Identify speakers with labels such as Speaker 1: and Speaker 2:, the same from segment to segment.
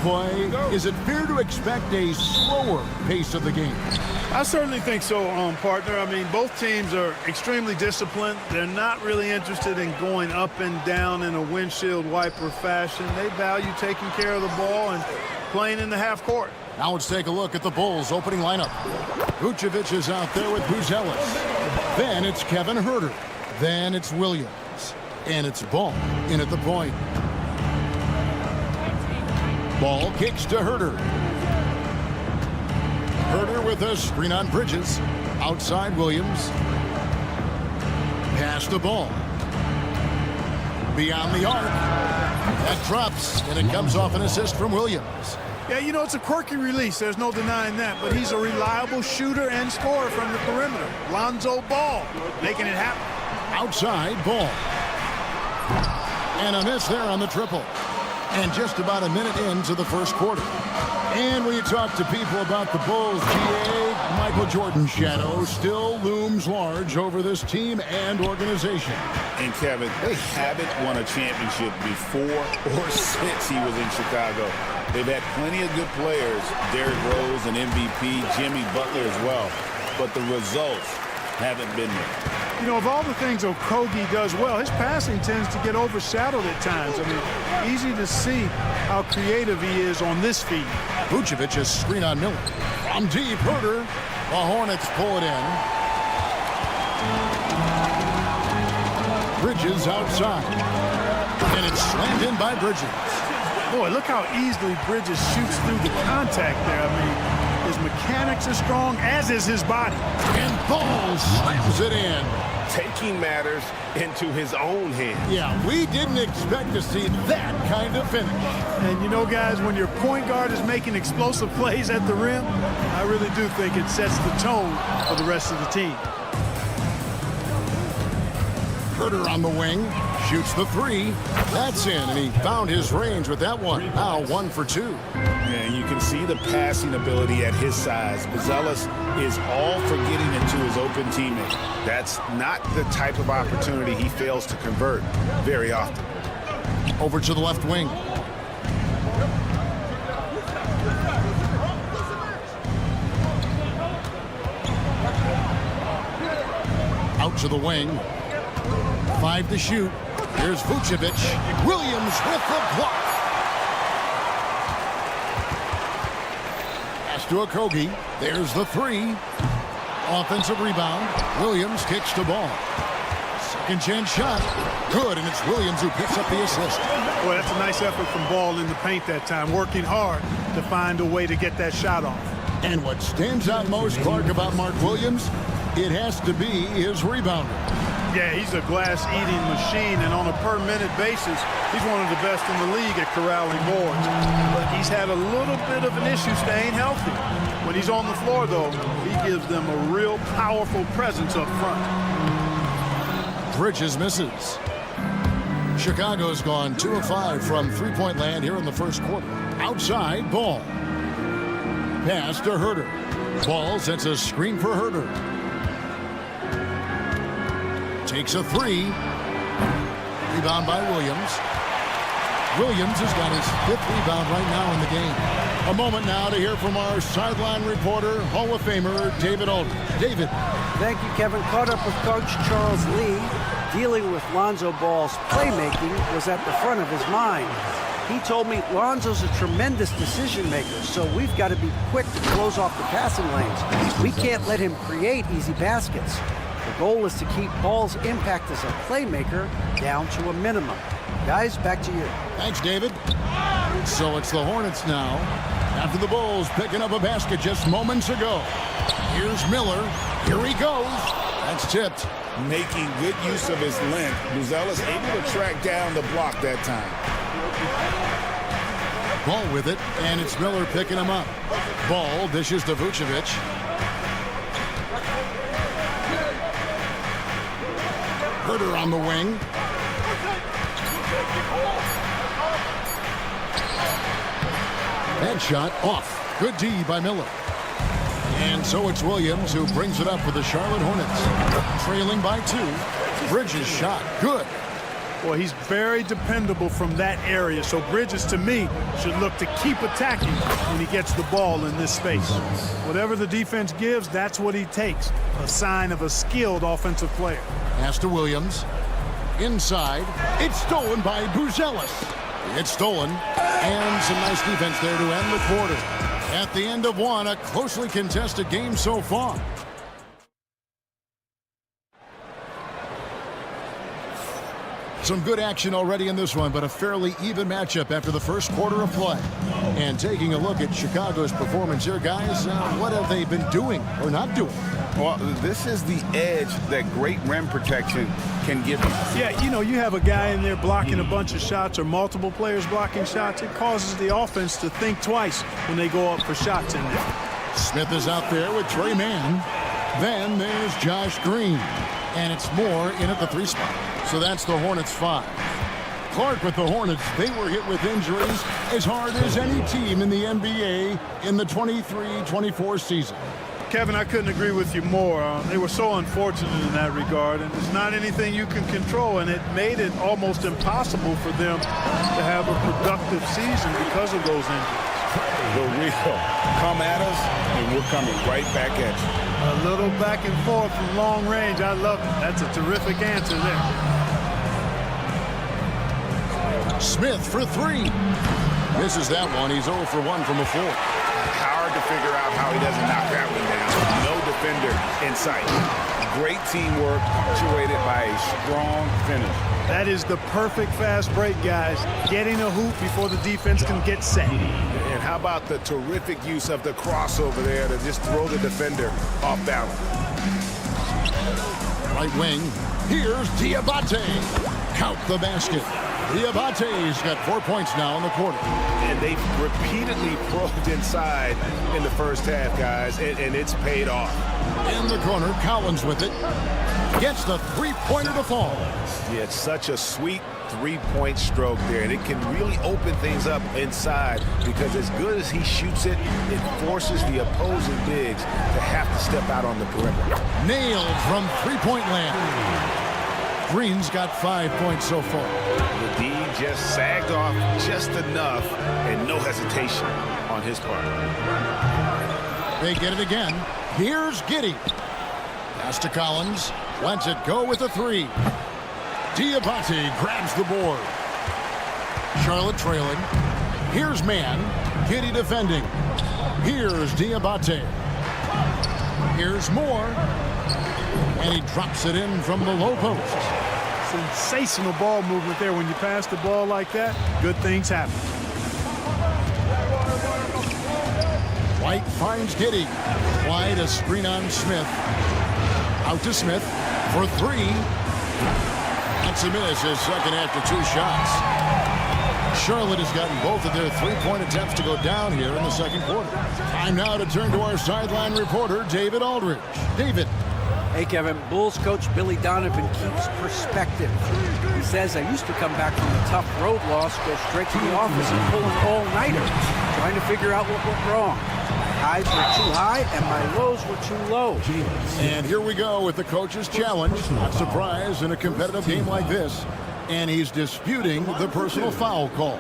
Speaker 1: play, is it fair to expect a slower pace of the game?
Speaker 2: I certainly think so, partner. I mean, both teams are extremely disciplined. They're not really interested in going up and down in a windshield wiper fashion. They value taking care of the ball and playing in the half court.
Speaker 1: Now let's take a look at the Bulls' opening lineup. Vucevic is out there with Buzelis. Then it's Kevin Huerter. Then it's Williams. And it's Ball in at the point. Ball kicks to Huerter. Huerter with a screen on Bridges. Outside Williams. Pass the ball. Beyond the arc. That drops, and it comes off an assist from Williams.
Speaker 2: Yeah, you know, it's a quirky release. There's no denying that. But he's a reliable shooter and scorer from the perimeter. Lonzo Ball making it happen.
Speaker 1: Outside Ball. And a miss there on the triple. And just about a minute into the first quarter. And when you talk to people about the Bulls, GA, Michael Jordan's shadow still looms large over this team and organization.
Speaker 3: And Kevin, they haven't won a championship before or since he was in Chicago. They've had plenty of good players, Derrick Rose, an MVP, Jimmy Butler as well. But the results haven't been there.
Speaker 2: You know, of all the things Okogie does well, his passing tends to get overshadowed at times. I mean, easy to see how creative he is on this feed.
Speaker 1: Vucevic's screen on Miller. From deep, Huerter. The Hornets pull it in. Bridges outside. And it's slammed in by Bridges.
Speaker 2: Boy, look how easily Bridges shoots through the contact there. I mean, his mechanics are strong, as is his body.
Speaker 1: And Ball slams it in.
Speaker 4: Taking matters into his own hands.
Speaker 1: Yeah, we didn't expect to see that kind of finish.
Speaker 2: And you know, guys, when your point guard is making explosive plays at the rim, I really do think it sets the tone for the rest of the team.
Speaker 1: Huerter on the wing, shoots the three. That's in, and he found his range with that one. Now 1 for 2.
Speaker 3: And you can see the passing ability at his size. Buzelis is all for getting into his open teammate.
Speaker 4: That's not the type of opportunity he fails to convert very often.
Speaker 1: Over to the left wing. Out to the wing. 5 to shoot. Here's Vucevic. Williams with the block. Pass to Okogie. There's the three. Offensive rebound. Williams kicks to Ball. Second chance shot. Good, and it's Williams who picks up the assist.
Speaker 2: Boy, that's a nice effort from Ball in the paint that time, working hard to find a way to get that shot off.
Speaker 1: And what stands out most, Clark, about Mark Williams, it has to be his rebounder.
Speaker 2: Yeah, he's a glass-eating machine, and on a per-minute basis, he's one of the best in the league at corralling boards. But he's had a little bit of an issue staying healthy. When he's on the floor, though, he gives them a real powerful presence up front.
Speaker 1: Bridges misses. Chicago's gone 2 of 5 from three-point land here in the first quarter. Outside, Ball. Pass to Huerter. Ball sets a screen for Huerter. Takes a three. Rebound by Williams. Williams has got his 5th rebound right now in the game. A moment now to hear from our sideline reporter, Hall of Famer David Aldridge. David.
Speaker 5: Thank you, Kevin. Caught up with Coach Charles Lee. Dealing with Lonzo Ball's playmaking was at the front of his mind. He told me Lonzo's a tremendous decision maker, so we've got to be quick to close off the passing lanes. We can't let him create easy baskets. The goal is to keep Ball's impact as a playmaker down to a minimum. Guys, back to you.
Speaker 1: Thanks, David. So it's the Hornets now. After the Bulls picking up a basket just moments ago. Here's Miller. Here he goes. That's tipped.
Speaker 3: Making good use of his length. Buzelis able to track down the block that time.
Speaker 1: Ball with it, and it's Miller picking him up. Ball dishes to Vucevic. Huerter on the wing. Head shot off. Good D by Miller. And so it's Williams who brings it up for the Charlotte Hornets. Trailing by 2. Bridges shot. Good.
Speaker 2: Well, he's very dependable from that area. So Bridges, to me, should look to keep attacking when he gets the ball in this space. Whatever the defense gives, that's what he takes. A sign of a skilled offensive player.
Speaker 1: Pass to Williams. Inside. It's stolen by Buzelis. It's stolen. And some nice defense there to end the quarter. At the end of one, a closely contested game so far. Some good action already in this one, but a fairly even matchup after the first quarter of play. And taking a look at Chicago's performance here, guys, what have they been doing or not doing?
Speaker 3: Well, this is the edge that great rim protection can give you.
Speaker 2: Yeah, you know, you have a guy in there blocking a bunch of shots or multiple players blocking shots. It causes the offense to think twice when they go up for shots in there.
Speaker 1: Smith is out there with Trey Mann. Then there's Josh Green. And it's Moore in at the 3 spot. So that's the Hornets 5. Clark with the Hornets, they were hit with injuries as hard as any team in the NBA in the 23-24 season.
Speaker 2: Kevin, I couldn't agree with you more. They were so unfortunate in that regard, and it's not anything you can control, and it made it almost impossible for them to have a productive season because of those injuries.
Speaker 3: The real come at us, and we're coming right back at you.
Speaker 2: A little back and forth from long range. I love it. That's a terrific answer there.
Speaker 1: Smith for 3. Misses that one. He's 0 for 1 from the floor.
Speaker 3: Hard to figure out how he doesn't knock that one down. No defender in sight. Great teamwork punctuated by a strong finish.
Speaker 2: That is the perfect fast break, guys. Getting a hoop before the defense can get set.
Speaker 4: And how about the terrific use of the crossover there to just throw the defender off balance.
Speaker 1: Right wing. Here's Diabate. Count the basket. Diabate's got 4 points now in the quarter.
Speaker 4: And they've repeatedly probed inside in the first half, guys, and it's paid off.
Speaker 1: In the corner, Collins with it. Gets the 3-pointer to fall.
Speaker 4: Yeah, it's such a sweet 3-point stroke there, and it can really open things up inside because as good as he shoots it, it forces the opposing bigs to have to step out on the perimeter.
Speaker 1: Nailed from 3-point land. Green's got 5 points so far.
Speaker 4: The D just sagged off just enough and no hesitation on his part.
Speaker 1: They get it again. Here's Giddey. Pass to Collins. Lets it go with a 3. Diabate grabs the board. Charlotte trailing. Here's Mann. Giddey defending. Here's Diabate. Here's Moore. And he drops it in from the low post.
Speaker 2: Sensational ball movement there. When you pass the ball like that, good things happen.
Speaker 1: White finds Giddey. Wide, a screen on Smith. Out to Smith for 3. That's a miss, his second after 2 shots. Charlotte has gotten both of their 3-point attempts to go down here in the second quarter. Time now to turn to our sideline reporter, David Aldridge. David.
Speaker 5: Hey, Kevin, Bulls coach Billy Donovan keeps perspective. He says, I used to come back from a tough road loss, go straight to the office and pull an all-nighter, trying to figure out what went wrong. My highs were too high and my lows were too low.
Speaker 1: And here we go with the coach's challenge. Not surprised in a competitive game like this. And he's disputing the personal foul call.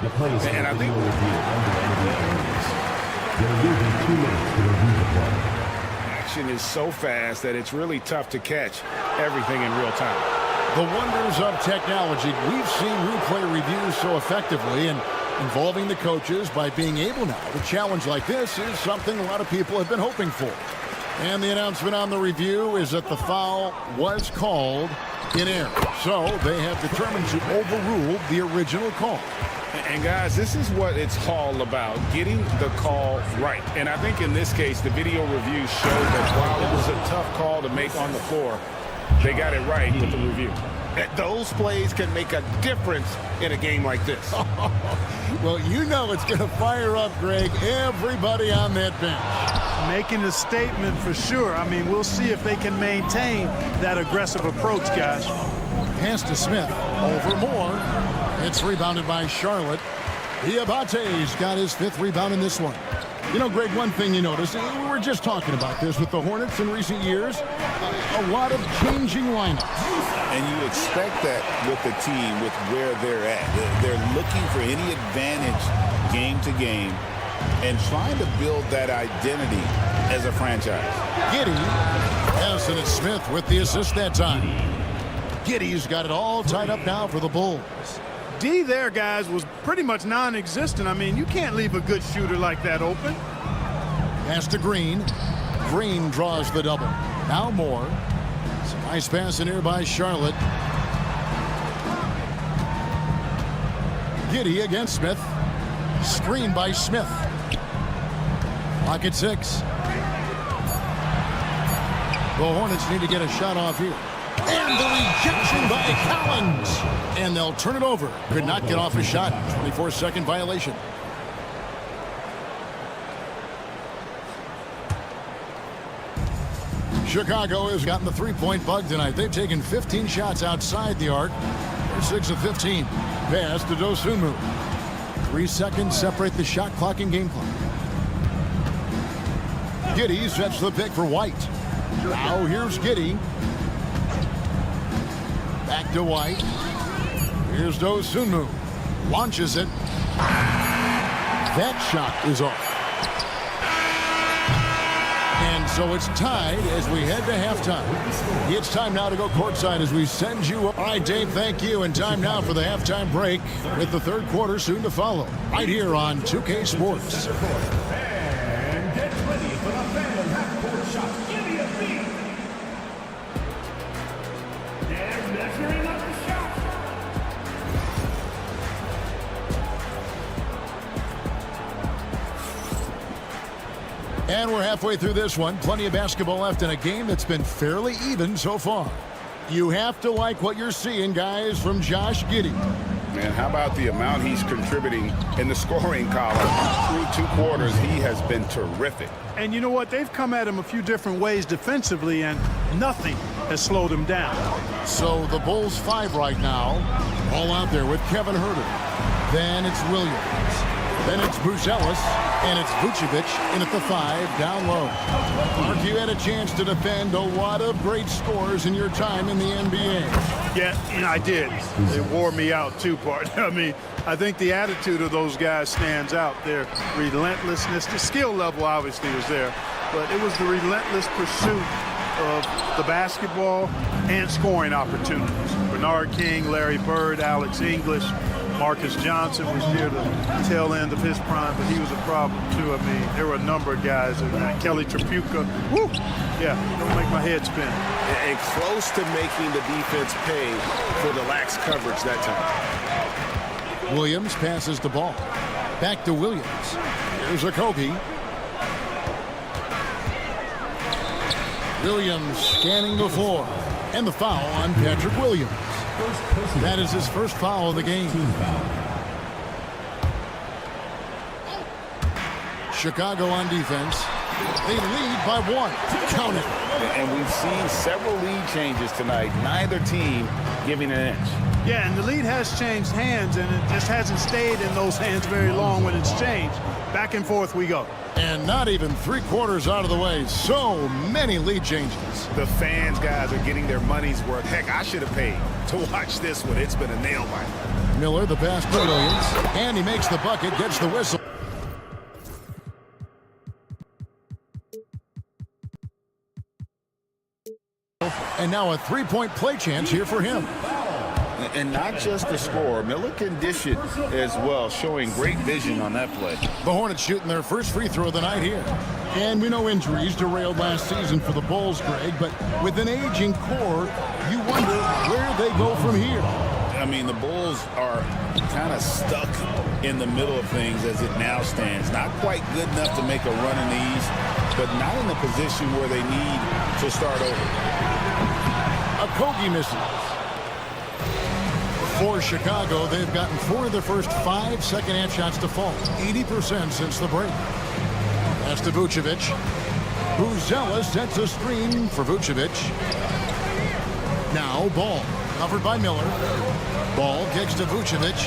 Speaker 6: The plays
Speaker 4: And I think
Speaker 6: they're losing 2 minutes to review the play.
Speaker 4: action is so fast that it's really tough to catch everything in real time.
Speaker 1: The wonders of technology. We've seen replay reviews so effectively, and involving the coaches by being able now to challenge like this is something a lot of people have been hoping for. And the announcement on the review is that the foul was called in error. So they have determined to overrule the original call.
Speaker 3: And guys, this is what it's all about, getting the call right. And I think in this case, the video review showed that while it was a tough call to make on the floor, they got it right with the review.
Speaker 4: Those plays can make a difference in a game like this.
Speaker 1: Well, you know it's going to fire up, Greg, everybody on that bench.
Speaker 2: Making a statement for sure. I mean, we'll see if they can maintain that aggressive approach, guys.
Speaker 1: Pass to Smith. Over Moore. It's rebounded by Charlotte. Diabate's got his 5th rebound in this one. You know, Greg, one thing you notice, we were just talking about this with the Hornets in recent years, a lot of changing lineups.
Speaker 3: And you expect that with the team, with where they're at. They're looking for any advantage game to game and trying to build that identity as a franchise.
Speaker 1: Giddey, yes, and it's Smith with the assist that time. Giddey's got it all tied up now for the Bulls.
Speaker 2: D there, guys, was pretty much non-existent. I mean, you can't leave a good shooter like that open.
Speaker 1: Pass to Green. Green draws the double. Now Moore. Some nice pass in here by Charlotte. Giddey against Smith. Screen by Smith. Clock at 6. The Hornets need to get a shot off here. And the rejection by Collins. And they'll turn it over. Could not get off a shot. 24-second violation. Chicago has gotten the three-point bug tonight. They've taken 15 shots outside the arc. They're 6 of 15. Pass to Dosunmu. 3 seconds separate the shot clock and game clock. Giddey sets the pick for White. Now here's Giddey. Back to White. Here's Dosunmu. Launches it. That shot is off. And so it's tied as we head to halftime. It's time now to go courtside as we send you up. All right, Dave, thank you. And time now for the halftime break with the third quarter soon to follow. Right here on 2K Sports.
Speaker 6: And get ready for the Phantom half-court shot. Give me a beat. They're measuring up the shot.
Speaker 1: And we're halfway through this one. Plenty of basketball left in a game that's been fairly even so far. You have to like what you're seeing, guys, from Josh Giddey.
Speaker 3: Man, how about the amount he's contributing in the scoring column? Through 2 quarters, he has been terrific.
Speaker 2: And you know what? They've come at him a few different ways defensively, and nothing has slowed him down.
Speaker 1: So the Bulls 5 right now. All out there with Kevin Huerter. Then it's Williams. Then it's Bruce Ellis, and it's Vucevic in at the 5 down low. Mark, you had a chance to defend a lot of great scores in your time in the NBA.
Speaker 2: Yeah, and I did. It wore me out too, partner. I mean, I think the attitude of those guys stands out. Their relentlessness, the skill level obviously was there, but it was the relentless pursuit of the basketball and scoring opportunities. Bernard King, Larry Bird, Alex English, Marcus Johnson was near the tail end of his prime, but he was a problem too. I mean, there were a number of guys in that. Kelly Tripucka, woo! Yeah, don't make my head spin.
Speaker 4: And close to making the defense pay for the lax coverage that time.
Speaker 1: Williams passes the ball. Back to Williams. Here's Okogie. Williams scanning the floor. And the foul on Patrick Williams. That is his first foul of the game. Chicago on defense. They lead by 1. Count it.
Speaker 3: And we've seen several lead changes tonight. Neither team giving an inch.
Speaker 2: Yeah, and the lead has changed hands, and it just hasn't stayed in those hands very long when it's changed. Back and forth we go.
Speaker 1: And not even 3 quarters out of the way. So many lead changes.
Speaker 4: The fans, guys, are getting their money's worth. Heck, I should have paid to watch this one. It's been a nail biter.
Speaker 1: Miller, the pass to Williams. And he makes the bucket, gets the whistle. And now a 3-point play chance here for him.
Speaker 3: And not just the score. Miller can dish it as well, showing great vision on that play.
Speaker 1: The Hornets shooting their first free throw of the night here. And we know injuries derailed last season for the Bulls, Greg, but with an aging core, you wonder where they go from here.
Speaker 3: I mean, the Bulls are kind of stuck in the middle of things as it now stands. Not quite good enough to make a run in the East, but not in the position where they need to start over.
Speaker 1: Okogie misses. For Chicago, they've gotten 4 of their first 5 second-half shots to fall. 80% since the break. Pass to Vucevic. Buzella sets a screen for Vucevic. Now Ball, covered by Miller. Ball kicks to Vucevic.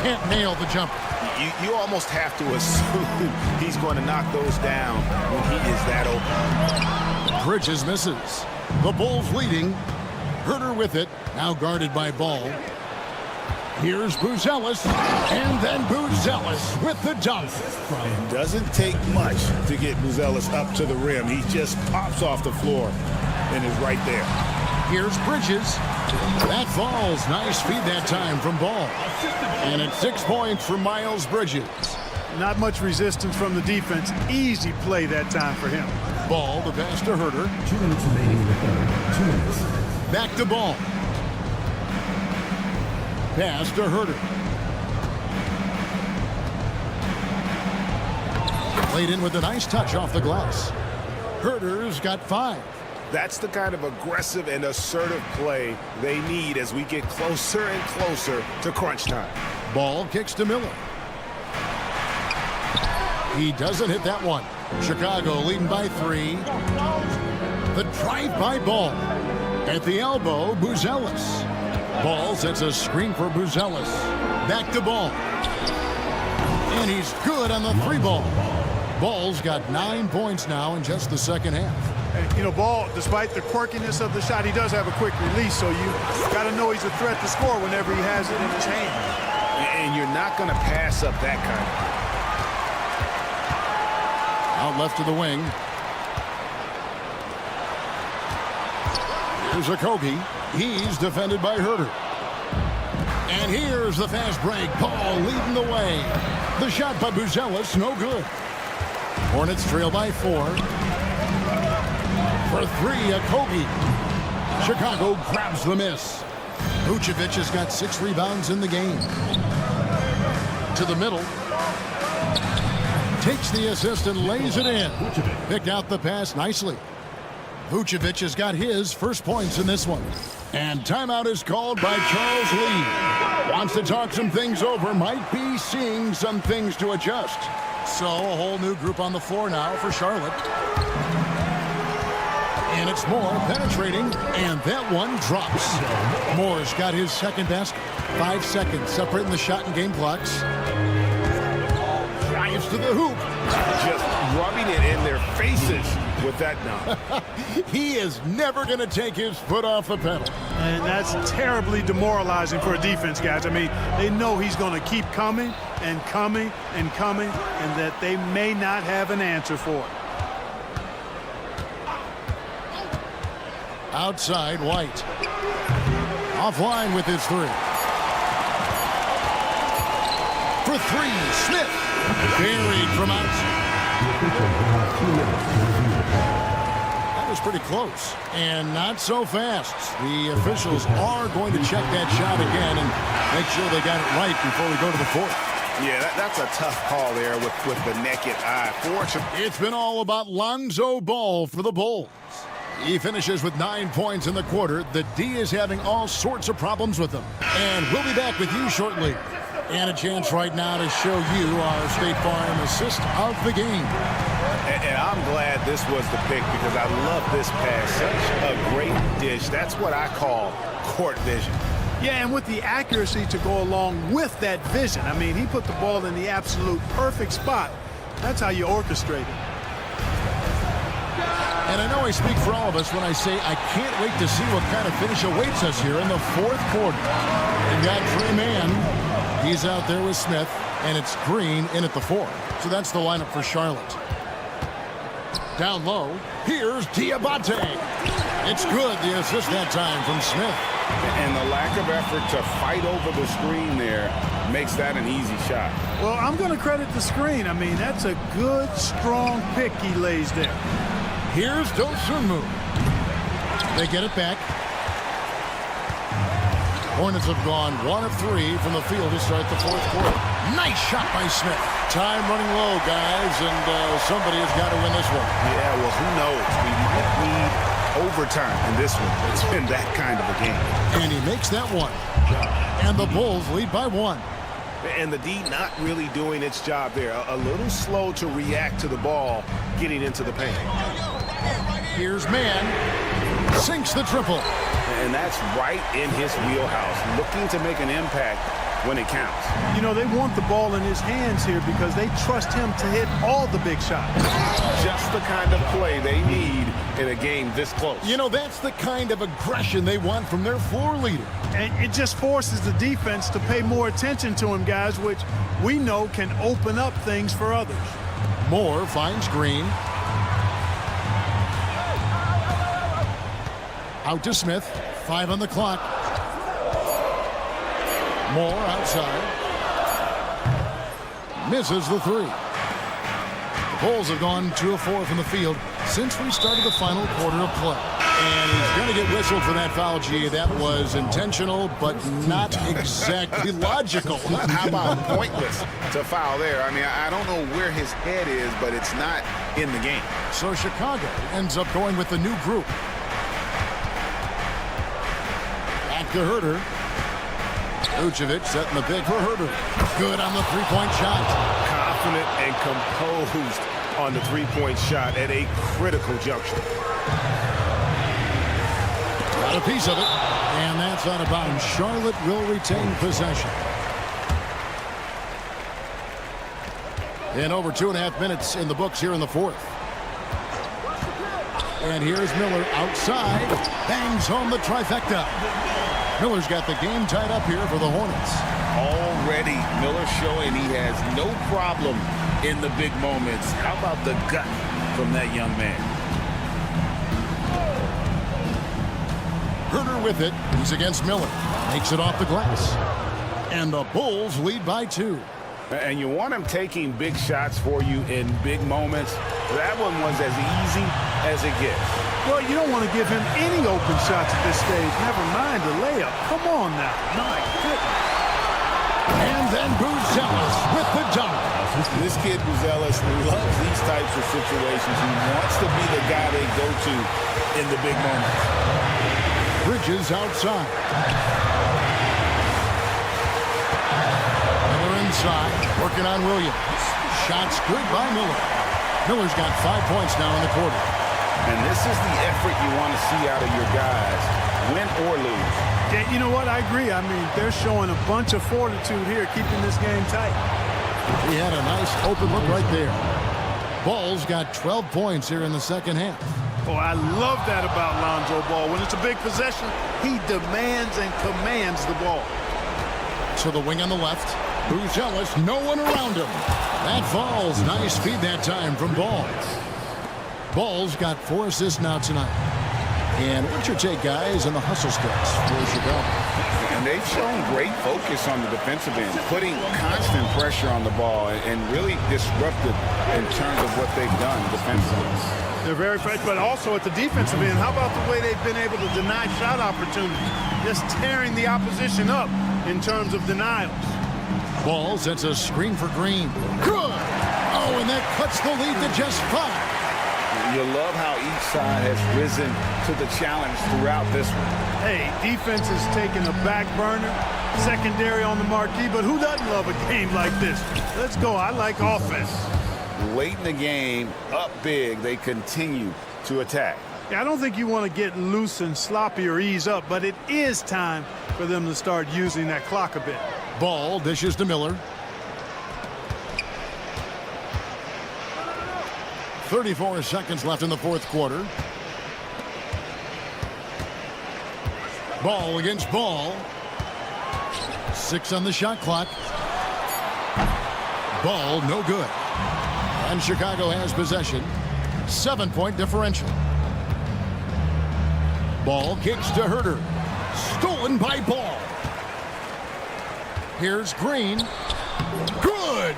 Speaker 1: Can't nail the jumper.
Speaker 4: You almost have to assume he's going to knock those down when he is that open.
Speaker 1: Bridges misses. The Bulls leading. Herter with it. Now guarded by Ball. Here's Buzelis. And then Buzelis with the dunk.
Speaker 3: It doesn't take much to get Buzelis up to the rim. He just pops off the floor and is right there.
Speaker 1: Here's Bridges. That falls. Nice feed that time from Ball. And it's 6 points for Miles Bridges.
Speaker 2: Not much resistance from the defense. Easy play that time for him.
Speaker 1: Ball, the pass to Herter.
Speaker 6: 2 minutes remaining in the third. 2 minutes.
Speaker 1: Back to Ball. Pass to Herter. Played in with a nice touch off the glass. Herter's got 5.
Speaker 4: That's the kind of aggressive and assertive play they need as we get closer and closer to crunch time.
Speaker 1: Ball kicks to Miller. He doesn't hit that one. Chicago leading by 3. The drive by Ball. At the elbow, Buzelis. Ball sets a screen for Buzelis. Back to Ball. And he's good on the 3 ball. Ball's got 9 points now in just the second half.
Speaker 2: And, you know, Ball, despite the quirkiness of the shot, he does have a quick release, so you got to know he's a threat to score whenever he has it in his hand.
Speaker 4: And you're not going to pass up that kind of.
Speaker 1: Out left to the wing. Here's Okogie. He's defended by Herter. And here's the fast break. Ball leading the way. The shot by Buzelis, no good. Hornets trail by 4. For 3, Okogie. Chicago grabs the miss. Vucevic has got 6 rebounds in the game. To the middle. Takes the assist and lays it in. Picked out the pass nicely. Vucevic has got his first points in this one. And timeout is called by Charles Lee. Wants to talk some things over. Might be seeing some things to adjust. So a whole new group on the floor now for Charlotte. And it's Moore penetrating, and that one drops. Moore's got his second basket. 5 seconds separating the shot and game clocks. Drives to the hoop.
Speaker 4: Just rubbing it in their faces with that dunk.
Speaker 1: He is never going to take his foot off the pedal.
Speaker 2: And that's terribly demoralizing for a defense, guys. I mean, they know he's going to keep coming and coming and coming, and that they may not have an answer for it.
Speaker 1: Outside, White. Offline with his 3. For 3, Smith. Buried from outside. That was pretty close. And not so fast. The officials are going to check that shot again and make sure they got it right before we go to the 4th.
Speaker 4: Yeah, that's a tough call there with the naked eye. Fortunately,
Speaker 1: it's been all about Lonzo Ball for the Bulls. He finishes with 9 points in the quarter. The D is having all sorts of problems with him. And we'll be back with you shortly. And a chance right now to show you our State Farm assist of the game.
Speaker 4: And I'm glad this was the pick because I love this pass. Such a great dish. That's what I call court vision.
Speaker 2: Yeah, and with the accuracy to go along with that vision. I mean, he put the ball in the absolute perfect spot. That's how you orchestrate it.
Speaker 1: And I know I speak for all of us when I say I can't wait to see what kind of finish awaits us here in the 4th quarter. We've got 3-man. He's out there with Smith, and it's Green in at the 4. So that's the lineup for Charlotte. Down low, here's Diabate. It's good, the assist that time from Smith.
Speaker 3: And the lack of effort to fight over the screen there makes that an easy shot.
Speaker 2: Well, I'm going to credit the screen. I mean, that's a good, strong pick he lays there.
Speaker 1: Here's Dosunmu. They get it back. Hornets have gone 1 of 3 from the field to start the 4th quarter. Nice shot by Smith. Time running low, guys, and somebody has got to win this one.
Speaker 4: Yeah, well, who knows? We might need overtime in this one. It's been that kind of a game.
Speaker 1: And he makes that one. And the Bulls lead by 1.
Speaker 4: And the D not really doing its job there. A little slow to react to the ball getting into the paint.
Speaker 1: Here's Mann. Sinks the triple.
Speaker 4: And that's right in his wheelhouse. Looking to make an impact when it counts.
Speaker 2: You know, they want the ball in his hands here because they trust him to hit all the big shots.
Speaker 4: Just the kind of play they need in a game this close.
Speaker 1: You know, that's the kind of aggression they want from their floor leader.
Speaker 2: And it just forces the defense to pay more attention to him, guys, which we know can open up things for others.
Speaker 1: Moore finds Green. Out to Smith. 5 on the clock. Moore outside. Misses the 3. The Bulls have gone 2 of 4 from the field since we started the final quarter of play. And he's going to get whistled for that foul, G. That was intentional, but not exactly logical.
Speaker 3: How about pointless to foul there? I mean, I don't know where his head is, but it's not in the game.
Speaker 1: So Chicago ends up going with the new group. Back to Herter. Vucevic setting the pick for Herter. Good on the three-point shot.
Speaker 4: Confident and composed on the three-point shot at a critical juncture.
Speaker 1: Got a piece of it, and that's out of bounds. Charlotte will retain possession. And over 2.5 minutes in the books here in the fourth. And here's Miller outside. Bangs home the trifecta. Miller's got the game tied up here for the Hornets.
Speaker 3: Already, Miller showing he has no problem in the big moments. How about the gut from that young man?
Speaker 1: Herter with it. He's against Miller. Makes it off the glass. And the Bulls lead by 2.
Speaker 4: And you want him taking big shots for you in big moments. That one was as easy as it gets.
Speaker 2: Well, you don't want to give him any open shots at this stage. Never mind the layup. Come on now. My goodness.
Speaker 1: And then Buzelis with the dunk.
Speaker 3: This kid, Buzelis, loves these types of situations. He wants to be the guy they go to in the big moments.
Speaker 1: Bridges outside. Miller inside, working on Williams. Shots good by Miller. Miller's got 5 points now in the quarter.
Speaker 3: And this is the effort you want to see out of your guys, win or lose.
Speaker 2: Yeah, you know what? I agree. I mean, they're showing a bunch of fortitude here, keeping this game tight.
Speaker 1: He had a nice open look right there. Ball's got 12 points here in the second half.
Speaker 2: Oh, I love that about Lonzo Ball. When it's a big possession, he demands and commands the ball.
Speaker 1: To the wing on the left. Buzelis, no one around him. That falls. Nice feed that time from Ball. Ball's got 4 assists now tonight. And what's your take, guys, on the hustle steps for Chicago?
Speaker 3: And they've shown great focus on the defensive end, putting constant pressure on the ball and really disruptive in terms of what they've done defensively.
Speaker 2: They're very fresh, but also at the defensive end. How about the way they've been able to deny shot opportunities? Just tearing the opposition up in terms of denials.
Speaker 1: Ball sets a screen for Green. Good! Oh, and that cuts the lead to just 5.
Speaker 3: You love how each side has risen to the challenge throughout this one.
Speaker 2: Hey, defense is taking a back burner, secondary on the marquee, but who doesn't love a game like this? Let's go. I like offense.
Speaker 3: Late in the game, up big, they continue to attack.
Speaker 2: Yeah, I don't think you want to get loose and sloppy or ease up, but it is time for them to start using that clock a bit.
Speaker 1: Ball dishes to Miller. 34 seconds left in the fourth quarter. Ball against Ball. 6 on the shot clock. Ball no good. And Chicago has possession. 7-point differential. Ball kicks to Herter. Stolen by Ball. Here's Green. Good!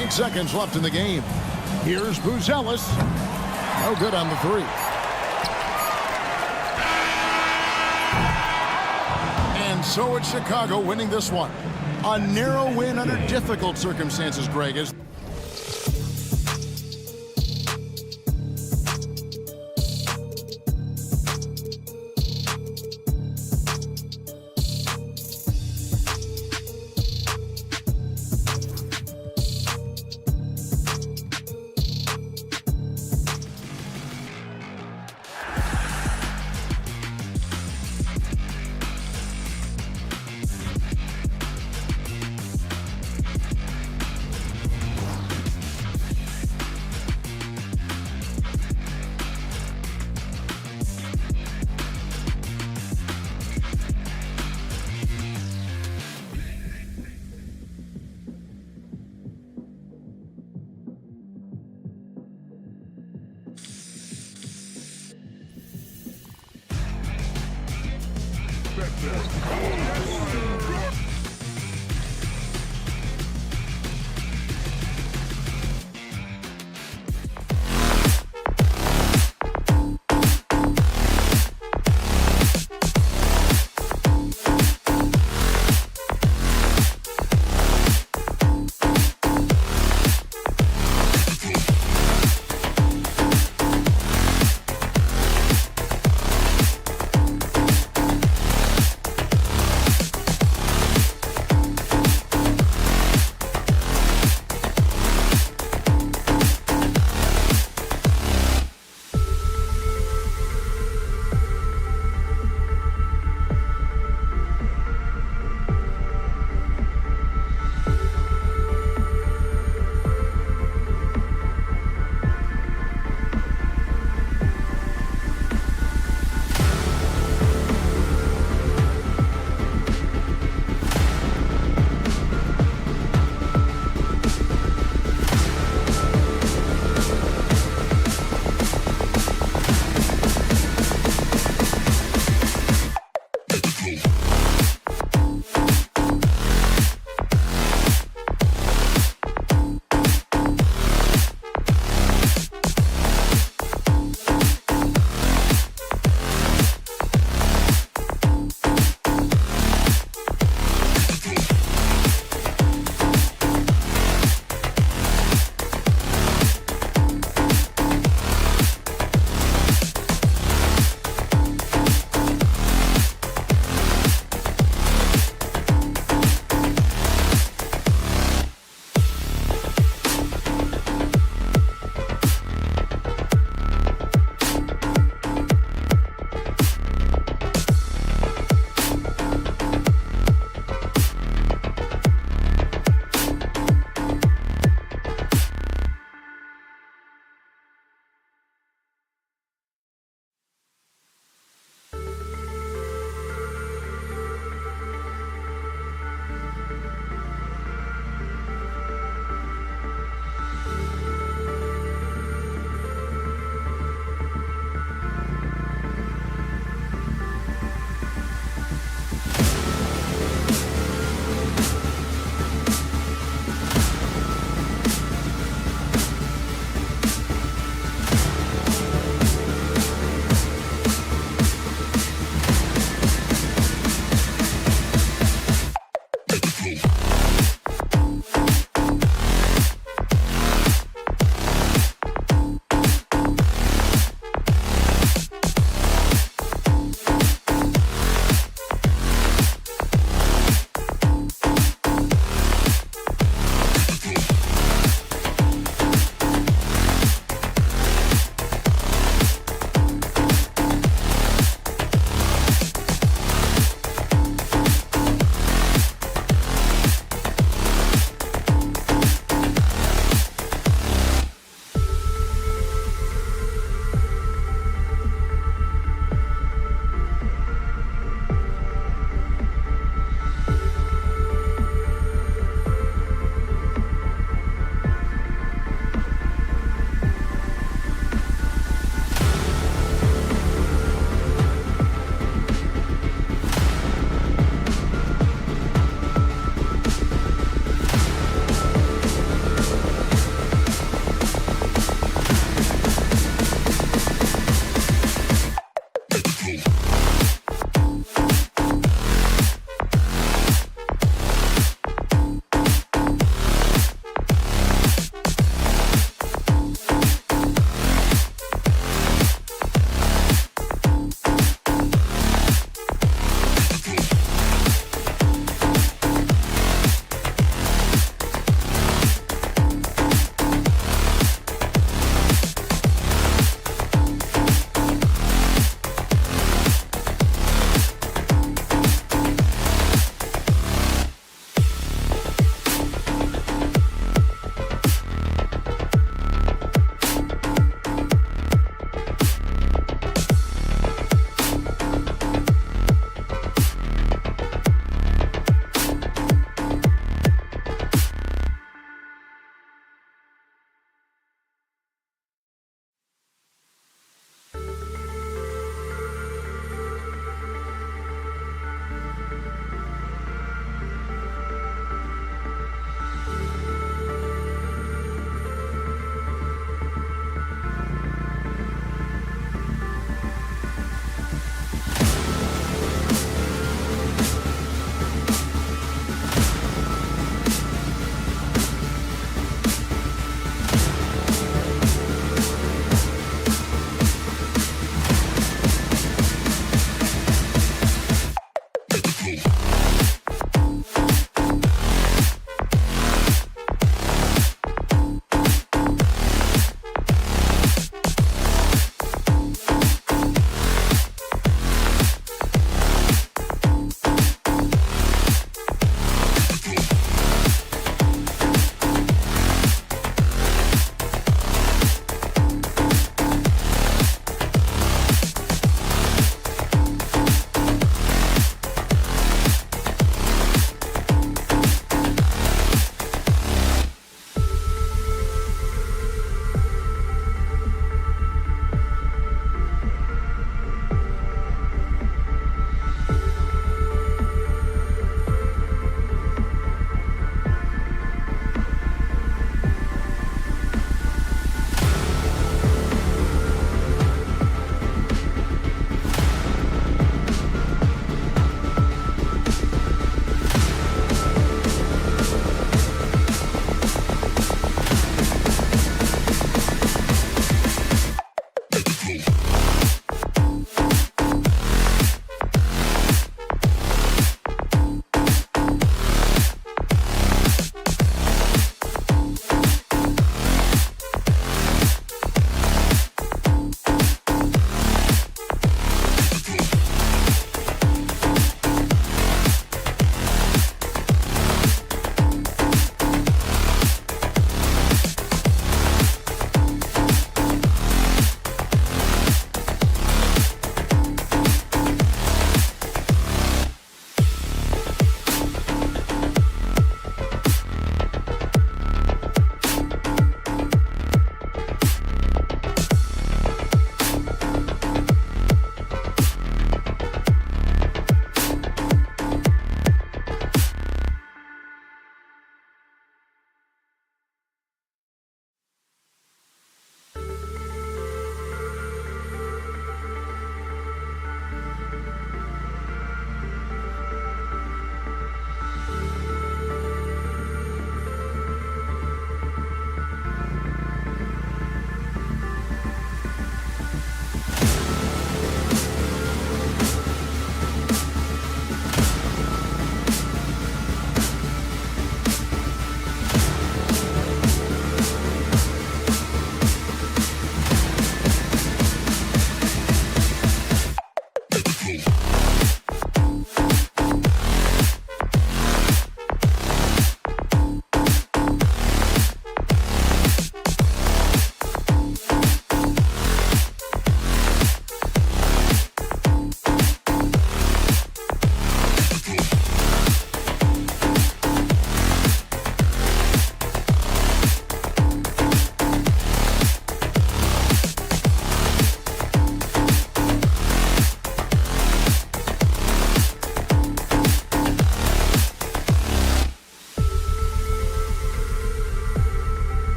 Speaker 1: 8 seconds left in the game. Here's Buzelis. No good on the 3. And so it's Chicago winning this one. A narrow win under difficult circumstances, Greg.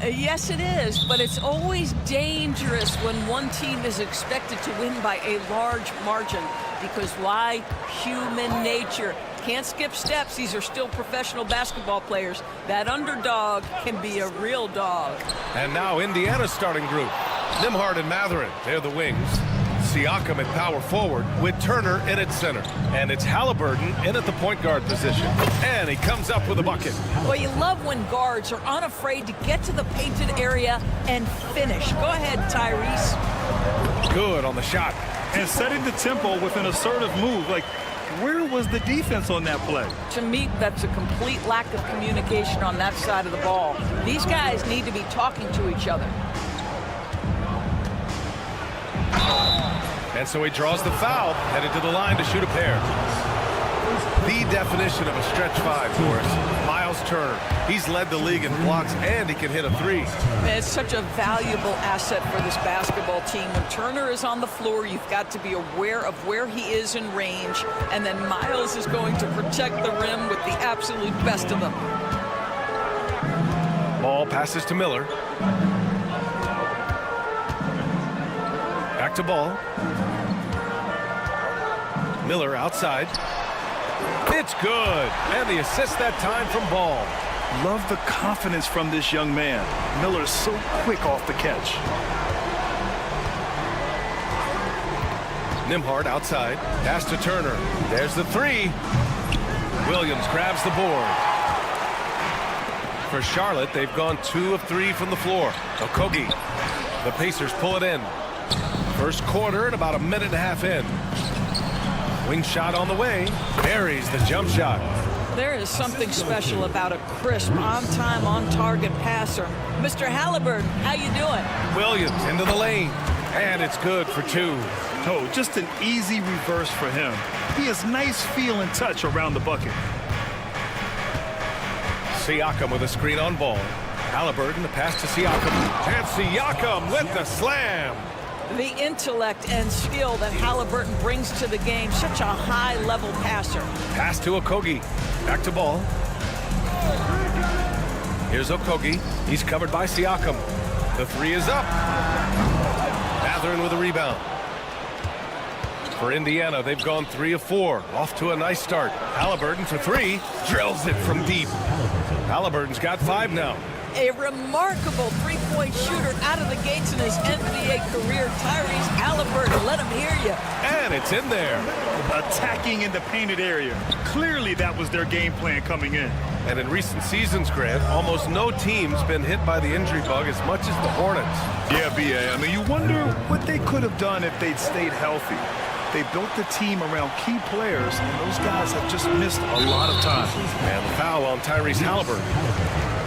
Speaker 7: Yes, it is, but it's always dangerous when one team is expected to win by a large margin. Because why? Human nature. Can't skip steps. These are still professional basketball players. That underdog can be a real dog.
Speaker 8: And now Indiana's starting group. Nembhard and Mathurin, they're the wings. Siakam at power forward with Turner in at center. And it's Halliburton in at the point guard position. And he comes up with a bucket.
Speaker 7: Well, you love when guards are unafraid to get to the painted area and finish. Go ahead, Tyrese.
Speaker 8: Good on the shot.
Speaker 2: And setting the tempo with an assertive move. Like, where was the defense on that play?
Speaker 7: To me, that's a complete lack of communication on that side of the ball. These guys need to be talking to each other.
Speaker 8: And so he draws the foul, headed to the line to shoot a pair. The definition of a stretch five for us. Miles Turner. He's led the league in blocks, and he can hit a three.
Speaker 7: It's such a valuable asset for this basketball team. When Turner is on the floor, you've got to be aware of where he is in range, and then Miles is going to protect the rim with the absolute best of them.
Speaker 8: Ball passes to Miller. Back to Ball. Miller outside. It's good. And the assist that time from Ball.
Speaker 2: Love the confidence from this young man. Miller's so quick off the catch.
Speaker 8: Nembhard outside. Pass to Turner. There's the three. Williams grabs the board. For Charlotte, they've gone 2 of 3 from the floor. Okogie. The Pacers pull it in. First quarter and about a minute and a half in. Wing shot on the way. Buries the jump shot.
Speaker 7: There is something special about a crisp, on-time, on-target passer. Mr. Halliburton, how you doing?
Speaker 8: Williams into the lane. And it's good for 2.
Speaker 2: Oh, just an easy reverse for him. He has nice feel and touch around the bucket.
Speaker 8: Siakam with a screen on Ball. Halliburton, the pass to Siakam. And Siakam with the slam.
Speaker 7: The intellect and skill that Halliburton brings to the game. Such a high-level passer.
Speaker 8: Pass to Okogie. Back to Ball. Here's Okogie. He's covered by Siakam. The three is up. Mathurin with a rebound. For Indiana, they've gone 3 of 4. Off to a nice start. Halliburton for 3. Drills it from deep. Halliburton's got 5 now.
Speaker 7: A remarkable three-point shooter out of the gates in his NBA career. Tyrese Halliburton, let him hear you.
Speaker 8: And it's in there.
Speaker 2: Attacking in the painted area. Clearly that was their game plan coming in.
Speaker 8: And in recent seasons, Grant, almost no team's been hit by the injury bug as much as the Hornets.
Speaker 2: Yeah, B.A. I mean, you wonder what they could have done if they'd stayed healthy. They built the team around key players, and those guys have just missed a lot of time.
Speaker 8: And the foul on Tyrese Halliburton.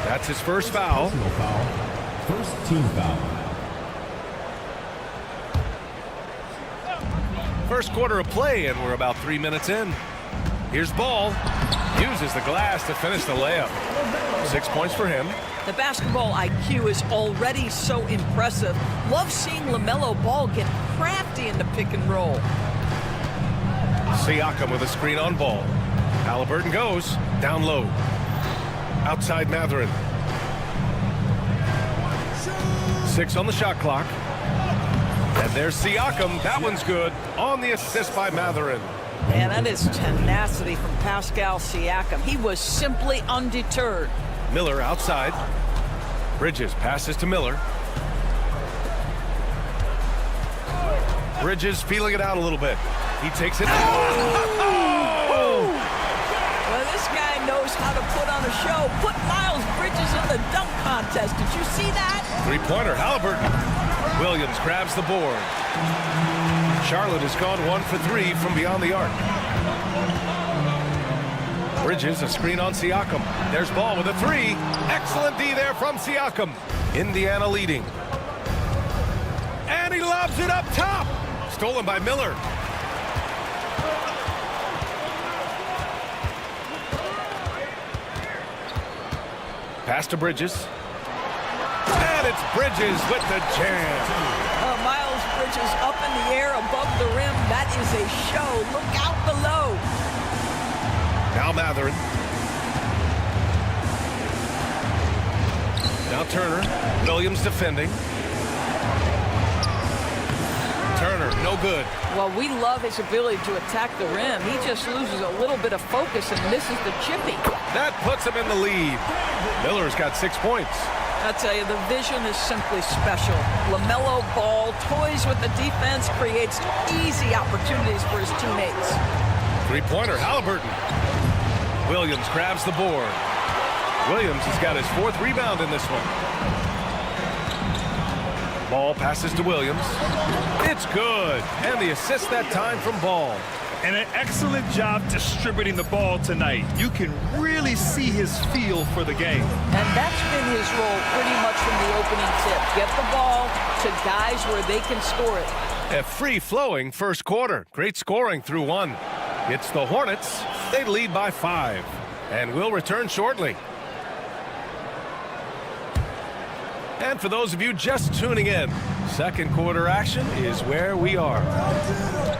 Speaker 8: That's his first foul.
Speaker 6: First team foul.
Speaker 8: First quarter of play, and we're about 3 minutes in. Here's Ball. Uses the glass to finish the layup. 6 points for him.
Speaker 7: The basketball IQ is already so impressive. Love seeing LaMelo Ball get crafty in the pick and roll.
Speaker 8: Siakam with a screen on Ball. Halliburton goes down low. Outside Mathurin. 6 on the shot clock. And there's Siakam. That one's good. On the assist by Mathurin.
Speaker 7: Man, that is tenacity from Pascal Siakam. He was simply undeterred.
Speaker 8: Miller outside. Bridges passes to Miller. Bridges feeling it out a little bit. He takes it.
Speaker 7: Well, this guy knows how to put on a show. Put Miles Bridges in the dunk contest. Did you see that?
Speaker 8: Three-pointer, Halliburton. Williams grabs the board. Charlotte has gone 1 for 3 from beyond the arc. Bridges, a screen on Siakam. There's Ball with a 3. Excellent D there from Siakam. Indiana leading. And he lobs it up top. Stolen by Miller. Pass to Bridges. And it's Bridges with the jam.
Speaker 7: Miles Bridges up in the air above the rim. That is a show. Look out below.
Speaker 8: Now Mathurin. Now Now Turner. Williams defending. Turner, no good.
Speaker 7: Well, we love his ability to attack the rim. He just loses a little bit of focus and misses the chippy.
Speaker 8: That puts him in the lead. Miller's got 6 points.
Speaker 7: I tell you, the vision is simply special. LaMelo Ball toys with the defense, creates easy opportunities for his teammates.
Speaker 8: Three-pointer, Halliburton. Williams grabs the board. Williams has got his 4th rebound in this one. Ball passes to Williams. It's good. And the assist that time from Ball.
Speaker 9: And an excellent job distributing the ball tonight. You can really see his feel for the game.
Speaker 7: And that's been his role pretty much from the opening tip. Get the ball to guys where they can score it.
Speaker 8: A free-flowing first quarter. Great scoring through 1. It's the Hornets. They lead by 5. And we'll return shortly. And for those of you just tuning in, second quarter action is where we are.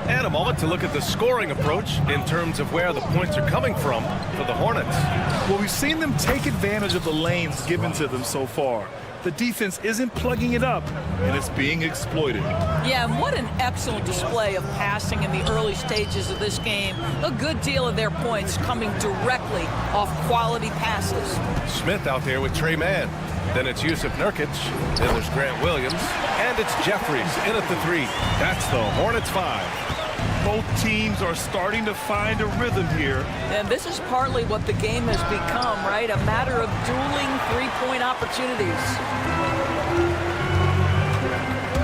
Speaker 8: And a moment to look at the scoring approach in terms of where the points are coming from for the Hornets.
Speaker 9: Well, we've seen them take advantage of the lanes given to them so far. The defense isn't plugging it up, and it's being exploited.
Speaker 7: Yeah, and what an excellent display of passing in the early stages of this game. A good deal of their points coming directly off quality passes.
Speaker 8: Smith out there with Trey Mann. Then it's Yusuf Nurkic. Then there's Grant Williams. And it's Jeffries in at the 3. That's the Hornets 5.
Speaker 9: Both teams are starting to find a rhythm here.
Speaker 7: And this is partly what the game has become, right? A matter of dueling three-point opportunities.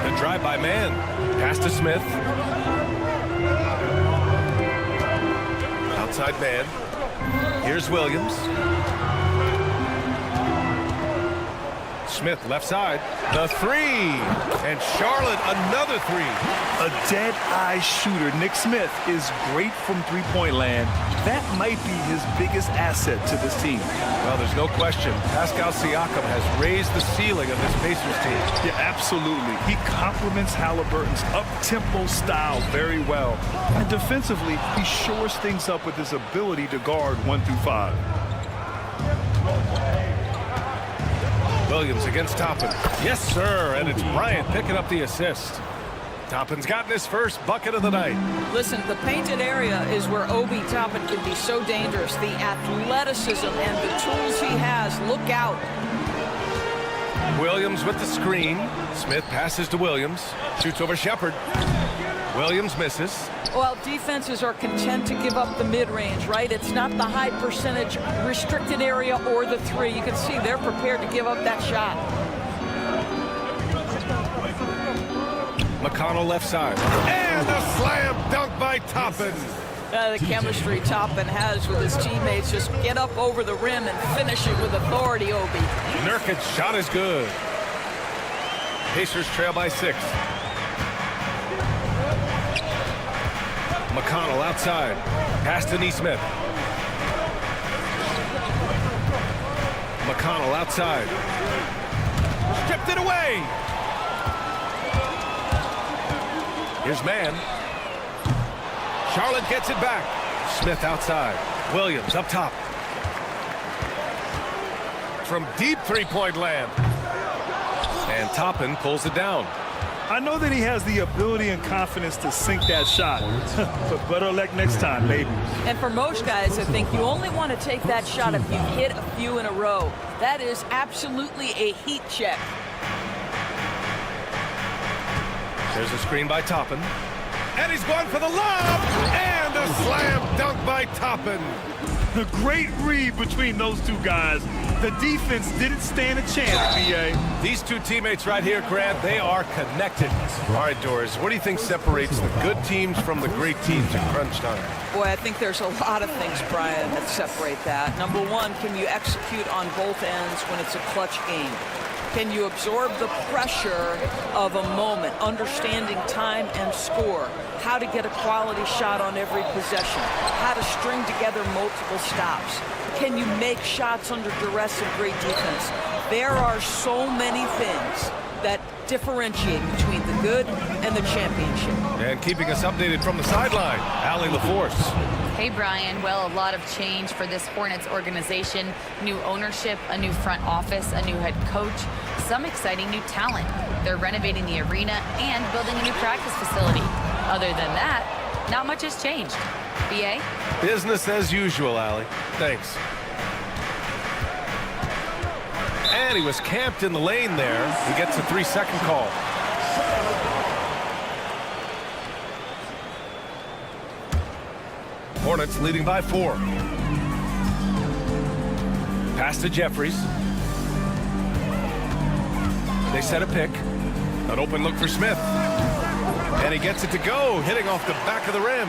Speaker 8: The drive by Mann. Pass to Smith. Outside Mann. Here's Williams. Smith left side. The 3. And Charlotte another 3.
Speaker 9: A dead-eye shooter. Nick Smith is great from three-point land. That might be his biggest asset to this team.
Speaker 8: Well, there's no question. Pascal Siakam has raised the ceiling of this Pacers team.
Speaker 9: Yeah, absolutely. He complements Halliburton's up-tempo style very well. And defensively, he shores things up with his ability to guard 1 through 5.
Speaker 8: Williams against Toppin. Yes, sir. And it's Bryant picking up the assist. Toppin's gotten his first bucket of the night.
Speaker 7: Listen, the painted area is where Obi Toppin can be so dangerous. The athleticism and the tools he has. Look out.
Speaker 8: Williams with the screen. Smith passes to Williams. Shoots over Shepard. Williams misses.
Speaker 7: Well, defenses are content to give up the mid-range, right? It's not the high percentage restricted area or the 3. You can see they're prepared to give up that shot.
Speaker 8: McConnell left side. And a slam dunk by Toppin.
Speaker 7: The chemistry Toppin has with his teammates. Just get up over the rim and finish it with authority, Obi.
Speaker 8: Nurkic's shot is good. Pacers trail by 6. McConnell outside. Pass to Nesmith. McConnell outside. Stripped it away. Here's Mann. Charlotte gets it back. Smith outside. Williams up top. From deep three-point land. And Toppin pulls it down.
Speaker 9: I know that he has the ability and confidence to sink that shot, but better luck next time, baby.
Speaker 7: And for most guys, I think you only want to take that shot if you hit a few in a row. That is absolutely a heat check.
Speaker 8: There's a screen by Toppin. And he's going for the lob! And a slam dunk by Toppin.
Speaker 9: The great read between those two guys. The defense didn't stand a chance, B.A.
Speaker 8: These two teammates right here, Grant, they are connected. All right, Doris, what do you think separates the good teams from the great teams in crunch time?
Speaker 7: Boy, I think there's a lot of things, Brian, that separate that. Number one, can you execute on both ends when it's a clutch game? Can you absorb the pressure of a moment, understanding time and score, how to get a quality shot on every possession, how to string together multiple stops? Can you make shots under duress and great defense? There are so many things that differentiate between the good and the championship.
Speaker 8: And keeping us updated from the sideline, Allie LaForce.
Speaker 10: Hey, Brian. Well, a lot of change for this Hornets organization. New ownership, a new front office, a new head coach, some exciting new talent. They're renovating the arena and building a new practice facility. Other than that, not much has changed. BA?
Speaker 8: Business as usual, Allie. Thanks. And he was camped in the lane there. He gets a 3-second call. Hornets leading by 4. Pass to Jeffries. They set a pick. An open look for Smith. And he gets it to go, hitting off the back of the rim.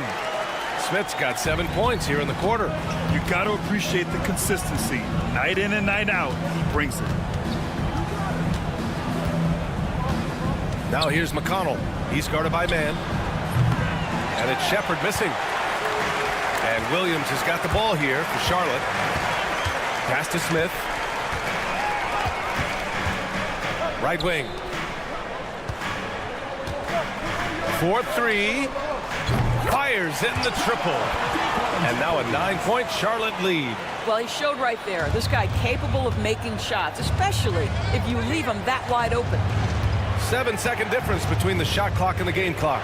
Speaker 8: Smith's got 7 points here in the quarter.
Speaker 9: You got to appreciate the consistency. Night in and night out, he brings it.
Speaker 8: Now here's McConnell. He's guarded by man. And it's Shepard missing. And Williams has got the ball here for Charlotte. Pass to Smith. Right wing. 4-3. Fires in the triple. And now a 9-point Charlotte lead.
Speaker 7: Well, he showed right there. This guy capable of making shots, especially if you leave him that wide open.
Speaker 8: 7-second difference between the shot clock and the game clock.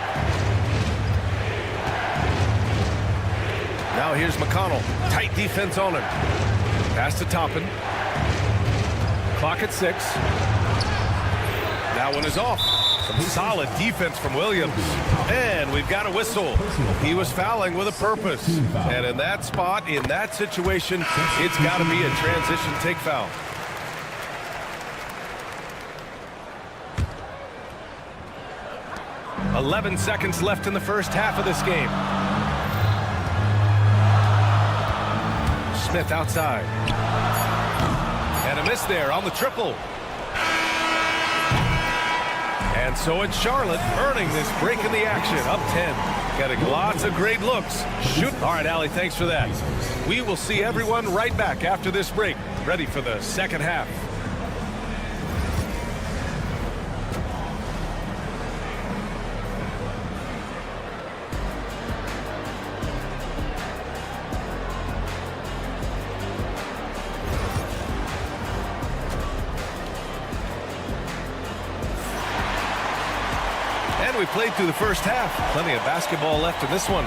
Speaker 8: Now here's McConnell. Tight defense on him. Pass to Toppin. Clock at 6. That one is off. Some solid defense from Williams. And we've got a whistle. He was fouling with a purpose. And in that spot, in that situation, it's got to be a transition take foul. "11 seconds left in the first half of this game. Smith outside. And a miss there on the triple. And so it's Charlotte earning this break in the action. Up 10. Getting lots of great looks. Shoot. All right, Allie, thanks for that. We will see everyone right back after this break. Ready for the second half. We played through the first half. Plenty of basketball left in this one.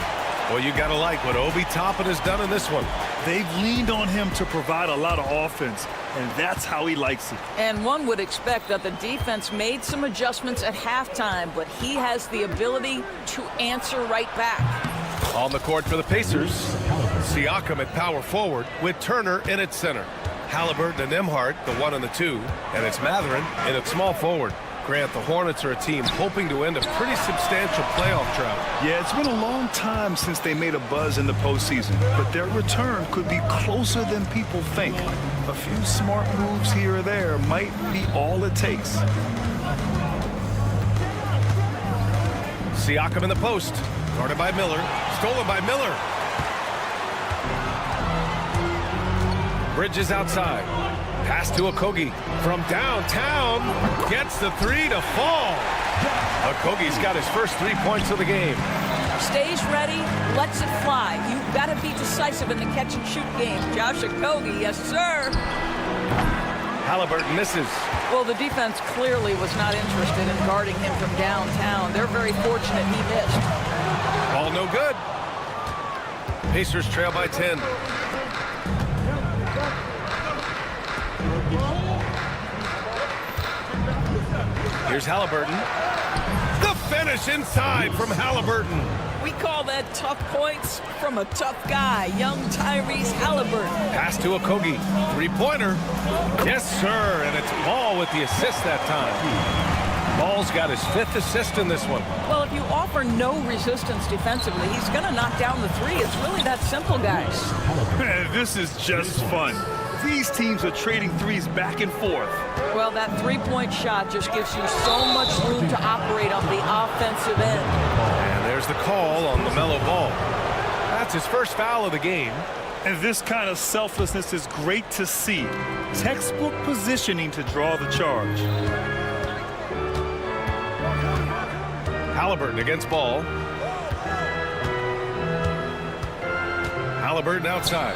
Speaker 8: Well, you got to like what Obi Toppin has done in this one.
Speaker 9: They've leaned on him to provide a lot of offense, and that's how he likes it.
Speaker 7: And one would expect that the defense made some adjustments at halftime, but he has the ability to answer right back.
Speaker 8: On the court for the Pacers, Siakam at power forward with Turner in at center. Halliburton and Nembhard, the 1 and the 2, and it's Mathurin in at small forward. Grant, the Hornets are a team hoping to end a pretty substantial playoff drought.
Speaker 9: Yeah, it's been a long time since they made a buzz in the postseason, but their return could be closer than people think. A few smart moves here or there might be all it takes.
Speaker 8: Siakam in the post, guarded by Miller, stolen by Miller. Bridges outside. Pass to Okogie from downtown. Gets the 3 to fall. Okogie's got his first 3 points of the game.
Speaker 7: Stays ready, lets it fly. You've got to be decisive in the catch-and-shoot game. Josh Okogie, yes, sir.
Speaker 8: Halliburton misses.
Speaker 7: Well, the defense clearly was not interested in guarding him from downtown. They're very fortunate he missed.
Speaker 8: Ball no good. Pacers trail by 10. Here's Halliburton. The finish inside from Halliburton.
Speaker 7: We call that tough points from a tough guy, young Tyrese Halliburton.
Speaker 8: Pass to Okogie. 3-pointer. Yes, sir. And it's Ball with the assist that time. Ball's got his 5th assist in this one.
Speaker 7: Well, if you offer no resistance defensively, he's going to knock down the 3. It's really that simple, guys.
Speaker 9: Man, this is just fun. These teams are trading threes back and forth.
Speaker 7: Well, that 3-point shot just gives you so much room to operate on the offensive end.
Speaker 8: And there's the call on LaMelo Ball. That's his first foul of the game.
Speaker 9: And this kind of selflessness is great to see. Textbook positioning to draw the charge.
Speaker 8: Halliburton against Ball. Halliburton outside.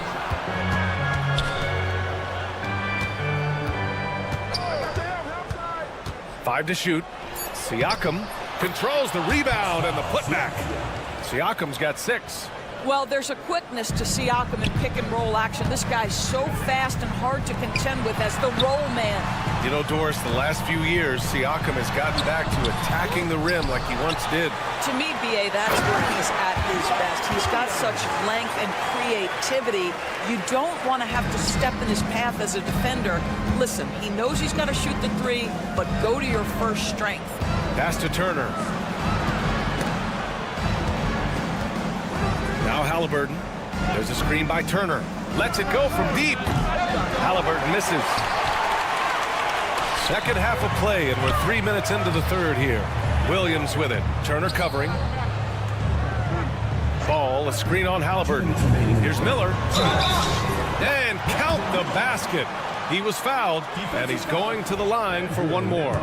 Speaker 8: Five to shoot. Siakam controls the rebound and the putback. Siakam's got 6.
Speaker 7: Well, there's a quickness to Siakam in pick and roll action. This guy's so fast and hard to contend with as the roll man.
Speaker 8: You know, Doris, the last few years, Siakam has gotten back to attacking the rim like he once did.
Speaker 7: To me, B.A., that's where he's at his best. He's got such length and creativity. You don't want to have to step in his path as a defender. Listen, he knows he's got to shoot the 3, but go to your first strength.
Speaker 8: Pass to Turner. Now Halliburton. There's a screen by Turner. Lets it go from deep. Halliburton misses. Second half of play, and we're 3 minutes into the third here. Williams with it. Turner covering. Ball, a screen on Halliburton. Here's Miller. And count the basket. He was fouled, and he's going to the line for one more.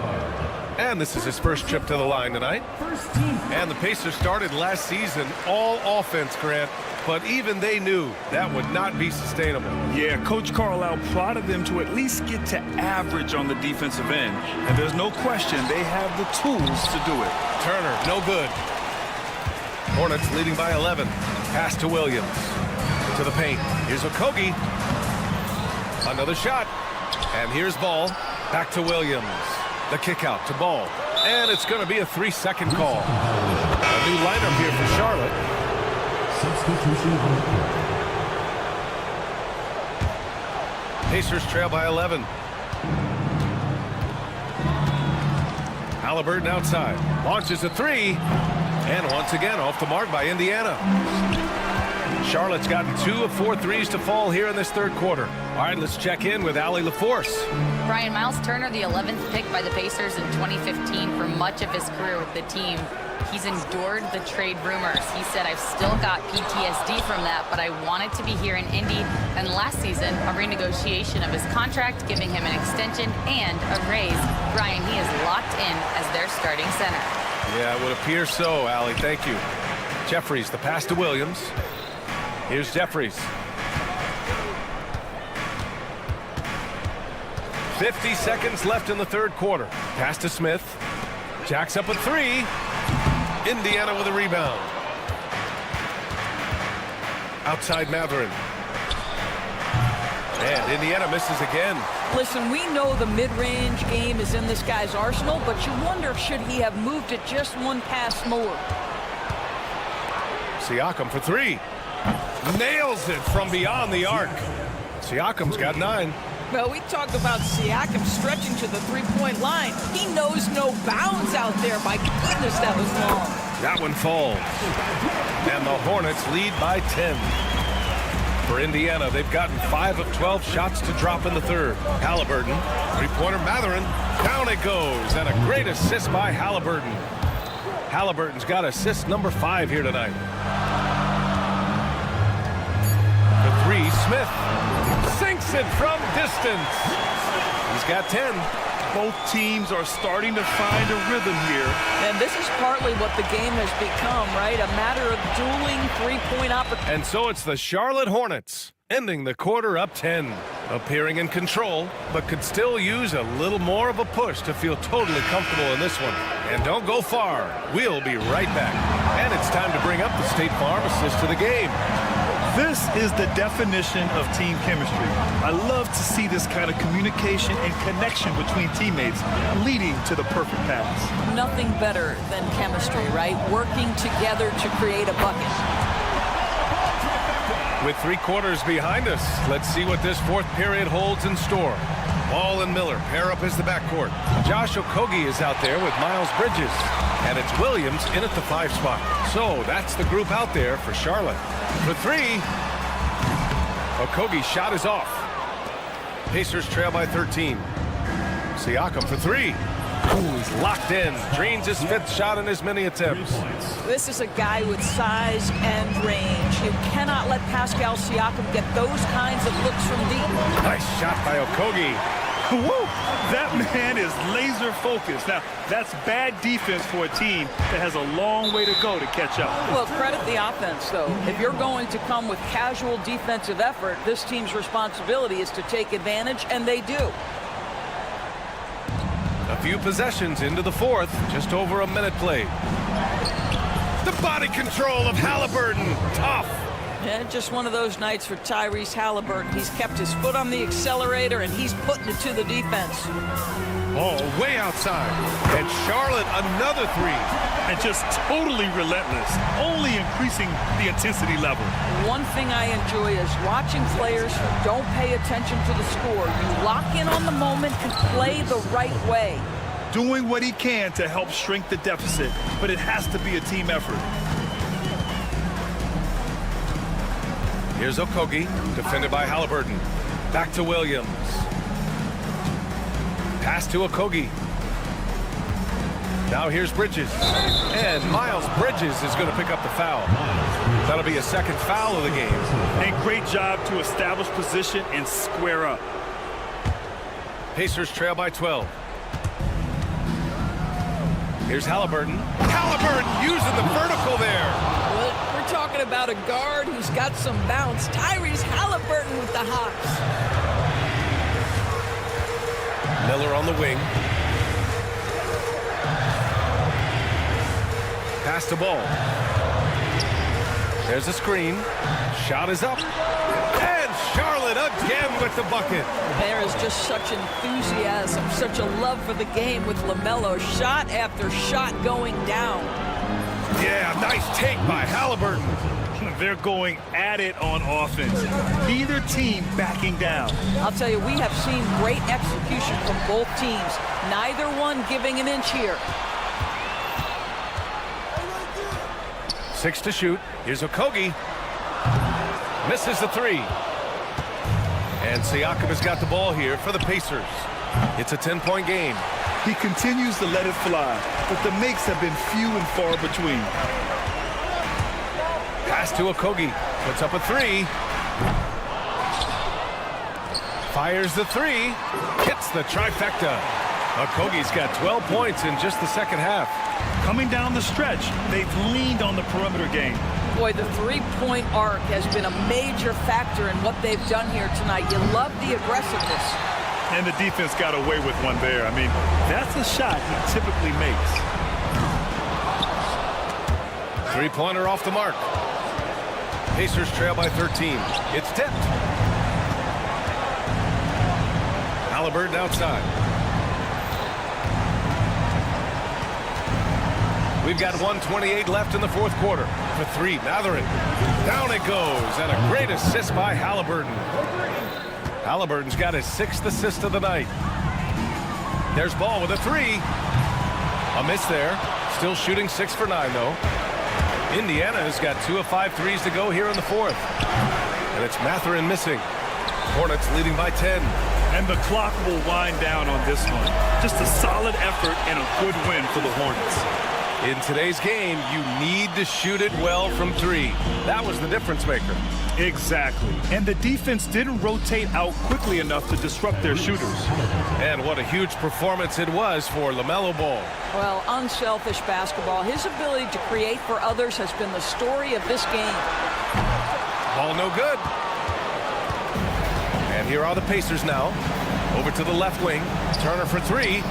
Speaker 8: And this is his first trip to the line tonight. And the Pacers started last season all offense, Grant, but even they knew that would not be sustainable.
Speaker 9: Yeah, Coach Carlisle prodded them to at least get to average on the defensive end. And there's no question they have the tools to do it.
Speaker 8: Turner, no good. Hornets leading by 11. Pass to Williams. To the paint. Here's Okogie. Another shot. And here's Ball. Back to Williams. The kick out to Ball. And it's going to be a 3-second call. A new lineup here for Charlotte.
Speaker 6: Substitution.
Speaker 8: Pacers trail by 11. Halliburton outside. Launches a 3. And once again off the mark by Indiana. Charlotte's gotten 2 of 4 threes to fall here in this third quarter. All right, let's check in with Allie LaForce.
Speaker 10: Brian, Miles Turner, the 11th pick by the Pacers in 2015 for much of his career with the team. He's endured the trade rumors. He said, I've still got PTSD from that, but I wanted to be here in Indy. And last season, a renegotiation of his contract, giving him an extension and a raise. Brian, he is locked in as their starting center.
Speaker 8: Yeah, it would appear so, Allie. Thank you. Jeffries, the pass to Williams. Here's Jeffries. 50 seconds left in the third quarter. Pass to Smith. Jacks up a 3. Indiana with a rebound. Outside Matherin. And Indiana misses again.
Speaker 7: Listen, we know the mid-range game is in this guy's arsenal, but you wonder, should he have moved it just one pass more?
Speaker 8: Siakam for 3. Nails it from beyond the arc. Siakam's got 9.
Speaker 7: Well, we talk about Siakam stretching to the three-point line. He knows no bounds out there. My goodness, that was long.
Speaker 8: That one falls. And the Hornets lead by 10. For Indiana, they've gotten 5 of 12 shots to drop in the third. Halliburton, three-pointer Matherin. Down it goes, and a great assist by Halliburton. Halliburton's got assist number 5 here tonight. The 3, Smith. Sinks it from distance. He's got 10.
Speaker 9: Both teams are starting to find a rhythm here.
Speaker 7: And this is partly what the game has become, right? A matter of dueling three-point opportunities.
Speaker 8: And so it's the Charlotte Hornets, ending the quarter up 10. Appearing in control, but could still use a little more of a push to feel totally comfortable in this one. And don't go far. We'll be right back. And it's time to bring up the State Farm assist to the game.
Speaker 9: This is the definition of team chemistry. I love to see this kind of communication and connection between teammates leading to the perfect pass.
Speaker 7: Nothing better than chemistry, right? Working together to create a bucket.
Speaker 8: With 3 quarters behind us, let's see what this fourth period holds in store. Ball and Miller pair up as the backcourt. Josh Okogie is out there with Miles Bridges. And it's Williams in at the 5 spot. So that's the group out there for Charlotte. For 3, Okogie's shot is off. Pacers trail by 13. Siakam for 3. Ooh, he's locked in. Drains his 5th shot in as many attempts.
Speaker 7: This is a guy with size and range. You cannot let Pascal Siakam get those kinds of looks from deep.
Speaker 8: Nice shot by Okogie.
Speaker 9: Woo! That man is laser focused. Now, that's bad defense for a team that has a long way to go to catch up.
Speaker 7: Well, credit the offense, though. If you're going to come with casual defensive effort, this team's responsibility is to take advantage, and they do.
Speaker 8: A few possessions into the fourth, just over a minute played. The body control of Halliburton, tough.
Speaker 7: Yeah, just one of those nights for Tyrese Halliburton. He's kept his foot on the accelerator, and he's putting it to the defense.
Speaker 8: Ball way outside. And Charlotte, another three.
Speaker 9: And just totally relentless, only increasing the intensity level.
Speaker 7: One thing I enjoy is watching players who don't pay attention to the score. You lock in on the moment and play the right way.
Speaker 9: Doing what he can to help shrink the deficit, but it has to be a team effort.
Speaker 8: Here's Okogie, defended by Halliburton. Back to Williams. Pass to Okogie. Now here's Bridges. And Miles Bridges is going to pick up the foul. That'll be a second foul of the game.
Speaker 9: And great job to establish position and square up.
Speaker 8: Pacers trail by 12. Here's Halliburton. Halliburton using the vertical there.
Speaker 7: Well, we're talking about a guard who's got some bounce. Tyrese Halliburton with the hops.
Speaker 8: Miller on the wing. Pass the ball. There's a screen. Shot is up. And Charlotte again with the bucket.
Speaker 7: There is just such enthusiasm, such a love for the game with LaMelo. Shot after shot going down.
Speaker 8: Yeah, nice take by Halliburton.
Speaker 9: They're going at it on offense. Neither team backing down.
Speaker 7: I'll tell you, we have seen great execution from both teams. Neither one giving an inch here.
Speaker 8: 6 to shoot. Here's Okogie. Misses the three. And Siakam has got the ball here for the Pacers. It's a 10-point game.
Speaker 9: He continues to let it fly, but the makes have been few and far between.
Speaker 8: Pass to Okogie. Puts up a three. Fires the three. Hits the trifecta. Okogie's got 12 points in just the second half.
Speaker 9: Coming down the stretch, they've leaned on the perimeter game.
Speaker 7: Boy, the three-point arc has been a major factor in what they've done here tonight. You love the aggressiveness.
Speaker 9: And the defense got away with one there. I mean, that's a shot he typically makes.
Speaker 8: Three-pointer off the mark. Pacers trail by 13. It's tipped. Halliburton outside. We've got 1:28 left in the fourth quarter. For three, Mathurin. Down it goes, and a great assist by Halliburton. Halliburton's got his 6th assist of the night. There's Ball with a three. A miss there. Still shooting 6 for 9, though. Indiana has got 2 of 5 threes to go here in the fourth. And it's Mathurin missing. Hornets leading by 10.
Speaker 9: And the clock will wind down on this one. Just a solid effort and a good win for the Hornets.
Speaker 8: In today's game, you need to shoot it well from three. That was the difference maker.
Speaker 9: Exactly. And the defense didn't rotate out quickly enough to disrupt their shooters.
Speaker 8: And what a huge performance it was for LaMelo Ball.
Speaker 7: Well, unselfish basketball. His ability to create for others has been the story of this game.
Speaker 8: Ball no good. And here are the Pacers now. Over to the left wing. Turner for three.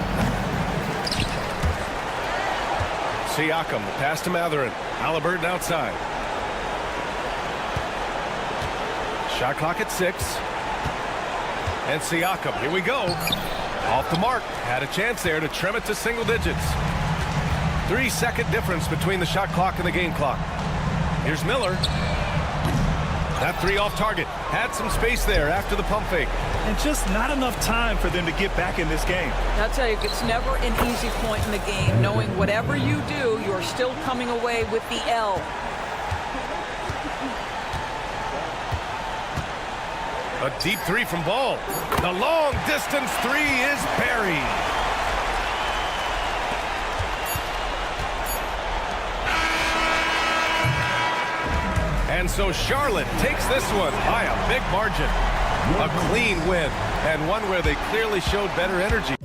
Speaker 8: Siakam, the pass to Mathurin. Halliburton outside. Shot clock at 6. And Siakam, here we go. Off the mark. Had a chance there to trim it to single digits. 3-second difference between the shot clock and the game clock. Here's Miller. That three off target. Had some space there after the pump fake.
Speaker 9: And just not enough time for them to get back in this game.
Speaker 7: I'll tell you, it's never an easy point in the game, knowing whatever you do, you're still coming away with the L.
Speaker 8: A deep three from Ball. The long distance three is buried. And so Charlotte takes this one by a big margin. A clean win, and one where they clearly showed better energy.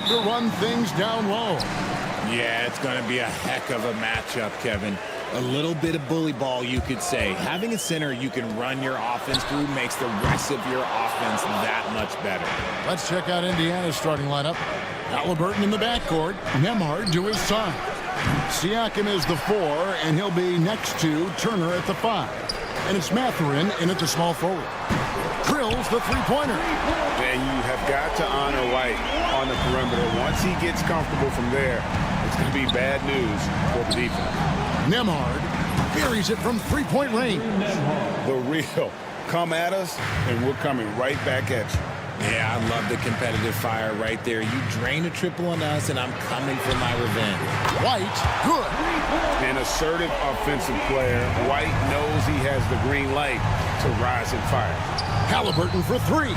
Speaker 1: to run things down low.
Speaker 3: Yeah, it's going to be a heck of a matchup, Kevin. A little bit of bully ball, you could say. Having a center you can run your offense through makes the rest of your offense that much better.
Speaker 1: Let's check out Indiana's starting lineup. Halliburton in the backcourt. Nembhard to his side. Siakam is the 4, and he'll be next to Turner at the 5. And it's Mathurin in at the small forward. Drills the three-pointer.
Speaker 4: And you have got to honor White on the perimeter. Once he gets comfortable from there, it's going to be bad news for the defense.
Speaker 1: Nembhard buries it from three-point range.
Speaker 4: The real. Come at us, and we're coming right back at you.
Speaker 3: Yeah, I love the competitive fire right there. You drain a triple on us, and I'm coming for my revenge.
Speaker 1: White, good.
Speaker 4: An assertive offensive player. White knows he has the green light to rise and fire.
Speaker 1: Halliburton for 3.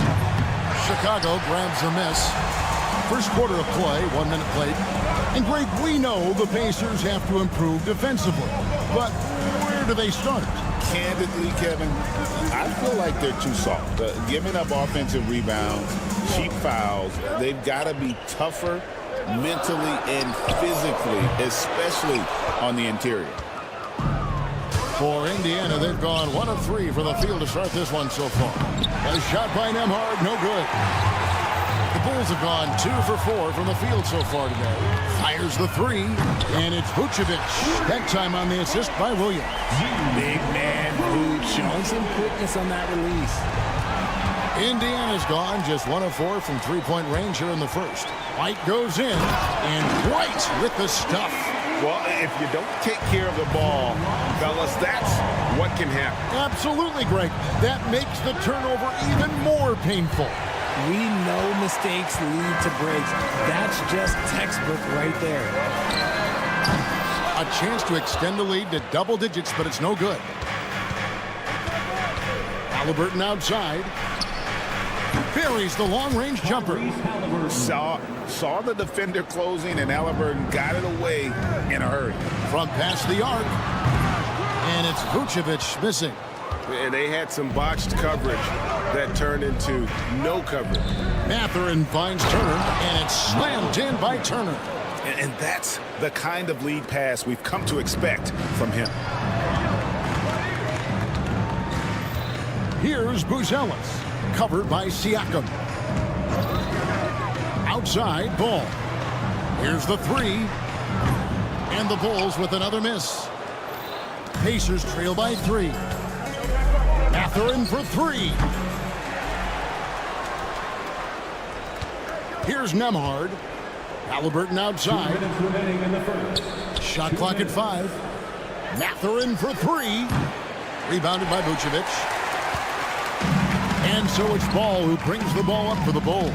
Speaker 1: Chicago grabs a miss. First quarter of play, 1 minute played. And Greg, we know the Pacers have to improve defensively. But where do they start?
Speaker 3: Candidly, Kevin, I feel like they're too soft. Giving up offensive rebounds, cheap fouls, they've got to be tougher mentally and physically, especially on the interior.
Speaker 1: For Indiana, they've gone 1 of 3 from the field to start this one so far. A shot by Nembhard, no good. The Bulls have gone 2 for 4 from the field so far today. Fires the 3, and it's Vucevic. That time on the assist by Williams.
Speaker 3: Big man Vooch showing some quickness on that release.
Speaker 1: Indiana's gone just 1 of 4 from three-point range here in the first. White goes in, and White with the stuff.
Speaker 4: Well, if you don't take care of the ball, fellas, that's what can happen.
Speaker 1: Absolutely, Greg. That makes the turnover even more painful.
Speaker 11: We know mistakes lead to breaks. That's just textbook right there.
Speaker 1: A chance to extend the lead to double digits, but it's no good. Halliburton outside. Buries the long-range jumper.
Speaker 4: Saw the defender closing, and Halliburton got it away in a hurry.
Speaker 1: From past the arc. And it's Vucevic missing.
Speaker 4: And they had some botched coverage that turned into no coverage.
Speaker 1: Mathurin finds Turner, and it's slammed in by Turner.
Speaker 4: And that's the kind of lead pass we've come to expect from him.
Speaker 1: Here's Buzelis, covered by Siakam. Outside, Ball. Here's the 3. And the Bulls with another miss. Pacers trail by 3. Mathurin for 3. Here's Nembhard. Halliburton outside. Shot clock at 5. Mathurin for 3. Rebounded by Vucevic. And so it's Ball who brings the ball up for the Bulls.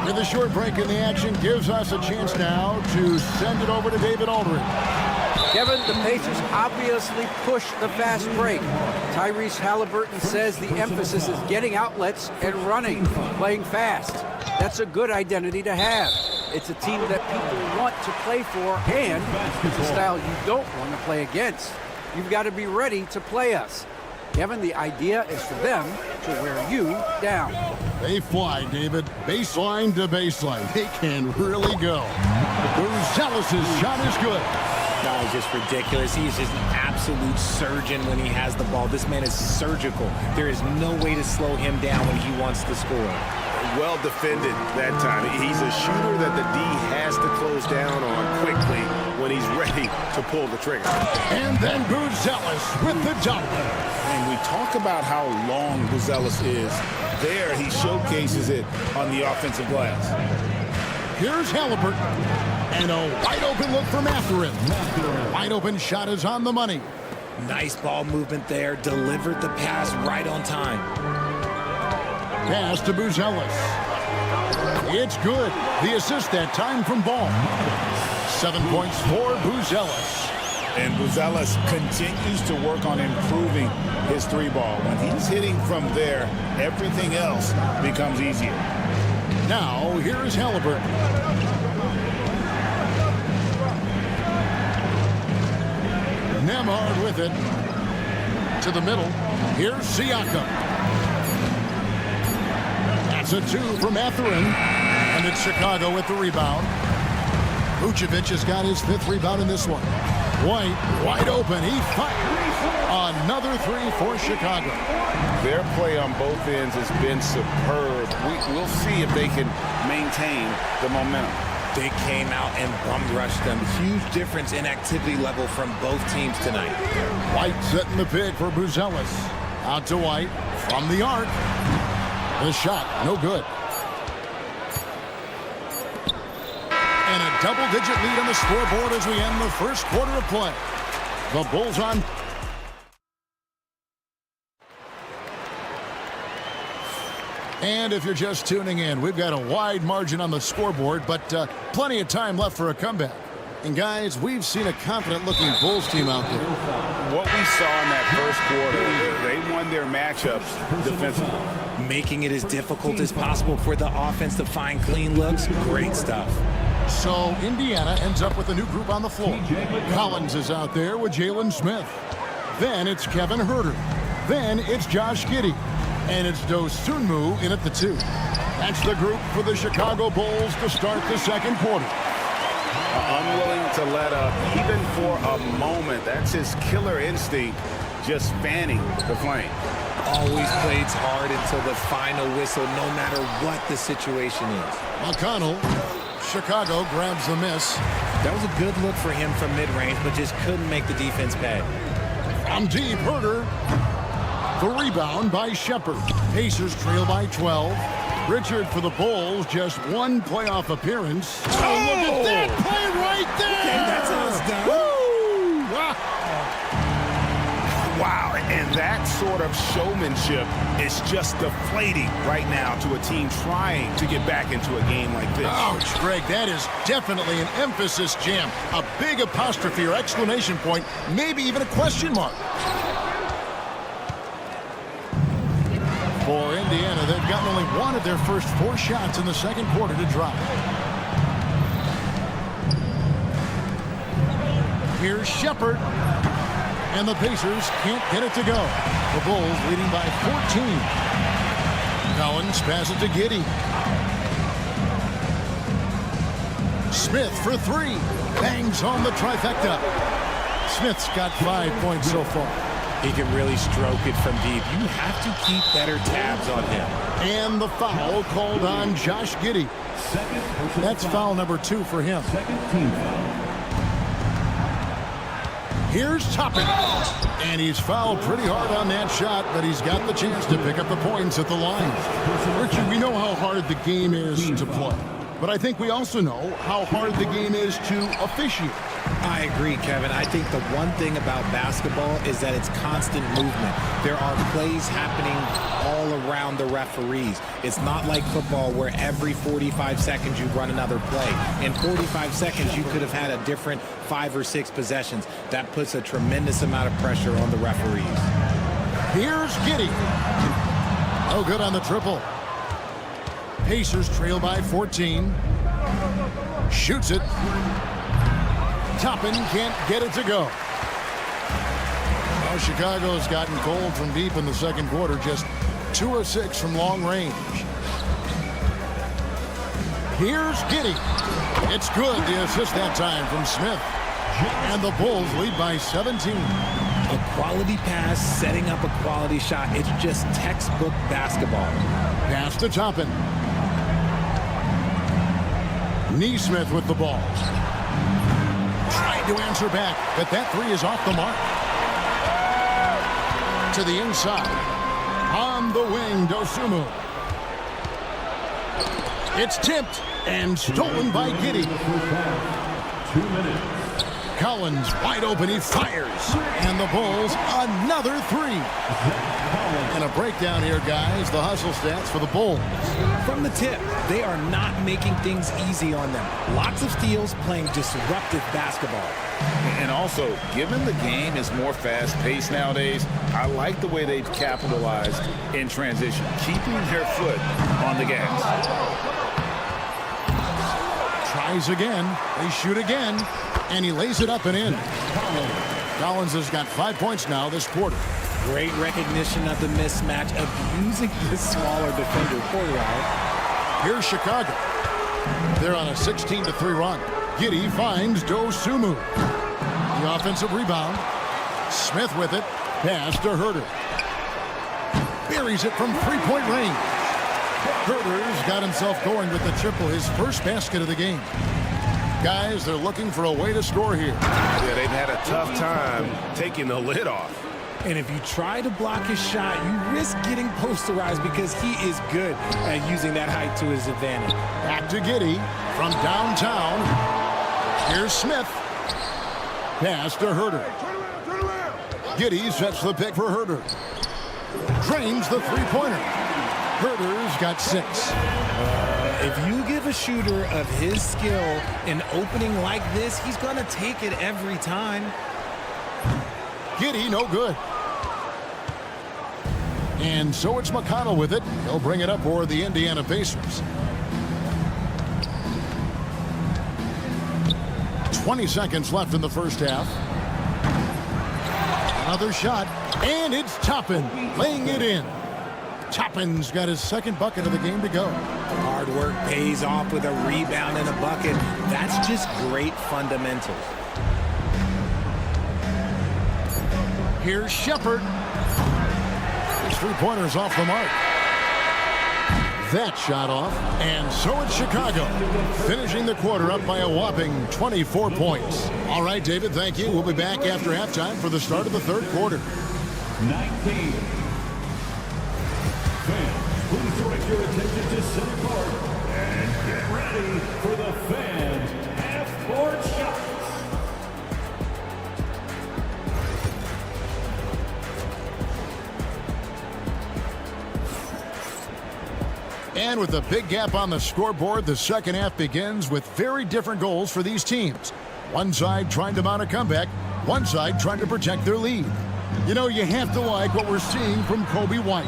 Speaker 1: With a short break in the action, gives us a chance now to send it over to David Aldridge.
Speaker 5: Kevin, the Pacers obviously push the fast break. Tyrese Halliburton says the emphasis is getting outlets and running, playing fast. That's a good identity to have. It's a team that people want to play for, and it's a style you don't want to play against. You've got to be ready to play us. Kevin, the idea is for them to wear you down.
Speaker 1: They fly, David. Baseline to baseline. They can really go. Buzelis' shot is good.
Speaker 11: That was just ridiculous. He's just an absolute surgeon when he has the ball. This man is surgical. There is no way to slow him down when he wants to score.
Speaker 4: Well defended that time. He's a shooter that the D has to close down on quickly when he's ready to pull the trigger.
Speaker 1: And then Buzelis with the double.
Speaker 3: And we talk about how long Buzelis is. There, he showcases it on the offensive glass.
Speaker 1: Here's Halliburton. And a wide-open look for Mathurin. Wide-open shot is on the money.
Speaker 11: Nice ball movement there. Delivered the pass right on time.
Speaker 1: Pass to Buzelis. It's good. The assist that time from Ball. 7 points for Buzelis.
Speaker 3: And Buzelis continues to work on improving his 3-ball. When he's hitting from there, everything else becomes easier.
Speaker 1: Now, here's Halliburton. Nembhard with it. To the middle. Here's Siakam. That's a 2 from Mathurin. And And it's Chicago with the rebound. Vucevic has got his 5th rebound in this one. White, wide open. He fires. Another 3 for Chicago.
Speaker 3: Their play on both ends has been superb. We'll see if they can maintain the momentum.
Speaker 11: They came out and bum rushed them. Huge difference in activity level from both teams tonight.
Speaker 1: White setting the pick for Buzelis. Out to White from the arc. The shot, no good. And a double-digit lead on the scoreboard as we end the first quarter of play. The Bulls on. And if you're just tuning in, we've got a wide margin on the scoreboard, but plenty of time left for a comeback. And guys, we've seen a confident-looking Bulls team out there.
Speaker 3: What we saw in that first quarter, they won their matchups defensively.
Speaker 11: Making it as difficult as possible for the offense to find clean looks. Great stuff.
Speaker 1: So Indiana ends up with a new group on the floor. Collins is out there with Jalen Smith. Then it's Kevin Huerter. Then it's Josh Giddey. And it's Dosunmu in at the 2. That's the group for the Chicago Bulls to start the second quarter.
Speaker 3: Unwilling to let up, even for a moment. That's his killer instinct, just fanning the flame.
Speaker 11: Always plays hard until the final whistle, no matter what the situation is.
Speaker 1: McConnell, Chicago grabs the miss.
Speaker 11: That was a good look for him from mid-range, but just couldn't make the defense pay.
Speaker 1: From deep, Huerter. The rebound by Shepard. Pacers trail by 12. Richard for the Bulls, just 1 playoff appearance. Oh, look at that play right there!
Speaker 11: Okay, that's us done.
Speaker 1: Woo!
Speaker 3: Wow, and that sort of showmanship is just deflating right now to a team trying to get back into a game like this.
Speaker 1: Ouch, Greg, that is definitely an emphasis jam. A big apostrophe or exclamation point, maybe even a question mark. For Indiana, they've gotten only 1 of their first 4 shots in the second quarter to drop. Here's Shepard. And the Pacers can't get it to go. The Bulls leading by 14. Collins passes to Giddey. Smith for 3. Bangs home the trifecta. Smith's got 5 points so far.
Speaker 11: He can really stroke it from deep. You have to keep better tabs on him.
Speaker 1: And the foul called on Josh Giddey. That's foul number 2 for him. Here's Toppin. And he's fouled pretty hard on that shot, but he's got the chance to pick up the points at the line. Richard, we know how hard the game is to play. But I think we also know how hard the game is to officiate.
Speaker 11: I agree, Kevin. I think the one thing about basketball is that it's constant movement. There are plays happening all around the referees. It's not like football where every 45 seconds you run another play. In 45 seconds, you could have had a different 5 or 6 possessions. That puts a tremendous amount of pressure on the referees.
Speaker 1: Here's Giddey. No good on the triple. Pacers trail by 14. Shoots it. Toppin can't get it to go. Well, Chicago's gotten cold from deep in the second quarter. Just 2 of 6 from long range. Here's Giddey. It's good. The assist that time from Smith. And the Bulls lead by 17.
Speaker 11: A quality pass, setting up a quality shot. It's just textbook basketball.
Speaker 1: Pass to Toppin. Neesmith with the ball. Trying to answer back, but that 3 is off the mark. To the inside. On the wing, Dosunmu. It's tipped and stolen by Giddey.
Speaker 6: 2 minutes.
Speaker 1: Collins wide open, he fires. And the Bulls, another 3. And a breakdown here, guys. The hustle stats for the Bulls.
Speaker 11: From the tip, they are not making things easy on them. Lots of steals, playing disruptive basketball.
Speaker 3: And also, given the game is more fast-paced nowadays, I like the way they've capitalized in transition, keeping their foot on the gas.
Speaker 1: Tries again. They shoot again. And he lays it up and in. Collins has got 5 points now this quarter.
Speaker 11: Great recognition of the mismatch, abusing the smaller defender. Poor guy.
Speaker 1: Here's Chicago. They're on a 16-3 run. Giddey finds Dosunmu. The offensive rebound. Smith with it. Pass to Herder. Buries it from three-point range. Herder's got himself going with the triple, his first basket of the game. Guys, they're looking for a way to score here.
Speaker 4: Yeah, they've had a tough time taking the lid off.
Speaker 11: And if you try to block his shot, you risk getting posterized because he is good at using that height to his advantage.
Speaker 1: Back to Giddey from downtown. Here's Smith. Pass to Herder. Giddey sets the pick for Herder. Drains the three-pointer. Herder's got 6.
Speaker 11: If you give a shooter of his skill an opening like this, he's going to take it every time.
Speaker 1: Giddey, no good. And so it's McConnell with it. He'll bring it up for the Indiana Pacers. 20 seconds left in the first half. Another shot, and it's Toppin laying it in. Toppin's got his second bucket of the game to go.
Speaker 11: Hard work pays off with a rebound and a bucket. That's just great fundamentals.
Speaker 1: Here's Shepard. His three-pointer's off the mark. That shot off, and so it's Chicago, finishing the quarter up by a whopping 24 points. All right, David, thank you. We'll be back after halftime for the start of the third quarter.
Speaker 6: 19. Fans, please direct your attention to center court and get ready for the fans half-court shots.
Speaker 1: And with a big gap on the scoreboard, the second half begins with very different goals for these teams. One side trying to mount a comeback, one side trying to protect their lead. You know, you have to like what we're seeing from Kobe White.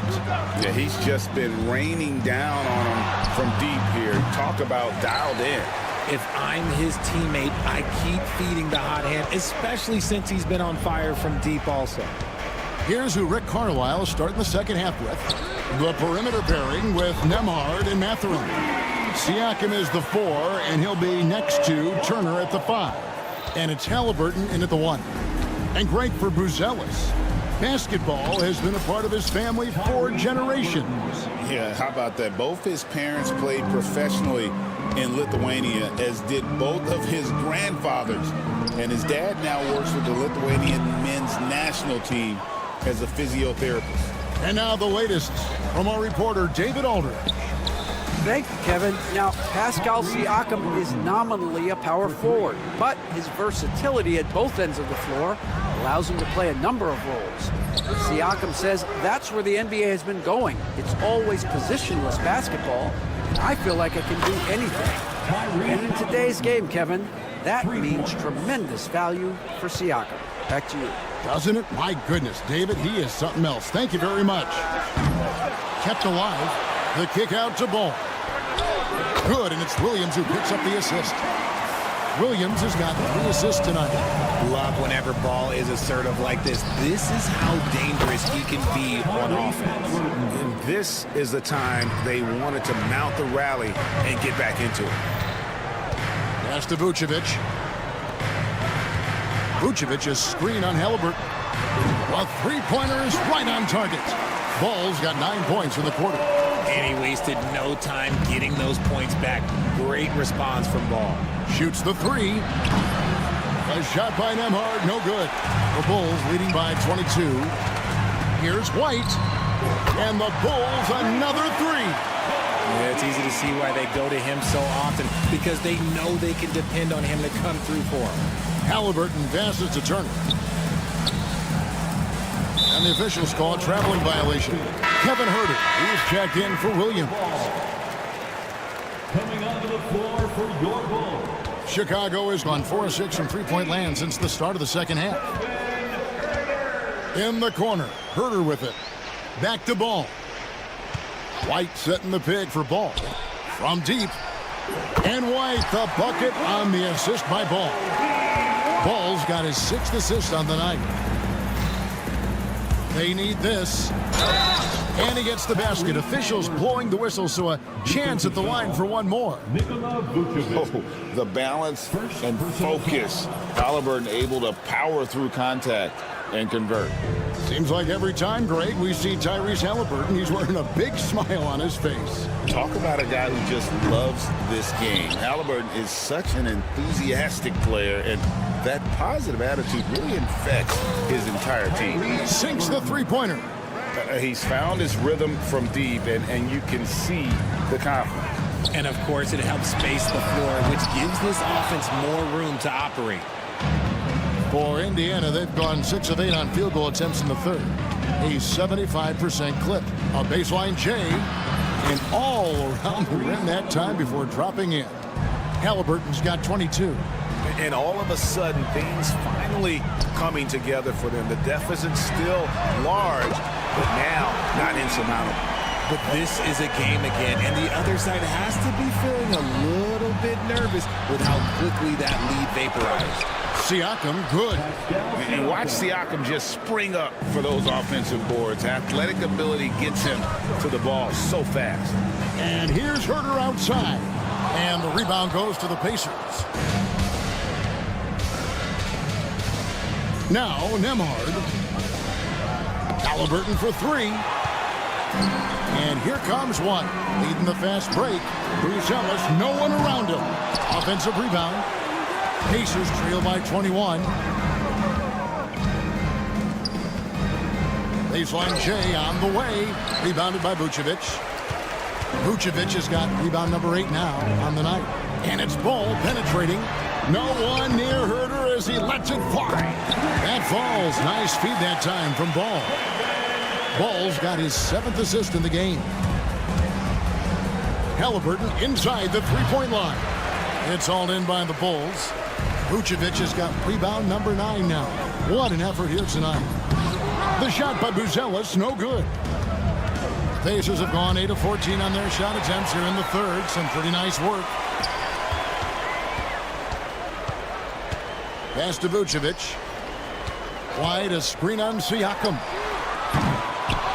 Speaker 3: Yeah, he's just been raining down on him from deep here. Talk about dialed in.
Speaker 11: If I'm his teammate, I keep feeding the hot hand, especially since he's been on fire from deep also.
Speaker 1: Here's who Rick Carlisle is starting the second half with. The perimeter pairing with Nembhard and Mathurin. Siakam is the 4, and he'll be next to Turner at the 5. And it's Halliburton in at the 1. And great for Buzelis. Basketball has been a part of his family for generations.
Speaker 3: Yeah, how about that? Both his parents played professionally in Lithuania, as did both of his grandfathers. And his dad now works with the Lithuanian men's national team as a physiotherapist.
Speaker 1: And now the latest from our reporter, David Aldridge.
Speaker 5: Thank you, Kevin. Now, Pascal Siakam is nominally a power forward, but his versatility at both ends of the floor allows him to play a number of roles. Siakam says that's where the NBA has been going. It's always positionless basketball, and I feel like I can do anything. And in today's game, Kevin, that means tremendous value for Siakam. Back to you.
Speaker 1: Doesn't it? My goodness, David, he is something else. Thank you very much. Kept alive. The kick out to Ball. Good, and it's Williams who picks up the assist. Williams has got 3 assists tonight.
Speaker 11: Love whenever Ball is assertive like this. This is how dangerous he can be on offense.
Speaker 4: And this is the time they wanted to mount the rally and get back into it.
Speaker 1: Pass to Vucevic. Vucevic's screen on Halliburton. A three-pointer is right on target. Ball's got 9 points in the quarter.
Speaker 11: And he wasted no time getting those points back. Great response from Ball.
Speaker 1: Shoots the 3. A shot by Nembhard, no good. The Bulls leading by 22. Here's White. And the Bulls another 3.
Speaker 11: Yeah, it's easy to see why they go to him so often, because they know they can depend on him to come through for them.
Speaker 1: Halliburton passes to Turner. And the officials call a traveling violation. Kevin Herder, he's checked in for Williams.
Speaker 6: Coming onto the floor for your Bulls.
Speaker 1: Chicago has gone 4-6 from three-point land since the start of the second half. In the corner, Herder with it. Back to Ball. White setting the pick for Ball. From deep. And White, the bucket on the assist by Ball. Ball's got his 6th assist on the night. They need this. And he gets the basket. Officials blowing the whistle, so a chance at the line for one more.
Speaker 3: Oh, the balance and focus. Halliburton able to power through contact and convert.
Speaker 1: Seems like every time, Greg, we see Tyrese Halliburton, he's wearing a big smile on his face.
Speaker 3: Talk about a guy who just loves this game. Halliburton is such an enthusiastic player, and that positive attitude really infects his entire team.
Speaker 1: Sinks the three-pointer.
Speaker 3: He's found his rhythm from deep, and you can see the confidence.
Speaker 11: And, of course, it helps space the floor, which gives this offense more room to operate.
Speaker 1: For Indiana, they've gone 6 of 8 on field goal attempts in the third. A 75% clip. A baseline J, and all around the rim that time before dropping in. Halliburton's got 22.
Speaker 4: And all of a sudden, things finally coming together for them. The deficit's still large, but now not insurmountable.
Speaker 11: But this is a game again, and the other side has to be feeling a little bit nervous with how quickly that lead vaporized.
Speaker 1: Siakam, good.
Speaker 3: And watch Siakam just spring up for those offensive boards. Athletic ability gets him to the ball so fast.
Speaker 1: And here's Herter outside. And the rebound goes to the Pacers. Now, Nembhard. Halliburton for three. And here comes one. Leading the fast break. Bruce Ellis, no one around him. Offensive rebound. Pacers trail by 21. Baseline J on the way. Rebounded by Vucevic. Vucevic has got rebound number 8 now on the night. And it's Ball penetrating. No one near Herter as he lets it fly. That falls. Nice feed that time from Ball. Ball's got his 7th assist in the game. Halliburton inside the three-point line. It's hauled in by the Bulls. Vucevic has got rebound number 9 now. What an effort here tonight. The shot by Buzelis, no good. The Pacers have gone 8 of 14 on their shot attempts here in the third. Some pretty nice work. Pass to Vucevic. Wide, a screen on Siakam.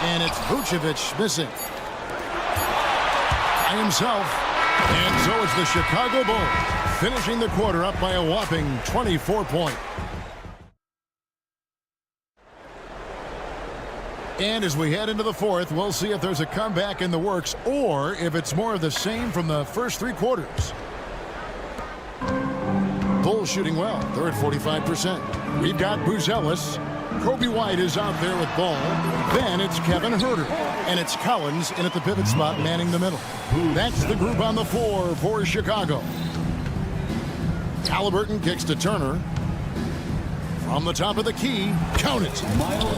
Speaker 1: And it's Vucevic missing. By himself. And so it's the Chicago Bulls finishing the quarter up by a whopping 24 points. And as we head into the fourth, we'll see if there's a comeback in the works or if it's more of the same from the first 3 quarters. Bulls shooting well. They're at 45%. We've got Buzelis. Kobe White is out there with Ball. Then it's Kevin Herter. And it's Collins in at the pivot spot manning the middle. That's the group on the floor for Chicago. Halliburton kicks to Turner. From the top of the key, count it.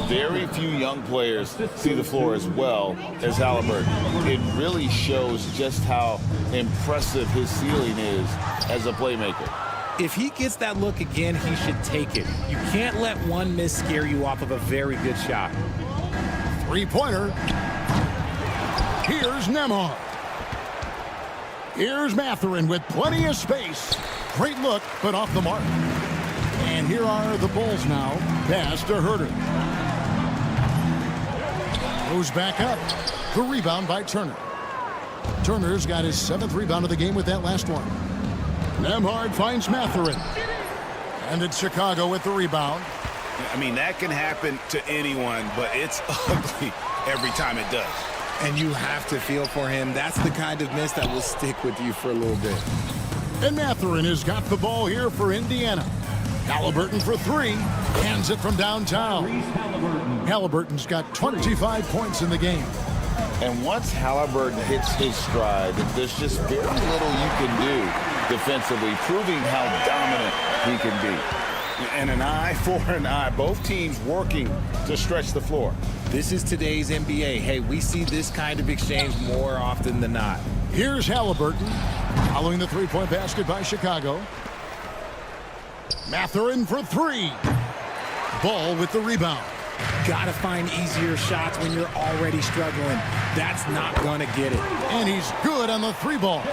Speaker 3: Very few young players see the floor as well as Halliburton. It really shows just how impressive his ceiling is as a playmaker.
Speaker 11: If he gets that look again, he should take it. You can't let one miss scare you off of a very good shot.
Speaker 1: Three-pointer. Here's Nembhard. Here's Mathurin with plenty of space. Great look, but off the mark. And here are the Bulls now. Pass to Herter. Goes back up. The rebound by Turner. Turner's got his 7th rebound of the game with that last one. Nembhard finds Mathurin. And it's Chicago with the rebound.
Speaker 4: I mean, that can happen to anyone, but it's ugly every time it does.
Speaker 11: And you have to feel for him. That's the kind of miss that will stick with you for a little bit.
Speaker 1: And Mathurin has got the ball here for Indiana. Halliburton for 3. Hands it from downtown. Halliburton's got 25 points in the game.
Speaker 3: And once Halliburton hits his stride, there's just very little you can do defensively, proving how dominant he can be. And an eye for an eye. Both teams working to stretch the floor.
Speaker 11: This is today's NBA. Hey, we see this kind of exchange more often than not.
Speaker 1: Here's Halliburton following the three-point basket by Chicago. Mathurin for 3. Ball with the rebound.
Speaker 11: Gotta find easier shots when you're already struggling. That's not gonna get it.
Speaker 1: And he's good on the 3-ball.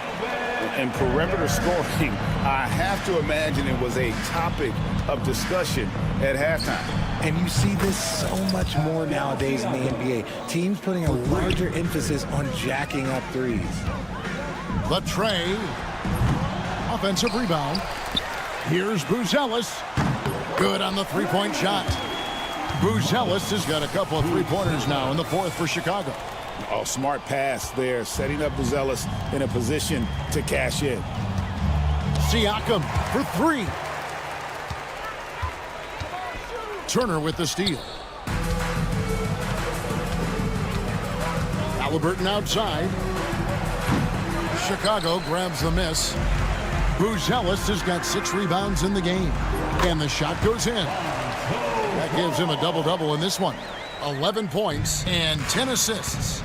Speaker 3: And perimeter scoring, I have to imagine it was a topic of discussion at halftime.
Speaker 11: And you see this so much more nowadays in the NBA. Teams putting a larger emphasis on jacking up threes.
Speaker 1: The tray. Offensive rebound. Here's Buzelis. Good on the 3-point shot. Buzelis has got a couple of 3-pointers now in the 4th for Chicago.
Speaker 3: Oh, smart pass there, setting up Buzelis in a position to cash in.
Speaker 1: Siakam for 3. Turner with the steal. Halliburton outside. Chicago grabs the miss. Buzelis has got 6 rebounds in the game. And the shot goes in. That gives him a double-double in this one. 11 points and 10 assists.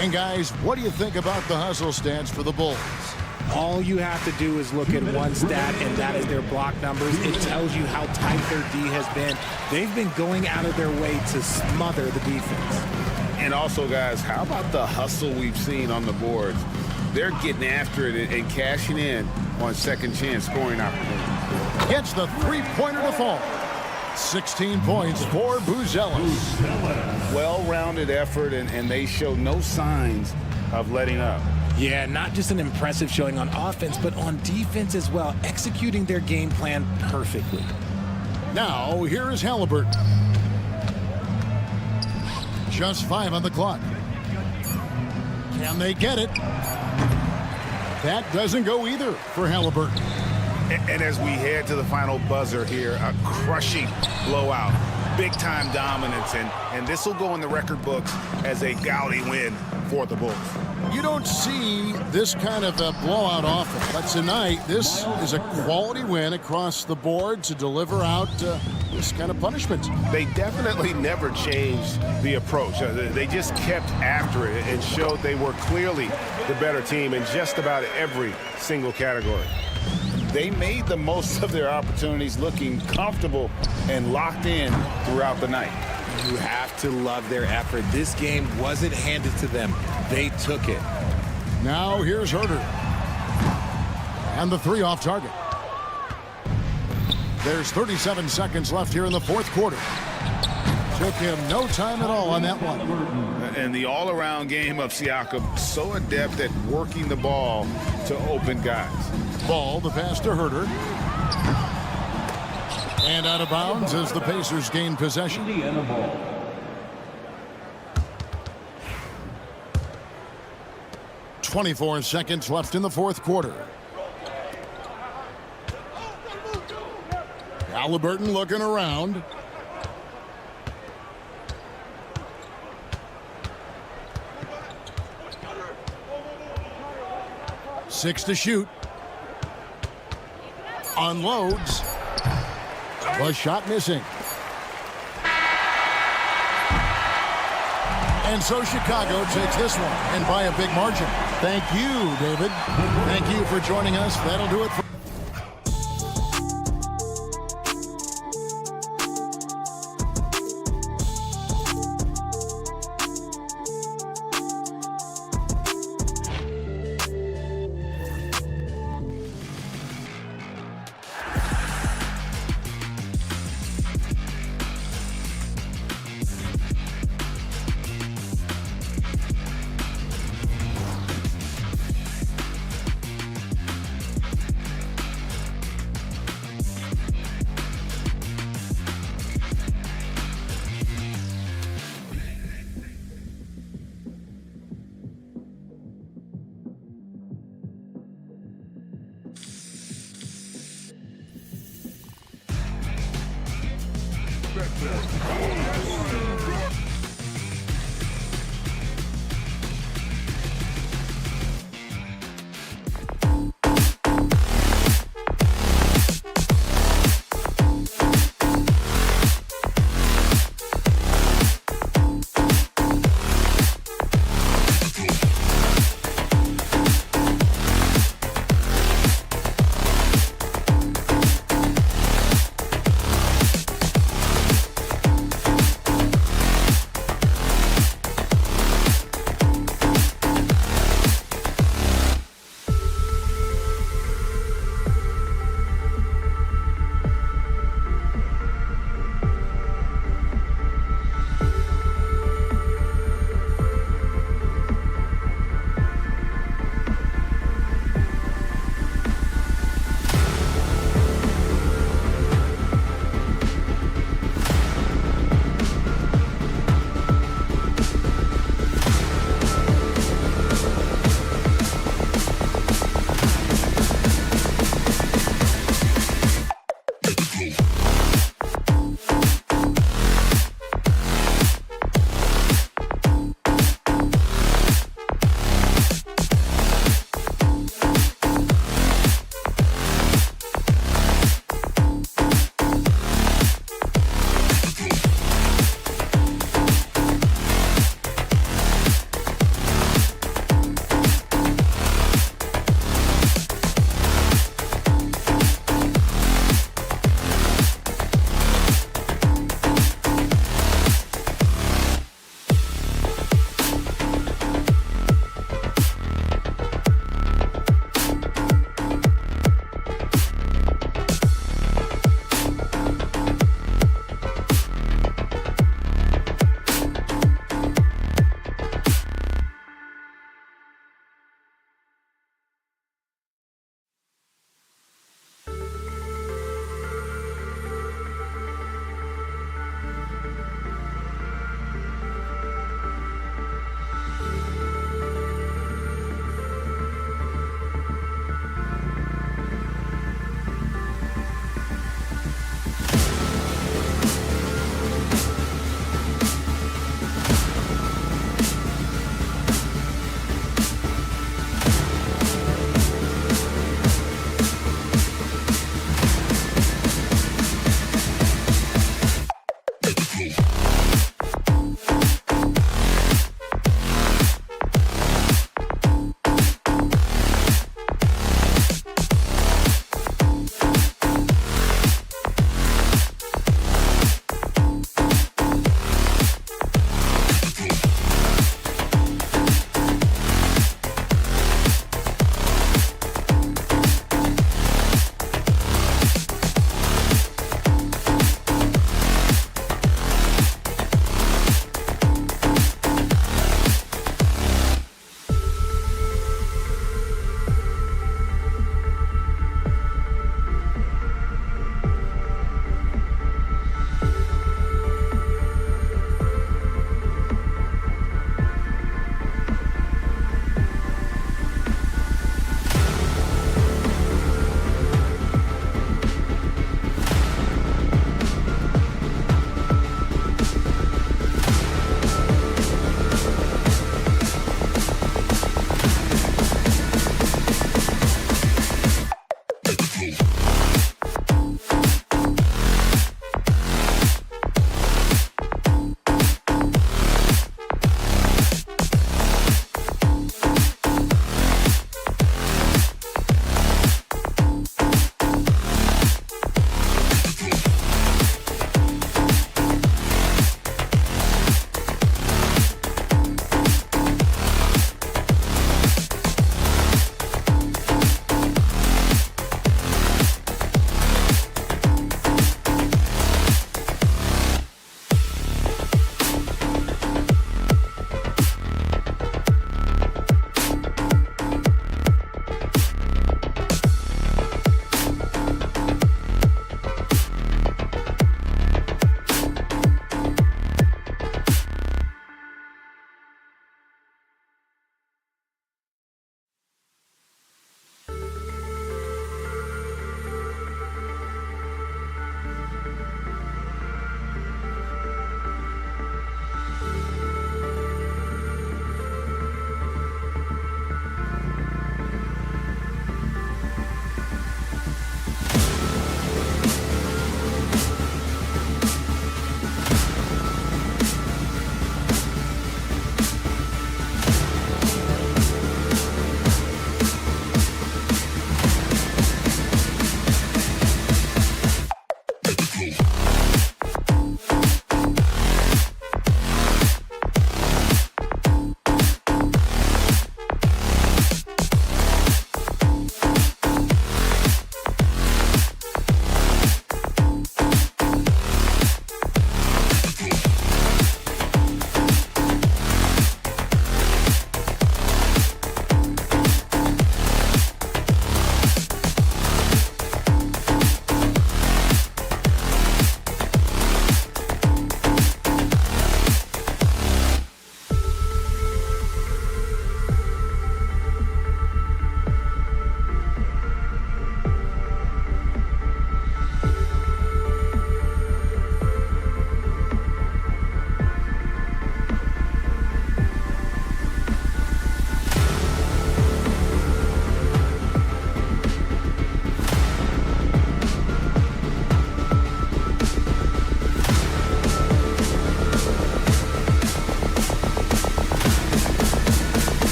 Speaker 1: And guys, what do you think about the hustle stats for the Bulls?
Speaker 11: All you have to do is look at one stat, and that is their block numbers. It tells you how tight their D has been. They've been going out of their way to smother the defense.
Speaker 3: And also, guys, how about the hustle we've seen on the boards? They're getting after it and cashing in on second chance scoring opportunities.
Speaker 1: Gets the 3-pointer to fall. 16 points for Buzelis.
Speaker 3: Well-rounded effort, and they show no signs of letting up.
Speaker 11: Yeah, not just an impressive showing on offense, but on defense as well, executing their game plan perfectly.
Speaker 1: Now, here is Halliburton. Just 5 on the clock. Can they get it? That doesn't go either for Halliburton.
Speaker 3: And as we head to the final buzzer here, a crushing blowout, big-time dominance, and this will go in the record books as a gaudy win for the Bulls.
Speaker 1: You don't see this kind of a blowout often, but tonight this is a quality win across the board to deliver out this kind of punishment.
Speaker 4: They definitely never changed the approach. They just kept after it and showed they were clearly the better team in just about every single category.
Speaker 3: They made the most of their opportunities, looking comfortable and locked in throughout the night.
Speaker 11: You have to love their effort. This game wasn't handed to them. They took it.
Speaker 1: Now here's Herter. And the 3 off target. There's 37 seconds left here in the 4th quarter. Took him no time at all on that one.
Speaker 3: And the all-around game of Siakam, so adept at working the ball to open guys.
Speaker 1: Ball, the pass to Herter. And out of bounds as the Pacers gain possession.
Speaker 6: Indiana ball.
Speaker 1: .24 seconds left in the 4th quarter. Halliburton looking around. Six to shoot. Unloads. Was shot missing. And so Chicago takes this one, and by a big margin. Thank you, David. Thank you for joining us. That'll do it for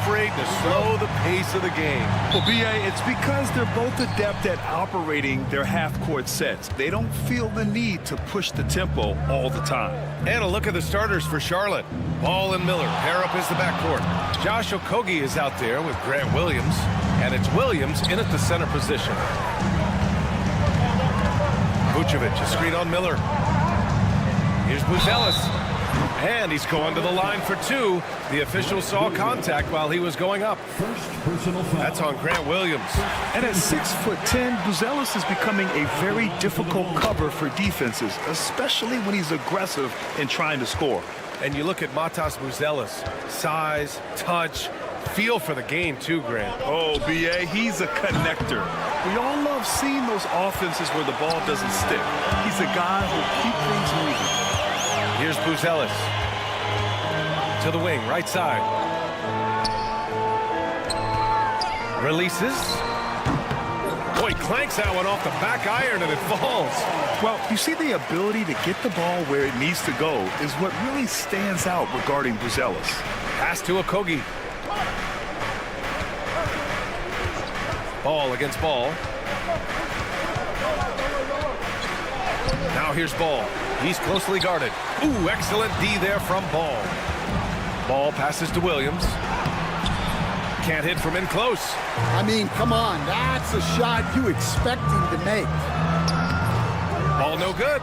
Speaker 8: afraid to slow the pace of the game.
Speaker 9: Well, B.A., it's because they're both adept at operating their half-court sets. They don't feel the need to push the tempo all the time.
Speaker 8: And a look at the starters for Charlotte. Ball and Miller pair up as the backcourt. Josh Okogie is out there with Grant Williams, and it's Williams in at the center position. Vucevic, a screen on Miller. Here's Buzelis, and he's going to the line for two. The official saw contact while he was going up. That's on Grant Williams.
Speaker 9: And at 6'10", Buzelis is becoming a very difficult cover for defenses, especially when he's aggressive in trying to score.
Speaker 8: And you look at Matas Buzelis, size, touch, feel for the game too, Grant.
Speaker 9: Oh, B.A., he's a connector. We all love seeing those offenses where the ball doesn't stick. He's a guy who'll keep things moving.
Speaker 8: Here's Buzelis. To the wing, right side. Releases. Boy, clanks that one off the back iron and it falls.
Speaker 9: Well, you see, the ability to get the ball where it needs to go is what really stands out regarding Buzelis.
Speaker 8: Pass to Okogie. Ball against Ball. Now here's Ball. He's closely guarded. Ooh, excellent D there from Ball. Ball passes to Williams. Can't hit from in close.
Speaker 1: I mean, come on. That's a shot you expect him to make.
Speaker 8: Ball no good.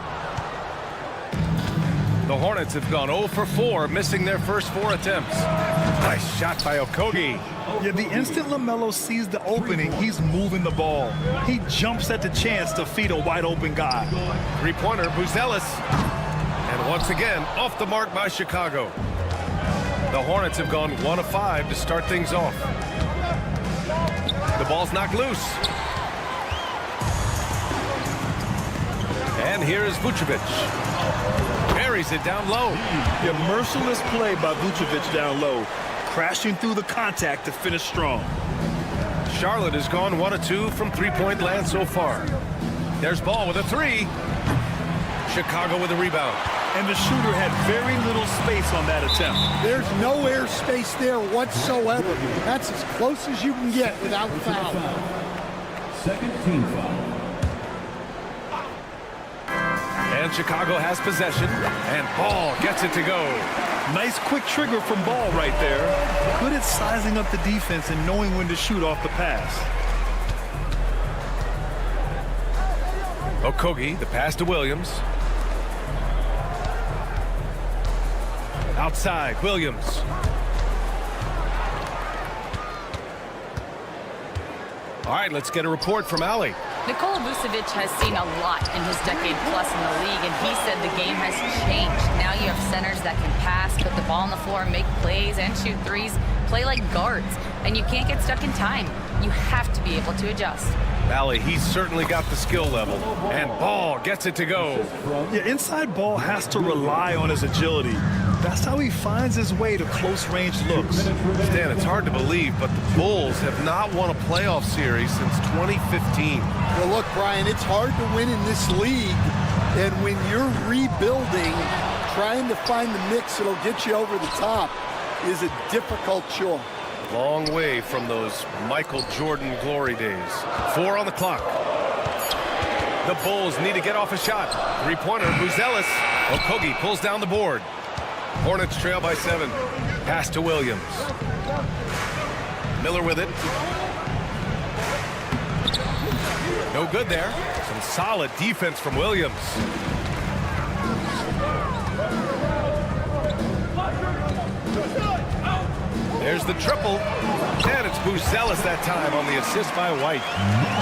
Speaker 8: The Hornets have gone 0 for 4, missing their first 4 attempts. Nice shot by Okogie.
Speaker 9: Yeah, the instant LaMelo sees the opening, he's moving the ball. He jumps at the chance to feed a wide-open guy.
Speaker 8: Three-pointer, Buzelis. And once again, off the mark by Chicago. The Hornets have gone 1 of 5 to start things off. The ball's knocked loose. And here is Vucevic. Buries it down low.
Speaker 9: Yeah, merciless play by Vucevic down low, crashing through the contact to finish strong.
Speaker 8: Charlotte has gone 1 of 2 from three-point land so far. There's Ball with a 3. Chicago with a rebound.
Speaker 9: And the shooter had very little space on that attempt.
Speaker 1: There's no air space there whatsoever. That's as close as you can get without foul.
Speaker 6: Second team foul.
Speaker 8: And Chicago has possession, and Ball gets it to go.
Speaker 9: Nice quick trigger from Ball right there. Good at sizing up the defense and knowing when to shoot off the pass.
Speaker 8: Okogie, the pass to Williams. Outside, Williams. All right, let's get a report from Allie.
Speaker 10: Nikola Vucevic has seen a lot in his decade plus in the league, and he said the game has changed. Now you have centers that can pass, put the ball on the floor, make plays, and shoot threes, play like guards, and you can't get stuck in time. You have to be able to adjust.
Speaker 8: Allie, he's certainly got the skill level, and Ball gets it to go.
Speaker 9: Yeah, inside Ball has to rely on his agility. That's how he finds his way to close-range looks.
Speaker 8: Stan, it's hard to believe, but the Bulls have not won a playoff series since 2015.
Speaker 1: Well, look, Brian, it's hard to win in this league. And when you're rebuilding, trying to find the mix that'll get you over the top is a difficult chore.
Speaker 8: Long way from those Michael Jordan glory days. 4 on the clock. The Bulls need to get off a shot. Three-pointer, Buzelis. Okogie pulls down the board. Hornets trail by 7. Pass to Williams. Miller with it. No good there. Some solid defense from Williams. There's the triple. And it's Buzelis that time on the assist by White.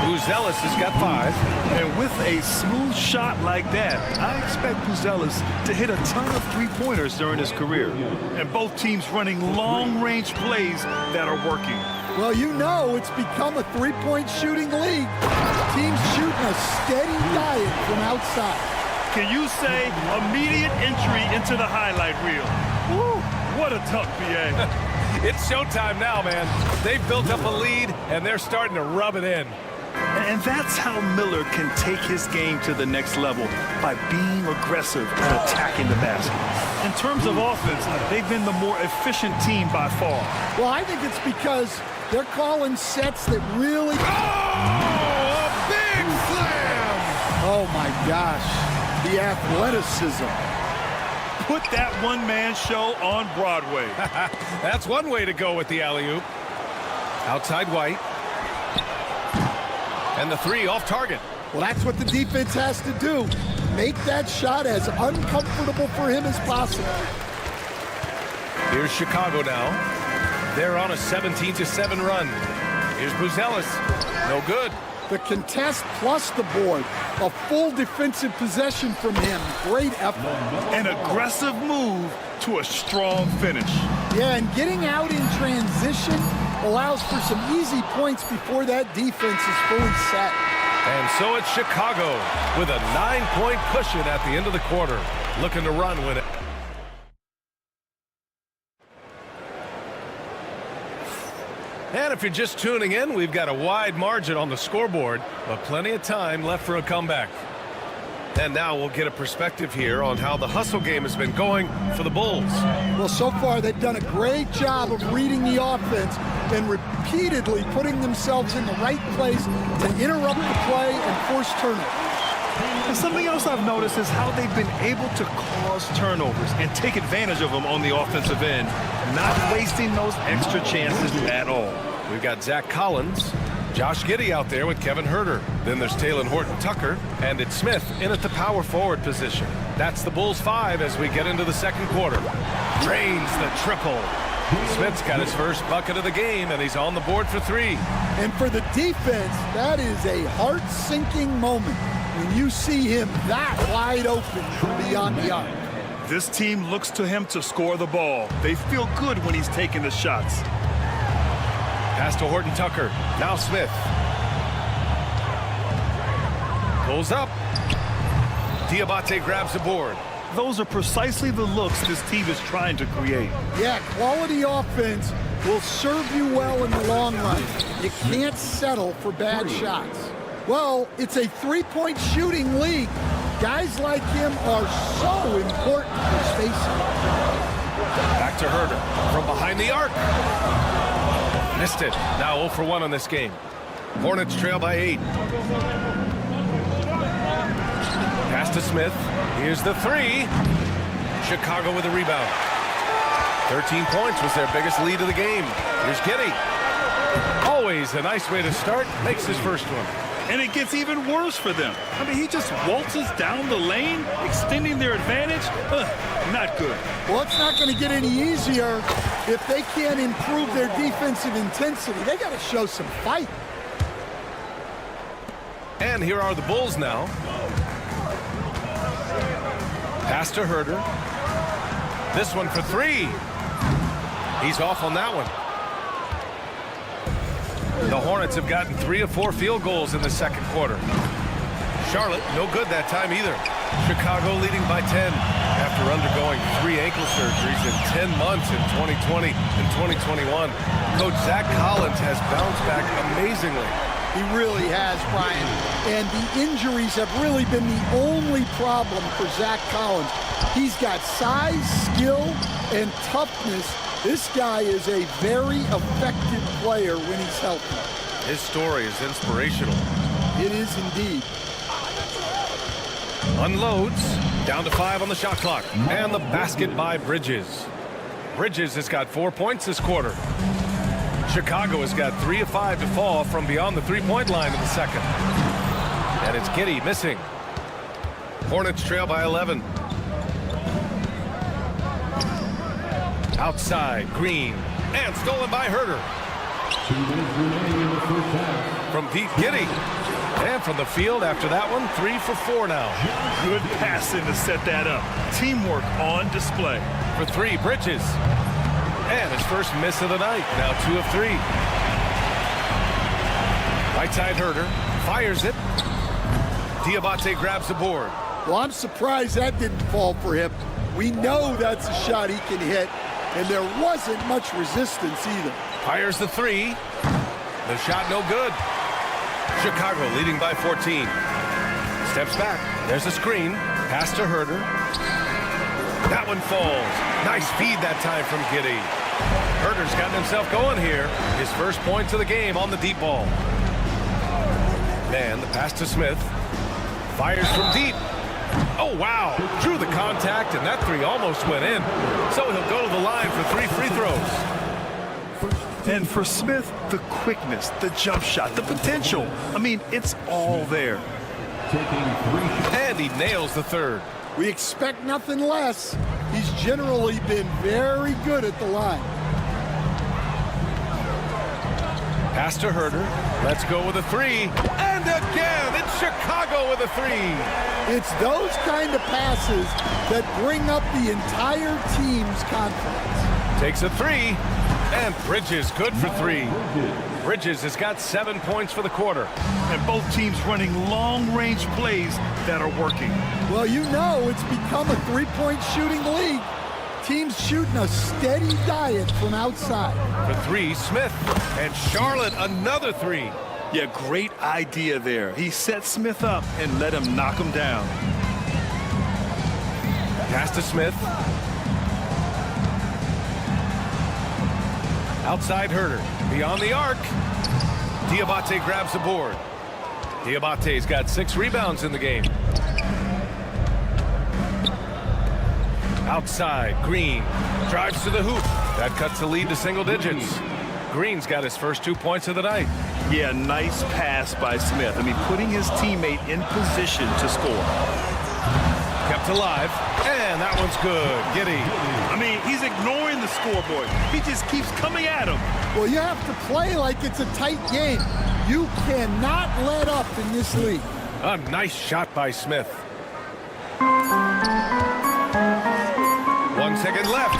Speaker 8: Buzelis has got 5.
Speaker 9: And with a smooth shot like that, I expect Buzelis to hit a ton of three-pointers during his career. And both teams running long-range plays that are working.
Speaker 1: Well, you know it's become a three-point shooting league. Teams shooting a steady diet from outside.
Speaker 9: Can you say immediate entry into the highlight reel? Woo, what a tough BA.
Speaker 8: It's showtime now, man. They've built up a lead, and they're starting to rub it in.
Speaker 9: And that's how Miller can take his game to the next level, by being aggressive and attacking the basket. In terms of offense, they've been the more efficient team by far.
Speaker 1: Well, I think it's because they're calling sets that really...
Speaker 8: Oh, a big slam!
Speaker 1: Oh, my gosh. The athleticism.
Speaker 9: Put that one-man show on Broadway.
Speaker 8: That's one way to go with the alley-oop. Outside White. And the three off target.
Speaker 1: Well, that's what the defense has to do. Make that shot as uncomfortable for him as possible.
Speaker 8: Here's Chicago now. They're on a 17-7 run. Here's Buzelis. No good.
Speaker 1: The contest plus the board. A full defensive possession from him. Great effort.
Speaker 9: An aggressive move to a strong finish.
Speaker 1: Yeah, and getting out in transition allows for some easy points before that defense is fully set.
Speaker 8: And so it's Chicago with a 9-point cushion at the end of the quarter. Looking to run with it. And if you're just tuning in, we've got a wide margin on the scoreboard, but plenty of time left for a comeback. And now we'll get a perspective here on how the hustle game has been going for the Bulls.
Speaker 1: Well, so far they've done a great job of reading the offense and repeatedly putting themselves in the right place to interrupt the play and force turnovers.
Speaker 9: And something else I've noticed is how they've been able to cause turnovers and take advantage of them on the offensive end, not wasting those extra chances at all.
Speaker 8: We've got Zach Collins, Josh Giddey out there with Kevin Huerter. Then there's Taylor Horton-Tucker, and it's Smith in at the power forward position. That's the Bulls 5 as we get into the second quarter. Drains the triple. Smith's got his first bucket of the game, and he's on the board for 3.
Speaker 1: And for the defense, that is a heart-sinking moment when you see him that wide open from beyond the arc.
Speaker 9: This team looks to him to score the ball. They feel good when he's taking the shots.
Speaker 8: Pass to Horton-Tucker. Now Smith. Pulls up. Diabate grabs the board.
Speaker 9: Those are precisely the looks this team is trying to create.
Speaker 1: Yeah, quality offense will serve you well in the long run. You can't settle for bad shots. Well, it's a three-point shooting league. Guys like him are so important for spacing.
Speaker 8: Back to Huerter from behind the arc. Missed it. Now 0 for 1 on this game. Hornets trail by 8. Pass to Smith. Here's the 3. Chicago with a rebound. 13 points was their biggest lead of the game. Here's Giddey. Always a nice way to start. Makes his first one.
Speaker 9: And it gets even worse for them. I mean, he just waltzes down the lane, extending their advantage. Not good.
Speaker 1: Well, it's not going to get any easier if they can't improve their defensive intensity. They got to show some fight.
Speaker 8: And here are the Bulls now. Pass to Huerter. This one for 3. He's off on that one. The Hornets have gotten 3 of 4 field goals in the second quarter. Charlotte, no good that time either. Chicago leading by 10 after undergoing 3 ankle surgeries in 10 months in 2020 and 2021. Coach Zach Collins has bounced back amazingly.
Speaker 1: He really has, Brian. And the injuries have really been the only problem for Zach Collins. He's got size, skill, and toughness. This guy is a very effective player when he's healthy.
Speaker 8: His story is inspirational.
Speaker 1: It is indeed.
Speaker 8: Unloads. Down to 5 on the shot clock. And the basket by Bridges. Bridges has got 4 points this quarter. Chicago has got 3 of 5 to fall from beyond the three-point line in the second. And it's Giddey missing. Hornets trail by 11. Outside, Green, and stolen by Huerter.
Speaker 6: 2 minutes remaining in the first half.
Speaker 8: From Pete Giddey. And from the field after that one, 3 for 4 now.
Speaker 9: Good passing to set that up. Teamwork on display.
Speaker 8: For 3, Bridges. And his first miss of the night. Now 2 of 3. Right side Huerter. Fires it. Diabate grabs the board.
Speaker 1: Well, I'm surprised that didn't fall for him. We know that's a shot he can hit. And there wasn't much resistance either.
Speaker 8: Fires the 3. The shot no good. Chicago leading by 14. Steps back. There's a screen. Pass to Herder. That one falls. Nice feed that time from Giddey. Herder's gotten himself going here. His first points of the game on the deep ball. Man, the pass to Smith. Fires from deep. Oh, wow. Drew the contact, and that three almost went in. So he'll go to the line for 3 free throws.
Speaker 9: And for Smith, the quickness, the jump shot, the potential. I mean, it's all there.
Speaker 8: And he nails the third.
Speaker 1: We expect nothing less. He's generally been very good at the line.
Speaker 8: Pass to Herder. Let's go with a three. And again, it's Chicago with a three.
Speaker 1: It's those kind of passes that bring up the entire team's confidence.
Speaker 8: Takes a three. And Bridges good for 3. Bridges has got 7 points for the quarter.
Speaker 9: And both teams running long-range plays that are working.
Speaker 1: Well, you know it's become a three-point shooting league. Teams shooting a steady diet from outside.
Speaker 8: For 3, Smith. And Charlotte, another 3.
Speaker 9: Yeah, great idea there. He set Smith up and let him knock him down.
Speaker 8: Pass to Smith. Outside Herder. Beyond the arc. Diabate grabs the board. Diabate's got 6 rebounds in the game. Outside, Green drives to the hoop. That cuts the lead to single digits. Green's got his first 2 points of the night.
Speaker 9: Yeah, nice pass by Smith. I mean, putting his teammate in position to score.
Speaker 8: Kept alive, and that one's good. Giddey.
Speaker 9: I mean, he's ignoring the scoreboard. He just keeps coming at him.
Speaker 1: Well, you have to play like it's a tight game. You cannot let up in this league.
Speaker 8: A nice shot by Smith. 1 second left.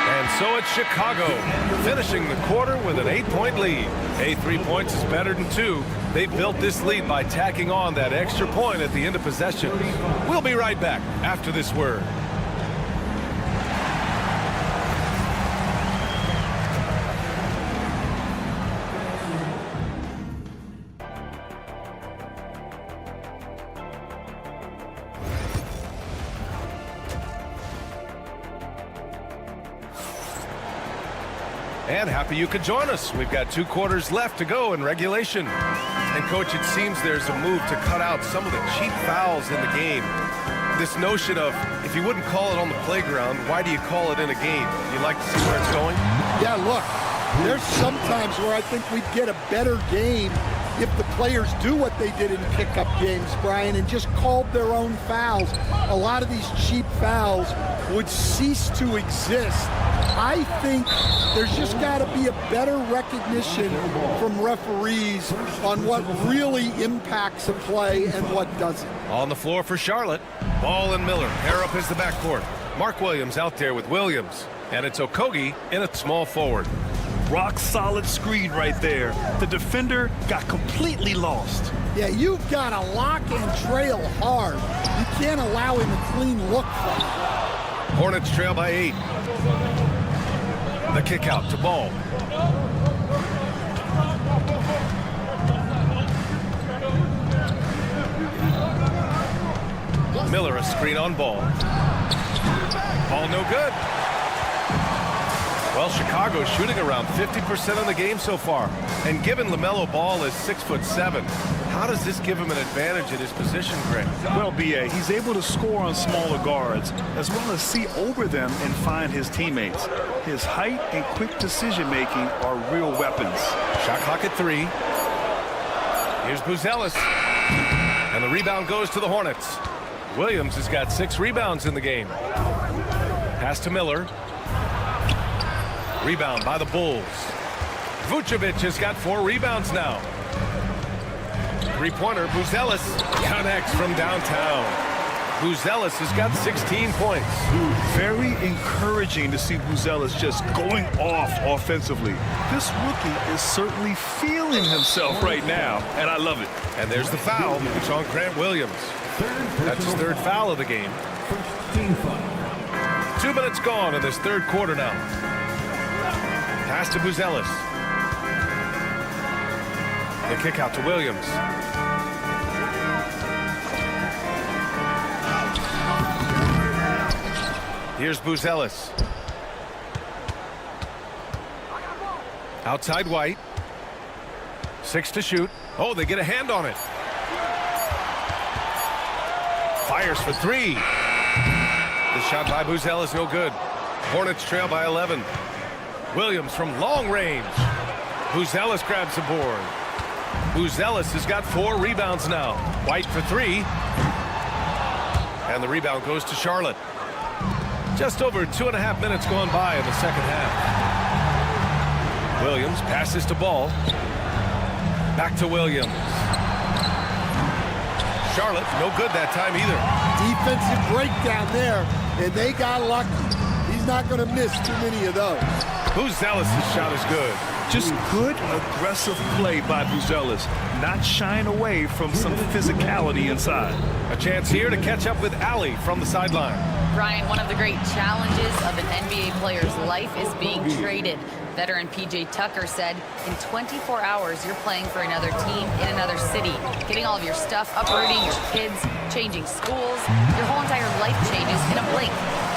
Speaker 8: And so it's Chicago, finishing the quarter with an 8-point lead. 3 points is better than 2. They built this lead by tacking on that extra point at the end of possession. We'll be right back after this word. And happy you could join us. We've got 2 quarters left to go in regulation. And, Coach, it seems there's a move to cut out some of the cheap fouls in the game. This notion of, if you wouldn't call it on the playground, why do you call it in a game? You like to see where it's going?
Speaker 1: Yeah, look, there's sometimes where I think we'd get a better game if the players do what they did in pickup games, Brian, and just called their own fouls. A lot of these cheap fouls would cease to exist. I think there's just got to be a better recognition from referees on what really impacts a play and what doesn't.
Speaker 8: On the floor for Charlotte, Ball and Miller pair up as the backcourt. Mark Williams out there with Williams. And it's Okogie in a small forward.
Speaker 9: Rock solid screen right there. The defender got completely lost.
Speaker 1: Yeah, you've got to lock and trail hard. You can't allow him a clean look for you.
Speaker 8: Hornets trail by 8. The kick out to Ball. Miller a screen on Ball. Ball no good. Well, Chicago's shooting around 50% of the game so far. And given LaMelo Ball is 6'7", how does this give him an advantage at his position, Greg?
Speaker 9: Well, B.A., he's able to score on smaller guards, as well as see over them and find his teammates. His height and quick decision-making are real weapons.
Speaker 8: Shot clock at 3. Here's Buzelis. And the rebound goes to the Hornets. Williams has got 6 rebounds in the game. Pass to Miller. Rebound by the Bulls. Vucevic has got 4 rebounds now. Three-pointer, Buzelis connects from downtown. Buzelis has got 16 points.
Speaker 9: Very encouraging to see Buzelis just going off offensively. This rookie is certainly feeling himself right now, and I love it.
Speaker 8: And there's the foul. It's on Grant Williams. That's his 3rd foul of the game. 2 minutes gone in this 3rd quarter now. Pass to Buzelis. The kick out to Williams. Here's Buzelis. Outside White. 6 to shoot. Oh, they get a hand on it. Fires for 3. The shot by Buzelis no good. Hornets trail by 11. Williams from long range. Buzelis grabs the board. Buzelis has got 4 rebounds now. White for 3. And the rebound goes to Charlotte. Just over 2.5 minutes gone by in the second half. Williams passes to Ball. Back to Williams. Charlotte, no good that time either.
Speaker 12: Defensive breakdown there, and they got lucky. He's not going to miss too many of those.
Speaker 8: Buzelis' shot is good.
Speaker 9: Just good, aggressive play by Buzelis, not shying away from some physicality inside.
Speaker 8: A chance here to catch up with Allie from the sideline.
Speaker 10: Brian, one of the great challenges of an NBA player's life is being traded. Veteran P.J. Tucker said, in 24 hours, you're playing for another team in another city, getting all of your stuff, uprooting your kids, changing schools. Your whole entire life changes in a blink.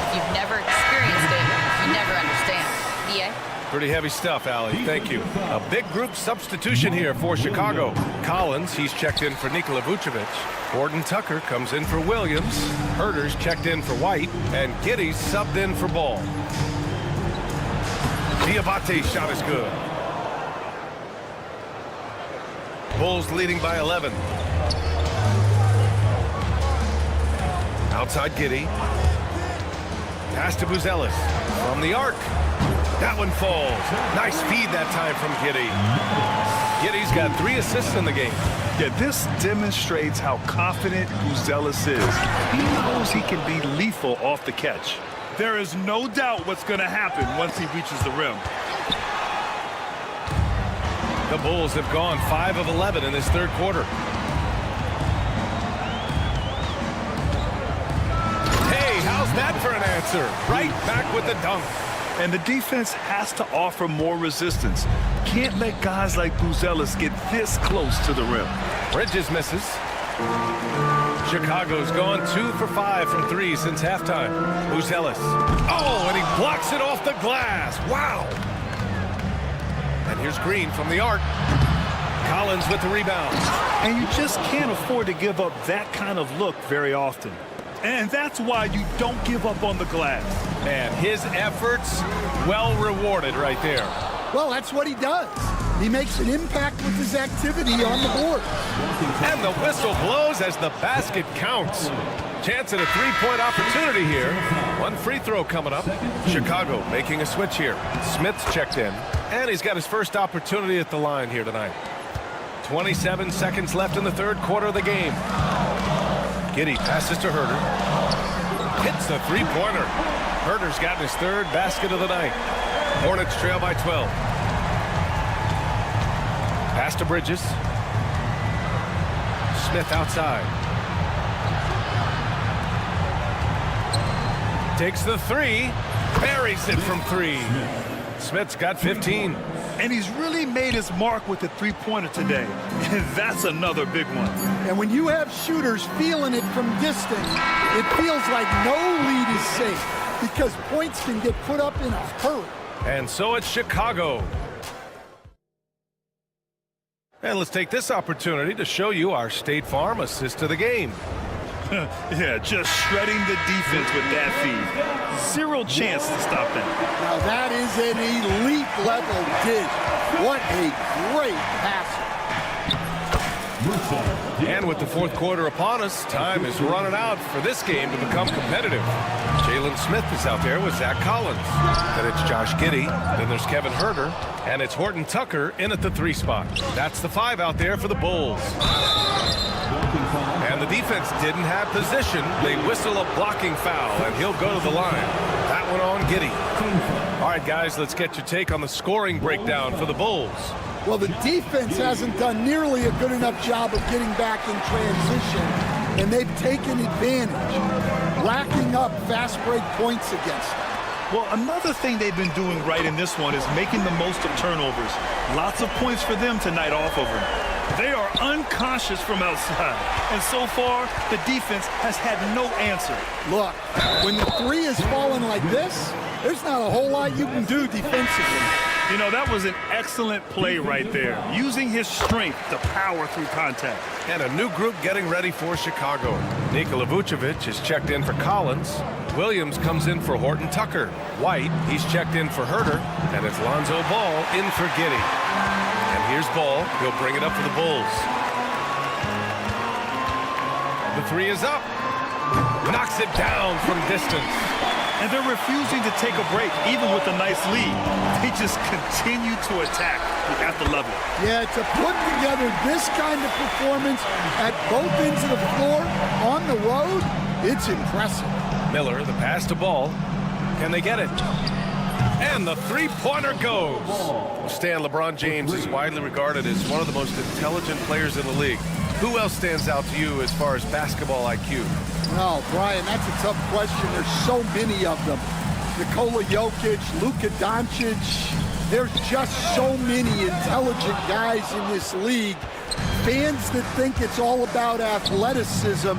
Speaker 10: If you've never experienced it, you never understand. EA?
Speaker 8: Pretty heavy stuff, Allie. Thank you. A big group substitution here for Chicago. Collins, he's checked in for Nikola Vucevic. Gordon Tucker comes in for Williams. Herter's checked in for White. And Giddey's subbed in for Ball. Diabate's shot is good. Bulls leading by 11. Outside Giddey. Pass to Buzelis. From the arc. That one falls. Nice feed that time from Giddey. Giddey's got 3 assists in the game.
Speaker 9: Yeah, this demonstrates how confident Buzelis is. He knows he can be lethal off the catch.
Speaker 2: There is no doubt what's going to happen once he reaches the rim.
Speaker 8: The Bulls have gone 5 of 11 in this third quarter. Hey, how's that for an answer? Right back with the dunk.
Speaker 9: And the defense has to offer more resistance. Can't let guys like Buzelis get this close to the rim.
Speaker 8: Bridges misses. Chicago's gone 2 for 5 from 3 since halftime. Buzelis. Oh, and he blocks it off the glass. Wow. And here's Green from the arc. Collins with the rebound.
Speaker 9: And you just can't afford to give up that kind of look very often. And that's why you don't give up on the glass.
Speaker 8: Man, his efforts well rewarded right there.
Speaker 12: Well, that's what he does. He makes an impact with his activity on the board.
Speaker 8: And the whistle blows as the basket counts. Chance at a 3-point opportunity here. 1 free throw coming up. Chicago making a switch here. Smith's checked in, and he's got his first opportunity at the line here tonight. 27 seconds left in the third quarter of the game. Giddey passes to Herter. Hits the 3-pointer. Herter's gotten his 3rd basket of the night. Hornets trail by 12. Pass to Bridges. Smith outside. Takes the 3. Buries it from 3. Smith's got 15.
Speaker 9: And he's really made his mark with the 3-pointer today. And that's another big one.
Speaker 12: And when you have shooters feeling it from distance, it feels like no lead is safe because points can get put up in a hurry.
Speaker 8: And so it's Chicago. And let's take this opportunity to show you our State Farm assist of the game.
Speaker 9: Yeah, just shredding the defense with that feed. 0 chance to stop that.
Speaker 12: Now that is an elite level dish. What a great passer.
Speaker 8: And with the fourth quarter upon us, time is running out for this game to become competitive. Jalen Smith is out there with Zach Collins. Then it's Josh Giddey. Then there's Kevin Herter. And it's Horton Tucker in at the 3 spot. That's the 5 out there for the Bulls. And the defense didn't have position. They whistle a blocking foul, and he'll go to the line. That one on Giddey. All right, guys, let's get your take on the scoring breakdown for the Bulls.
Speaker 12: Well, the defense hasn't done nearly a good enough job of getting back in transition, and they've taken advantage, racking up fast break points against them.
Speaker 9: Well, another thing they've been doing right in this one is making the most of turnovers. Lots of points for them tonight off of them. They are unconscious from outside. And so far, the defense has had no answer.
Speaker 12: Look, when the three is falling like this, there's not a whole lot you can do defensively.
Speaker 9: You know, that was an excellent play right there, using his strength to power through contact.
Speaker 8: And a new group getting ready for Chicago. Nikola Vucevic is checked in for Collins. Williams comes in for Horton Tucker. White, he's checked in for Herter. And it's Lonzo Ball in for Giddey. And here's Ball. He'll bring it up for the Bulls. The three is up. Knocks it down from distance.
Speaker 9: And they're refusing to take a break, even with a nice lead. They just continue to attack. You have to love it.
Speaker 12: Yeah, to put together this kind of performance at both ends of the floor on the road, it's impressive.
Speaker 8: Miller, the pass to Ball. Can they get it? And the three-pointer goes. Stan, LeBron James is widely regarded as one of the most intelligent players in the league. Who else stands out to you as far as basketball IQ?
Speaker 12: Oh, Brian, that's a tough question. There's so many of them. Nikola Jokic, Luka Doncic. There's just so many intelligent guys in this league. Fans that think it's all about athleticism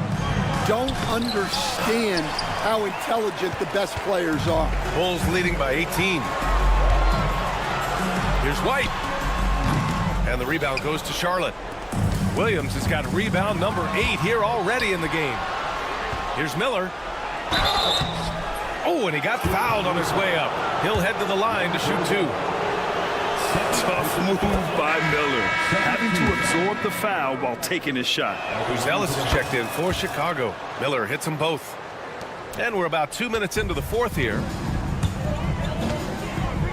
Speaker 12: don't understand how intelligent the best players are.
Speaker 8: Bulls leading by 18. Here's White. And the rebound goes to Charlotte. Williams has got rebound number 8 here already in the game. Here's Miller. Oh, and he got fouled on his way up. He'll head to the line to shoot 2.
Speaker 9: Tough move by Miller, having to absorb the foul while taking his shot.
Speaker 8: Buzelis is checked in for Chicago. Miller hits them both. And we're about 2 minutes into the fourth here.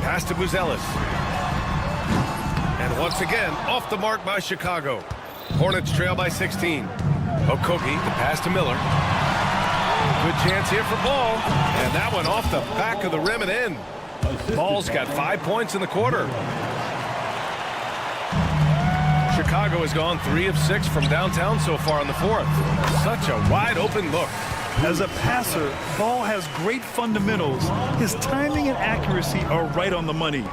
Speaker 8: Pass to Buzelis. And once again, off the mark by Chicago. Hornets trail by 16. Okogie, the pass to Miller. Good chance here for Ball. And that one off the back of the rim and in. Ball's got 5 points in the quarter. Chicago has gone 3 of 6 from downtown so far in the fourth. Such a wide open look.
Speaker 9: As a passer, Ball has great fundamentals. His timing and accuracy are right on the money.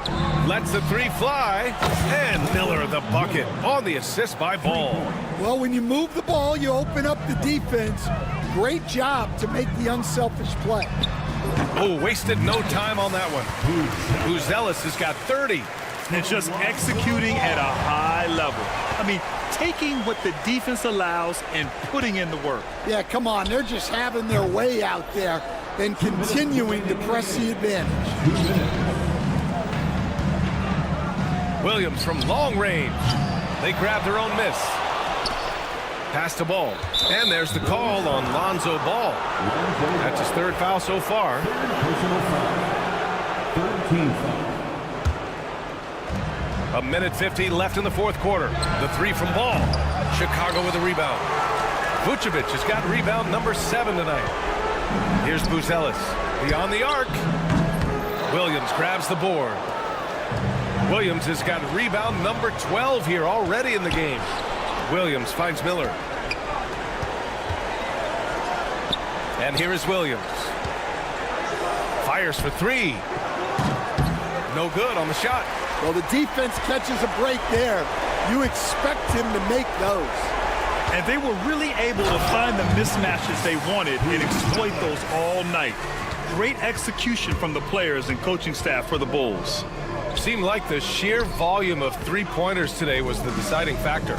Speaker 8: Lets the three fly. And Miller the bucket on the assist by Ball.
Speaker 12: Well, when you move the ball, you open up the defense. Great job to make the unselfish play.
Speaker 8: Oh, wasted no time on that one. Buzelis has got 30.
Speaker 9: And just executing at a high level. I mean, taking what the defense allows and putting in the work.
Speaker 12: Yeah, come on. They're just having their way out there and continuing to press the advantage.
Speaker 8: Williams from long range. They grab their own miss. Pass to Ball. And there's the call on Lonzo Ball. That's his 3rd foul so far.
Speaker 6: Personal foul. 13 foul.
Speaker 8: A minute 50 left in the fourth quarter. The 3 from Ball. Chicago with a rebound. Vucevic has got rebound number 7 tonight. Here's Buzelis. Beyond the arc. Williams grabs the board. Williams has got rebound number 12 here already in the game. Williams finds Miller. And here is Williams. Fires for 3. No good on the shot.
Speaker 12: Well, the defense catches a break there. You expect him to make those.
Speaker 9: And they were really able to find the mismatches they wanted and exploit those all night. Great execution from the players and coaching staff for the Bulls.
Speaker 8: Seemed like the sheer volume of three-pointers today was the deciding factor.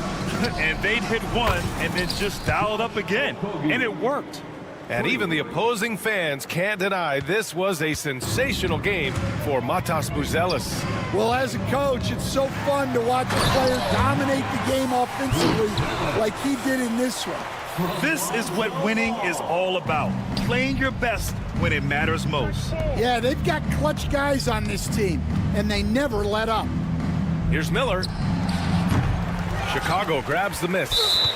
Speaker 9: And they'd hit one and then just dial it up again. And it worked.
Speaker 8: And even the opposing fans can't deny this was a sensational game for Matas Buzelis.
Speaker 12: Well, as a coach, it's so fun to watch a player dominate the game offensively like he did in this one.
Speaker 9: This is what winning is all about. Playing your best when it matters most.
Speaker 12: Yeah, they've got clutch guys on this team, and they never let up.
Speaker 8: Here's Miller. Chicago grabs the miss.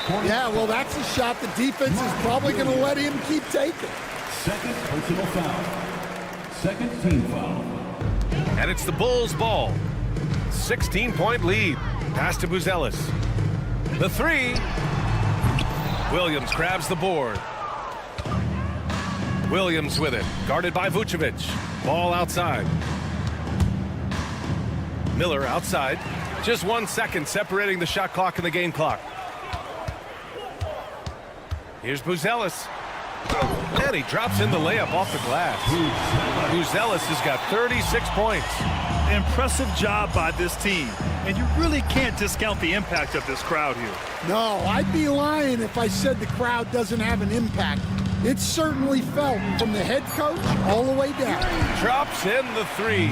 Speaker 12: Yeah, well, that's a shot the defense is probably going to let him keep taking.
Speaker 6: Second personal foul. Second team foul.
Speaker 8: And it's the Bulls' ball. 16-point lead. Pass to Buzelis. The 3. Williams grabs the board. Williams with it. Guarded by Vucevic. Ball outside. Miller outside. Just 1 second separating the shot clock and the game clock. Here's Buzelis. And he drops in the layup off the glass. Buzelis has got 36 points.
Speaker 2: Impressive job by this team. And you really can't discount the impact of this crowd here.
Speaker 12: No, I'd be lying if I said the crowd doesn't have an impact. It's certainly felt from the head coach all the way down.
Speaker 8: Drops in the three.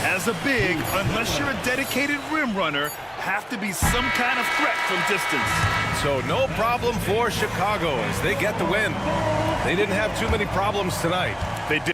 Speaker 2: As a big, unless you're a dedicated rim runner, have to be some kind of threat from distance.
Speaker 8: So no problem for Chicago as they get the win. They didn't have too many problems tonight.
Speaker 2: They did.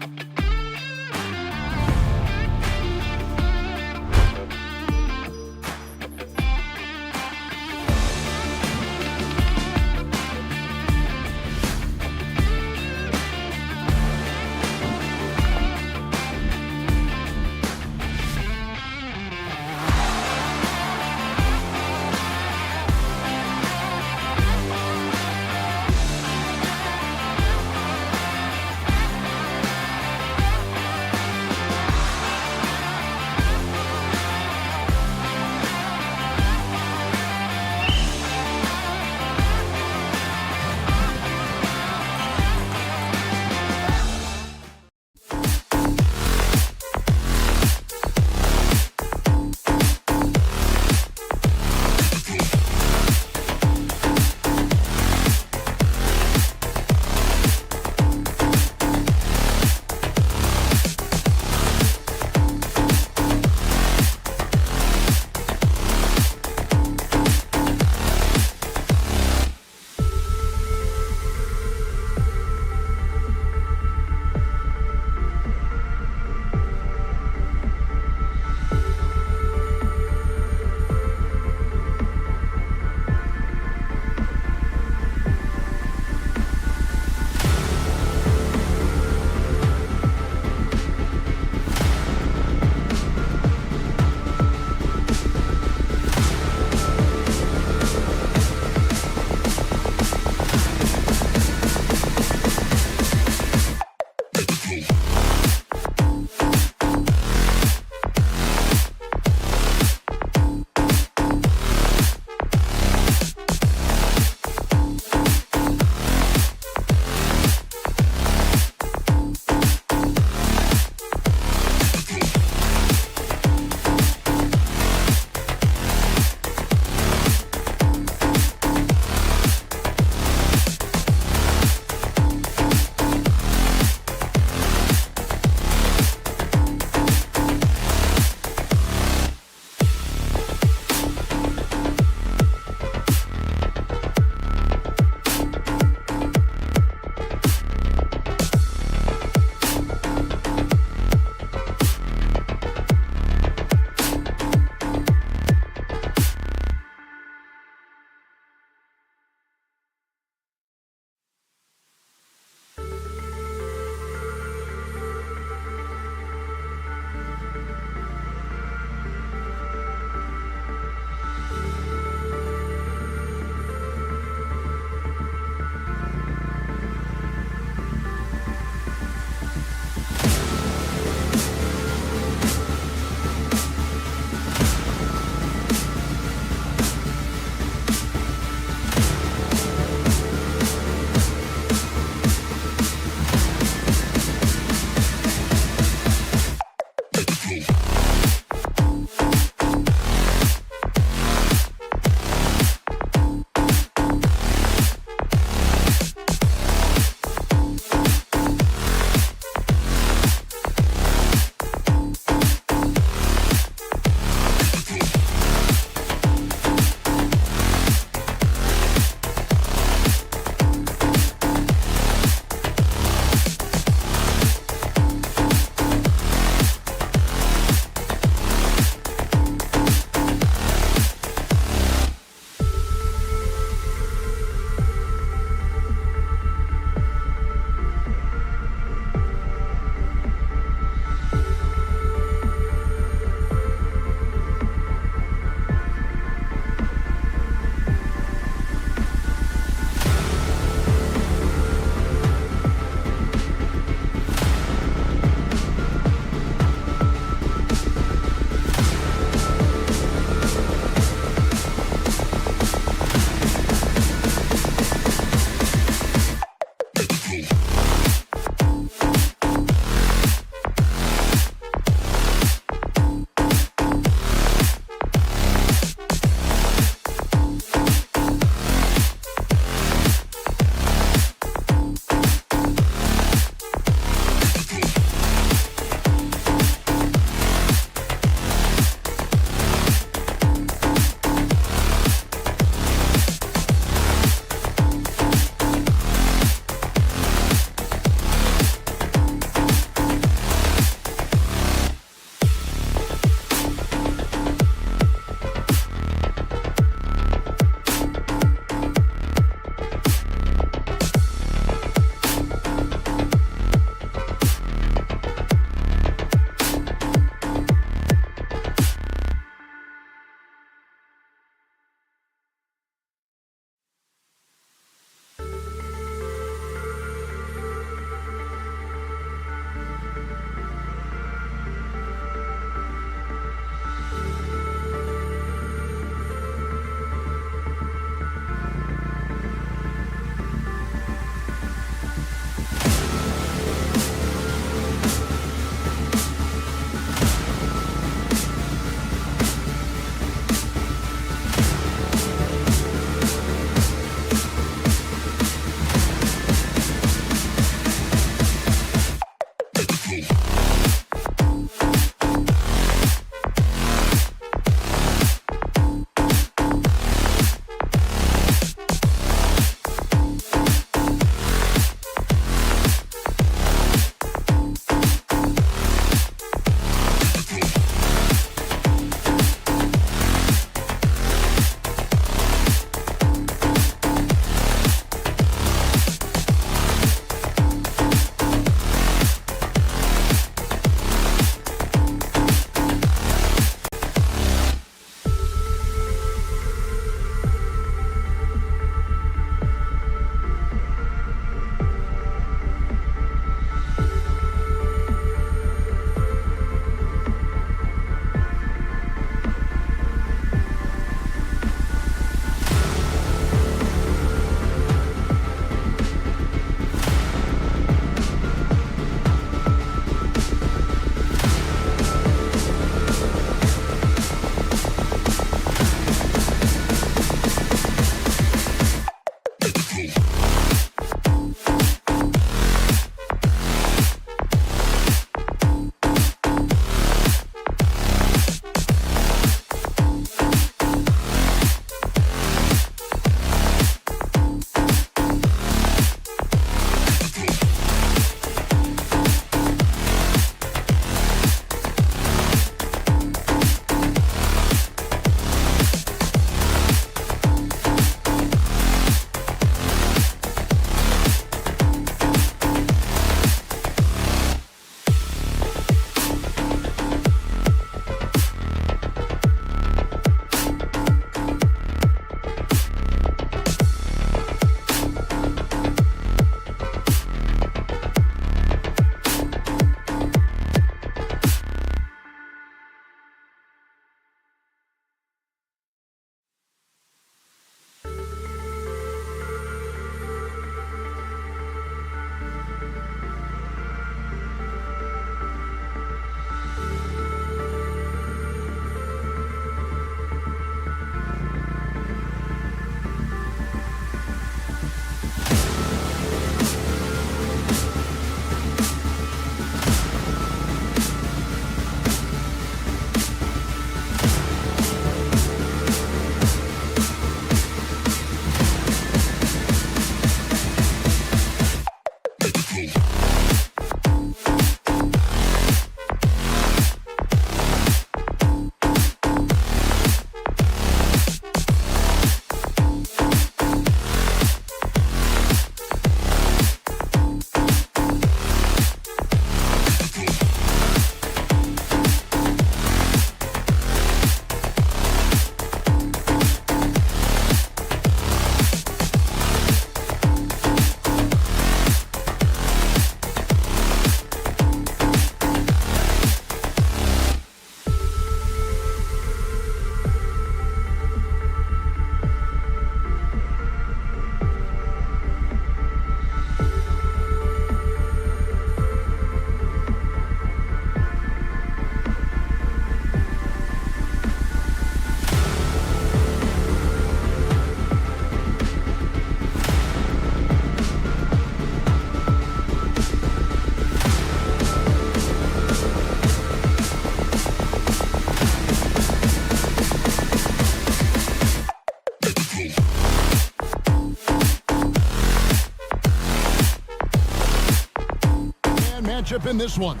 Speaker 1: matchup in this one.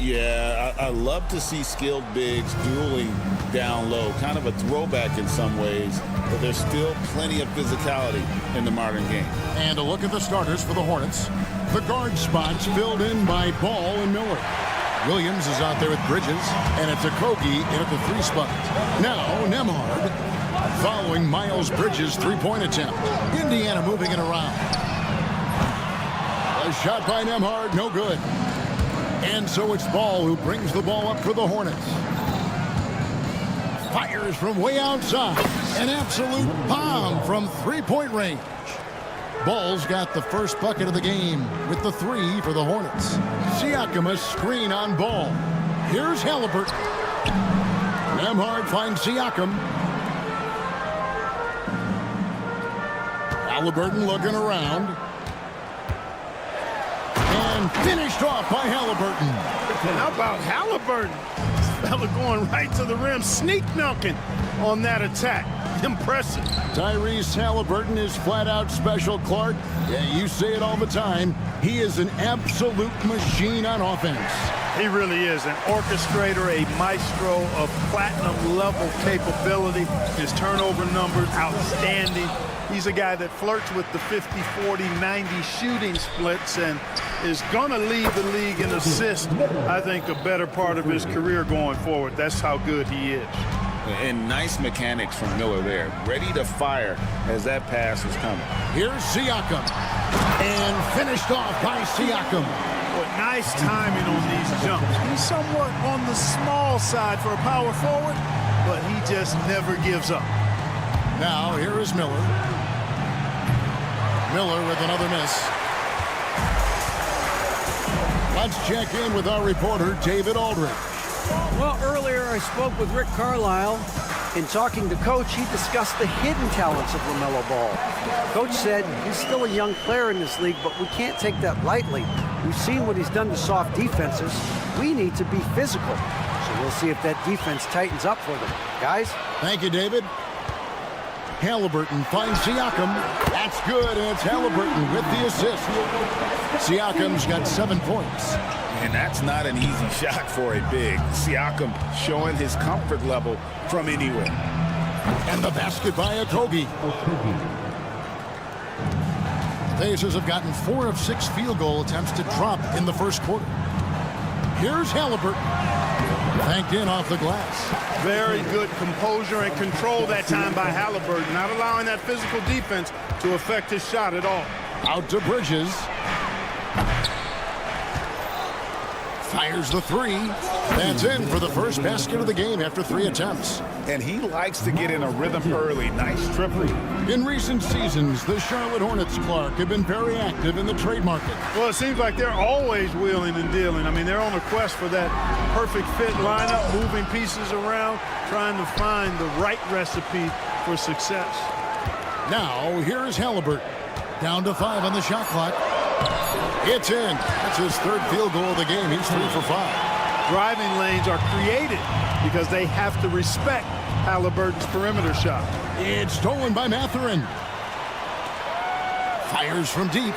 Speaker 3: Yeah, I love to see skilled bigs dueling down low. Kind of a throwback in some ways, but there's still plenty of physicality in the modern game.
Speaker 1: And a look at the starters for the Hornets. The guard spots filled in by Ball and Miller. Williams is out there with Bridges, and it's Okogie in at the 3 spot. Now, Nembhard following Miles Bridges' 3-point attempt. Indiana moving it around. A shot by Nembhard, no good. And so it's Ball who brings the ball up for the Hornets. Fires from way outside. An absolute bomb from 3-point range. Ball's got the first bucket of the game with the 3 for the Hornets. Siakam a screen on Ball. Here's Halliburton. Nembhard finds Siakam. Halliburton looking around. And finished off by Halliburton.
Speaker 2: How about Halliburton? This fella going right to the rim, sneak dunking on that attack. Impressive.
Speaker 1: Tyrese Halliburton is flat out special, Clark. Yeah, you say it all the time. He is an absolute machine on offense.
Speaker 2: He really is an orchestrator, a maestro of platinum level capability. His turnover numbers outstanding. He's a guy that flirts with the 50, 40, 90 shooting splits and is going to lead the league in assists, I think, a better part of his career going forward. That's how good he is.
Speaker 3: And nice mechanics from Miller there. Ready to fire as that pass was coming.
Speaker 1: Here's Siakam. And finished off by Siakam.
Speaker 2: But nice timing on these jumps. He's somewhat on the small side for a power forward, but he just never gives up.
Speaker 1: Now, here is Miller. Miller with another miss. Let's check in with our reporter, David Aldridge.
Speaker 5: Well, earlier I spoke with Rick Carlisle. In talking to Coach, he discussed the hidden talents of LaMelo Ball. Coach said he's still a young player in this league, but we can't take that lightly. We've seen what he's done to soft defenses. We need to be physical. So we'll see if that defense tightens up for them. Guys?
Speaker 1: Thank you, David. Halliburton finds Siakam. That's good, and it's Halliburton with the assist. Siakam's got 7 points.
Speaker 3: And that's not an easy shot for a big. Siakam showing his comfort level from anywhere.
Speaker 1: And the basket by Okogie. The Pacers have gotten 4 of 6 field goal attempts to drop in the first quarter. Here's Halliburton. Banked in off the glass.
Speaker 2: Very good composure and control that time by Halliburton, not allowing that physical defense to affect his shot at all.
Speaker 1: Out to Bridges. Fires the 3. That's in for the first basket of the game after 3 attempts.
Speaker 3: And he likes to get in a rhythm early. Nice triple.
Speaker 1: In recent seasons, the Charlotte Hornets, Clark, have been very active in the trade market.
Speaker 2: Well, it seems like they're always wheeling and dealing. I mean, they're on a quest for that perfect fit lineup, moving pieces around, trying to find the right recipe for success.
Speaker 1: Now, here is Halliburton. Down to 5 on the shot clock. It's in. That's his 3rd field goal of the game. He's 3 for 5.
Speaker 2: Driving lanes are created because they have to respect Halliburton's perimeter shot.
Speaker 1: It's stolen by Mathurin. Fires from deep.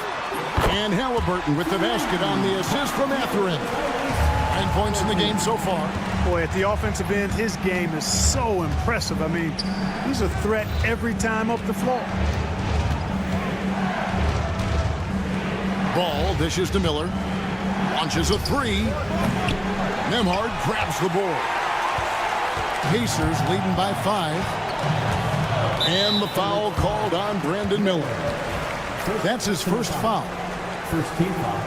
Speaker 1: And Halliburton with the basket on the assist from Mathurin. 9 points in the game so far.
Speaker 2: Boy, at the offensive end, his game is so impressive. I mean, he's a threat every time up the floor.
Speaker 1: Ball dishes to Miller. Launches a 3. Nembhard grabs the board. Pacers leading by 5. And the foul called on Brandon Miller. That's his first foul.
Speaker 6: First team foul.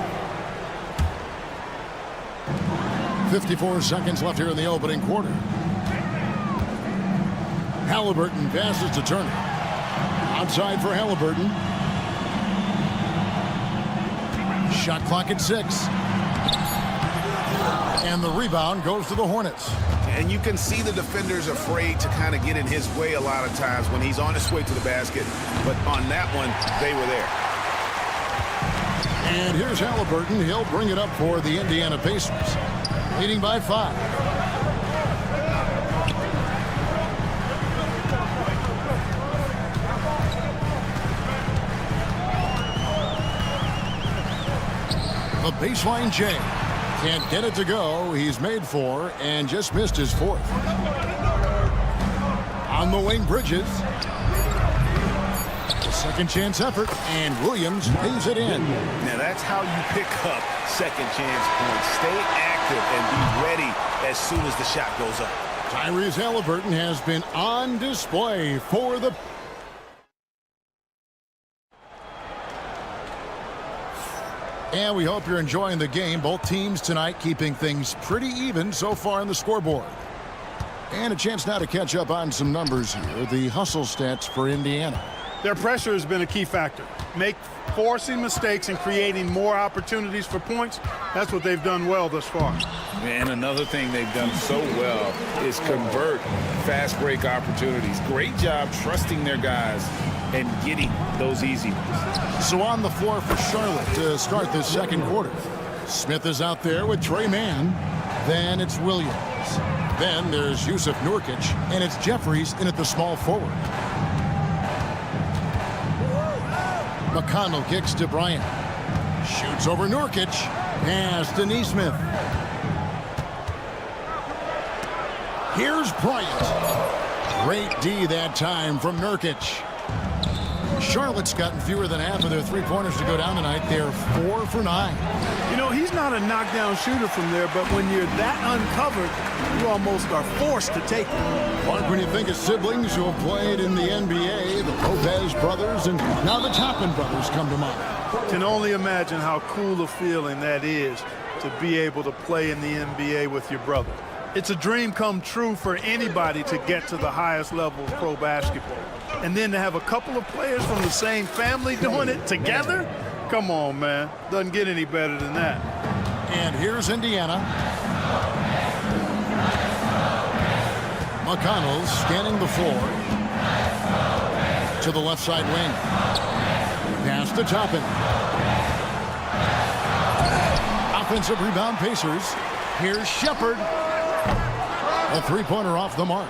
Speaker 1: 54 seconds left here in the opening quarter. Halliburton passes to Turner. Outside for Halliburton. Shot clock at 6. And the rebound goes to the Hornets.
Speaker 4: And you can see the defenders afraid to kind of get in his way a lot of times when he's on his way to the basket. But on that one, they were there.
Speaker 1: And here's Halliburton. He'll bring it up for the Indiana Pacers. Leading by 5. The baseline J. Can't get it to go. He's made 4 and just missed his 4th. On the wing, Bridges. A second chance effort, and Williams pays it in.
Speaker 4: Now that's how you pick up second chance points. Stay active and be ready as soon as the shot goes up.
Speaker 1: Tyrese Halliburton has been on display for the... And we hope you're enjoying the game. Both teams tonight keeping things pretty even so far on the scoreboard. And a chance now to catch up on some numbers here. The hustle stats for Indiana.
Speaker 2: Their pressure has been a key factor. Forcing mistakes and creating more opportunities for points. That's what they've done well thus far.
Speaker 3: And another thing they've done so well is convert fast break opportunities. Great job trusting their guys and getting those easy ones.
Speaker 1: So on the floor for Charlotte to start this second quarter. Smith is out there with Trey Mann. Then it's Williams. Then there's Yusuf Nurkic. And it's Jeffries in at the small forward. McConnell kicks to Bryant. Shoots over Nurkic. Pass to Nesmith. Here's Bryant. Great D that time from Nurkic. Charlotte's gotten fewer than half of their three-pointers to go down tonight. They're 4 for 9.
Speaker 2: You know, he's not a knockdown shooter from there, but when you're that uncovered, you almost are forced to take it.
Speaker 1: Mark, when you think of siblings who have played in the NBA, the Lopez brothers, and now the Toppin brothers come to mind.
Speaker 2: Can only imagine how cool a feeling that is to be able to play in the NBA with your brother. It's a dream come true for anybody to get to the highest level of pro basketball. And then to have a couple of players from the same family doing it together? Come on, man. Doesn't get any better than that.
Speaker 1: And here's Indiana. McConnell scanning the floor. To the left side wing. Pass to Toppin. Offensive rebound, Pacers. Here's Shepard. A three-pointer off the mark.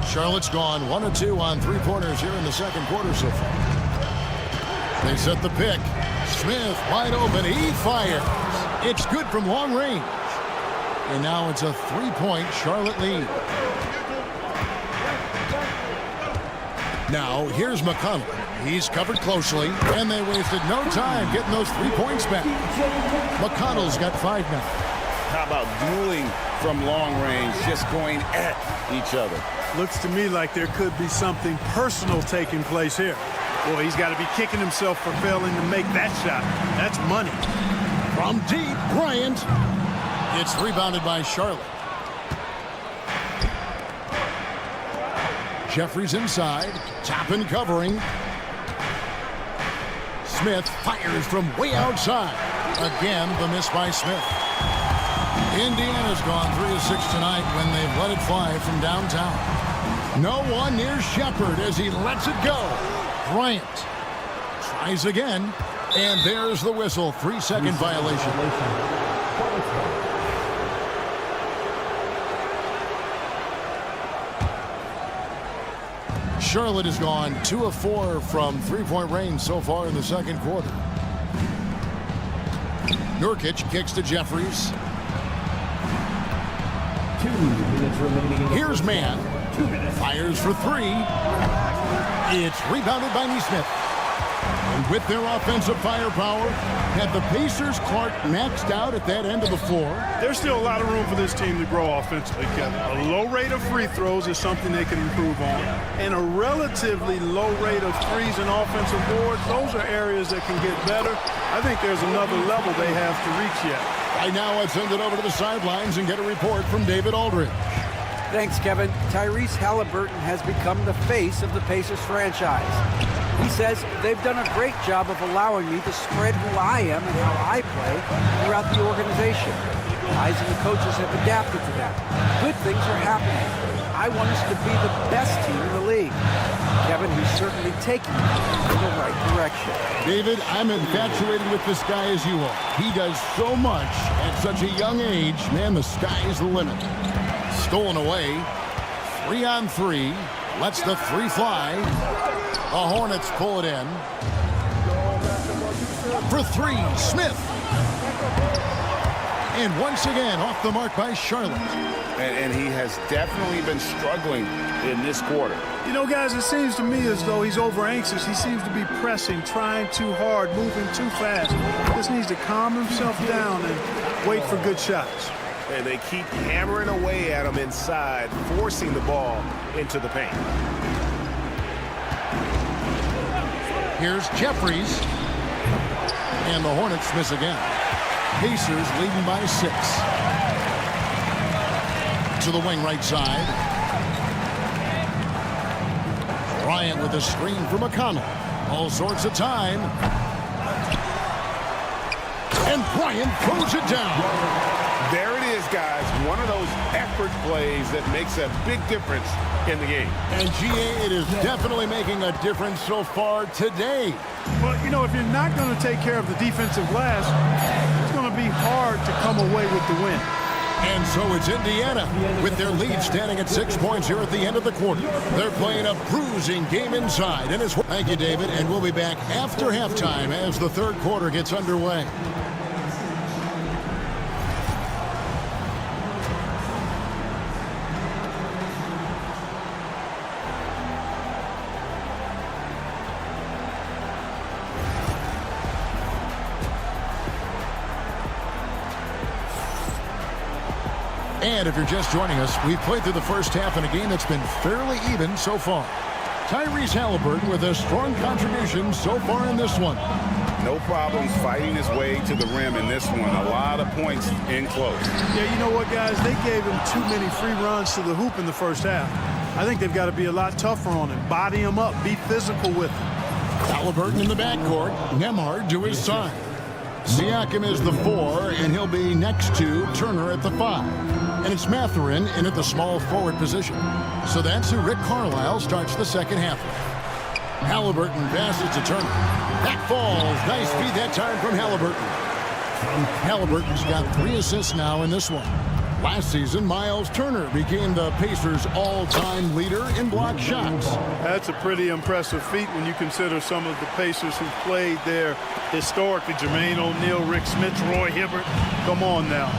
Speaker 1: Charlotte's gone 1 of 2 on three-pointers here in the second quarter so far. They set the pick. Smith wide open. He fires. It's good from long range. And now it's a three-point Charlotte lead. Now here's McConnell. He's covered closely, and they wasted no time getting those 3 points back. McConnell's got 5 now.
Speaker 3: How about dueling from long range, just going at each other?
Speaker 2: Looks to me like there could be something personal taking place here. Boy, he's got to be kicking himself for failing to make that shot. That's money.
Speaker 1: From deep, Bryant. It's rebounded by Charlotte. Jeffries inside. Toppin covering. Smith fires from way outside. Again, the miss by Smith. Indiana's gone 3 of 6 tonight when they've let it fly from downtown. No one near Shepard as he lets it go. Bryant tries again, and there's the whistle. 3-second violation. Charlotte has gone 2 of 4 from three-point range so far in the second quarter. Nurkic kicks to Jeffries. Here's Mann. Fires for 3. It's rebounded by Nesmith. And with their offensive firepower, have the Pacers Clark maxed out at that end of the floor?
Speaker 2: There's still a lot of room for this team to grow offensively, Kevin. A low rate of free throws is something they can improve on. And a relatively low rate of threes and offensive boards, those are areas that can get better. I think there's another level they have to reach yet.
Speaker 1: Right now, let's send it over to the sidelines and get a report from David Aldridge.
Speaker 5: Thanks, Kevin. Tyrese Halliburton has become the face of the Pacers franchise. He says they've done a great job of allowing me to spread who I am and how I play throughout the organization. Guys and the coaches have adapted to that. Good things are happening. I want us to be the best team in the league. Kevin, he's certainly taking me in the right direction.
Speaker 1: David, I'm infatuated with this guy as you are. He does so much at such a young age. Man, the sky is the limit. Stolen away. 3 on 3. Lets the 3 fly. The Hornets pull it in. For three, Smith. And once again, off the mark by Charlotte.
Speaker 3: And he has definitely been struggling in this quarter.
Speaker 2: You know, guys, it seems to me as though he's over anxious. He seems to be pressing, trying too hard, moving too fast. Just needs to calm himself down and wait for good shots.
Speaker 4: And they keep hammering away at him inside, forcing the ball into the paint.
Speaker 1: Here's Jeffries. And the Hornets miss again. Pacers leading by 6. To the wing right side. Bryant with a screen for McConnell. All sorts of time. And Bryant throws it down.
Speaker 4: There it is, guys. One of those effort plays that makes a big difference in the game.
Speaker 1: And GA, it is definitely making a difference so far today.
Speaker 2: But, you know, if you're not going to take care of the defensive glass, it's going to be hard to come away with the win.
Speaker 1: And so it's Indiana with their lead standing at 6 points here at the end of the quarter. They're playing a bruising game inside. And it's thank you, David. And we'll be back after halftime as the third quarter gets underway. And if you're just joining us, we've played through the first half in a game that's been fairly even so far. Tyrese Halliburton with a strong contribution so far in this one.
Speaker 3: No problems fighting his way to the rim in this one. A lot of points in close.
Speaker 2: Yeah, you know what, guys? They gave him too many free runs to the hoop in the first half. I think they've got to be a lot tougher on him. Body him up. Be physical with him.
Speaker 1: Halliburton in the backcourt. Nembhard to his side. Siakam is the 4, and he'll be next to Turner at the 5. And it's Mathurin in at the small forward position. So that's who Rick Carlisle starts the second half with. Halliburton passes to Turner. That falls. Nice feed that time from Halliburton. Halliburton's got 3 assists now in this one. Last season, Miles Turner became the Pacers' all-time leader in block shots.
Speaker 2: That's a pretty impressive feat when you consider some of the Pacers who played there historically. Jermaine O'Neal, Rick Smith, Roy Hibbert. Come on now.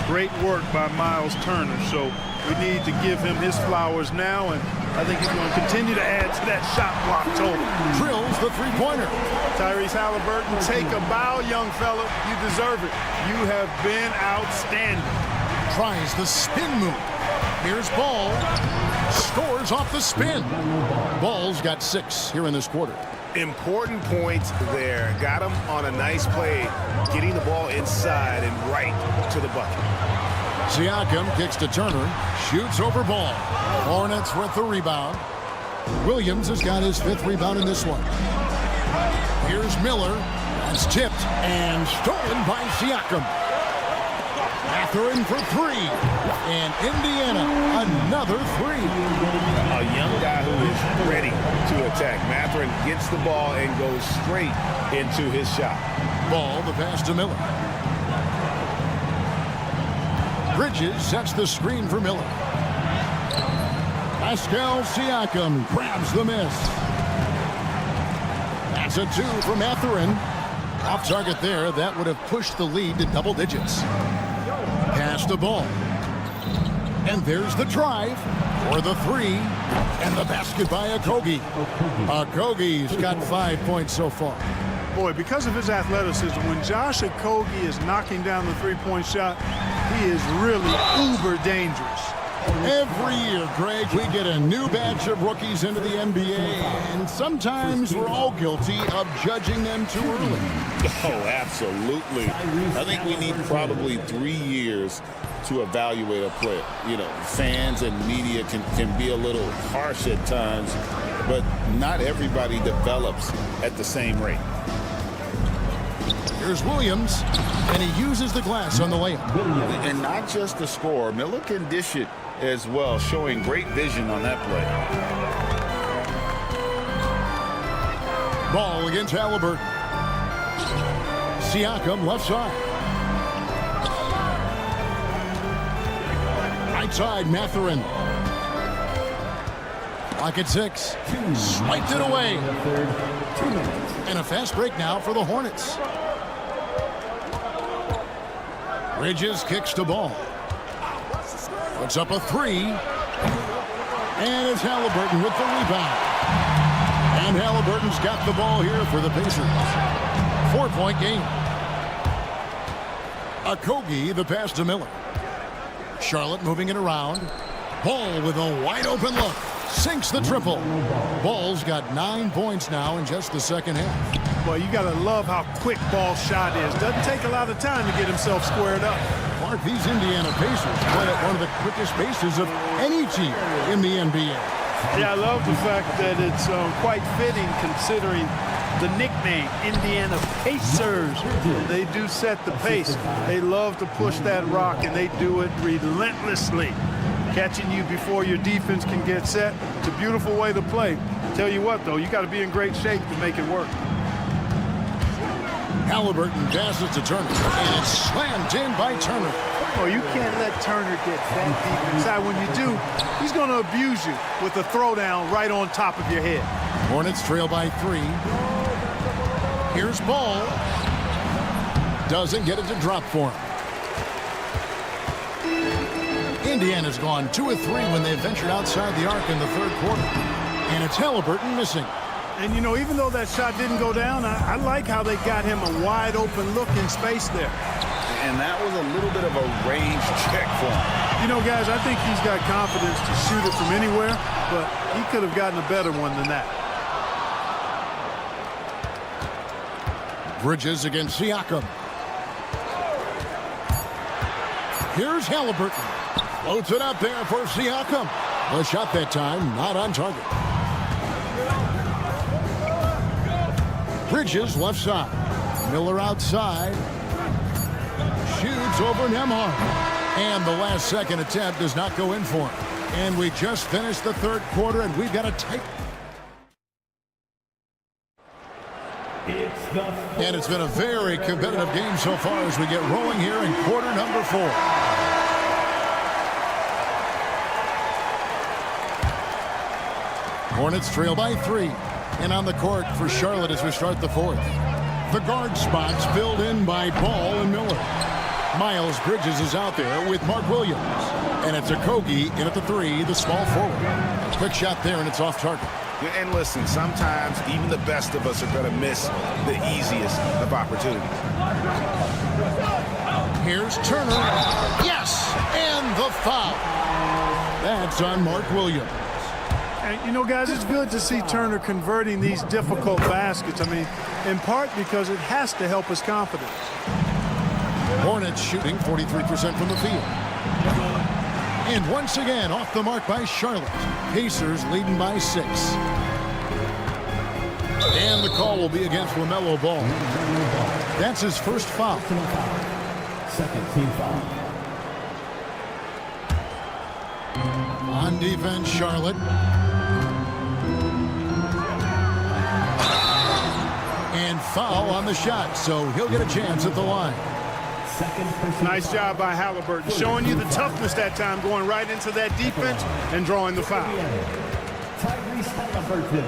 Speaker 2: Great work by Miles Turner. So we need to give him his flowers now, and I think he's going to continue to add to that shot block total.
Speaker 1: Drills the three-pointer.
Speaker 2: Tyrese Halliburton, take a bow, young fella. You deserve it. You have been outstanding.
Speaker 1: Tries the spin move. Here's Ball. Scores off the spin. Ball's got 6 here in this quarter.
Speaker 4: Important points there. Got him on a nice play, getting the ball inside and right to the bucket.
Speaker 1: Siakam kicks to Turner. Shoots over Ball. Hornets with the rebound. Williams has got his 5th rebound in this one. Here's Miller. That's tipped and stolen by Siakam. Mathurin for 3. And Indiana, another 3.
Speaker 3: A young guy who is ready to attack. Mathurin gets the ball and goes straight into his shot.
Speaker 1: Ball, the pass to Miller. Bridges sets the screen for Miller. Pascal Siakam grabs the miss. That's a 2 for Mathurin. Off target there. That would have pushed the lead to double digits. Pass the ball. And there's the drive for the 3. And the basket by Okogie. Okogie's got 5 points so far.
Speaker 2: Boy, because of his athleticism, when Josh Okogie is knocking down the three-point shot, he is really uber dangerous.
Speaker 1: Every year, Greg, we get a new batch of rookies into the NBA, and sometimes we're all guilty of judging them too early.
Speaker 3: Oh, absolutely. I think we need probably 3 years to evaluate a player. You know, fans and media can be a little harsh at times, but not everybody develops at the same rate.
Speaker 1: Here's Williams, and he uses the glass on the layup.
Speaker 3: And not just the score, Miller can dish it as well, showing great vision on that play.
Speaker 1: Ball against Halliburton. Siakam left side. Right side, Mathurin. Clock at 6. Swiped it away. And a fast break now for the Hornets. Bridges kicks the ball. Puts up a three. And it's Halliburton with the rebound. And Halliburton's got the ball here for the Pacers. 4-point game. Okogie, the pass to Miller. Charlotte moving it around. Ball with a wide open look. Sinks the triple. Ball's got 9 points now in just the second half.
Speaker 2: Well, you got to love how quick Ball's shot is. Doesn't take a lot of time to get himself squared up.
Speaker 1: Mark, these Indiana Pacers play at one of the quickest paces of any team in the NBA.
Speaker 2: Yeah, I love the fact that it's quite fitting considering the nickname, Indiana Pacers. They do set the pace. They love to push that rock, and they do it relentlessly. Catching you before your defense can get set. It's a beautiful way to play. Tell you what, though, you got to be in great shape to make it work.
Speaker 1: Halliburton passes to Turner, and it's slammed in by Turner.
Speaker 2: Oh, you can't let Turner get that deep inside. When you do, he's going to abuse you with a throwdown right on top of your head.
Speaker 1: Hornets trail by 3. Here's Ball. Doesn't get it to drop for him. Indiana's gone 2 of 3 when they ventured outside the arc in the third quarter. And it's Halliburton missing.
Speaker 2: And, you know, even though that shot didn't go down, I like how they got him a wide open look in space there.
Speaker 3: And that was a little bit of a range check for him.
Speaker 2: You know, guys, I think he's got confidence to shoot it from anywhere, but he could have gotten a better one than that.
Speaker 1: Bridges against Siakam. Here's Halliburton. Floats it up there for Siakam. The shot that time, not on target. Bridges left side. Miller outside. Shoots over Nembhard. And the last second attempt does not go in for him. And we just finished the third quarter, and we've got a tight. And it's been a very competitive game so far as we get rolling here in quarter number 4. Hornets trail by 3. And on the court for Charlotte as we start the fourth. The guard spots filled in by Ball and Miller. Miles Bridges is out there with Mark Williams. And it's Okogie in at the 3, the small forward. Quick shot there, and it's off target.
Speaker 4: And listen, sometimes even the best of us are going to miss the easiest of opportunities.
Speaker 1: Here's Turner. Yes! And the foul. That's on Mark Williams.
Speaker 2: And, you know, guys, it's good to see Turner converting these difficult baskets. I mean, in part because it has to help his confidence.
Speaker 1: Hornets shooting 43% from the field. And once again, off the mark by Charlotte. Pacers leading by 6. And the call will be against LaMelo Ball. That's his first foul.
Speaker 6: Second team foul.
Speaker 1: On defense, Charlotte. And foul on the shot, so he'll get a chance at the line.
Speaker 2: Nice job by Halliburton, showing you the toughness that time, going right into that defense and drawing the foul.
Speaker 6: Tyrese Halliburton,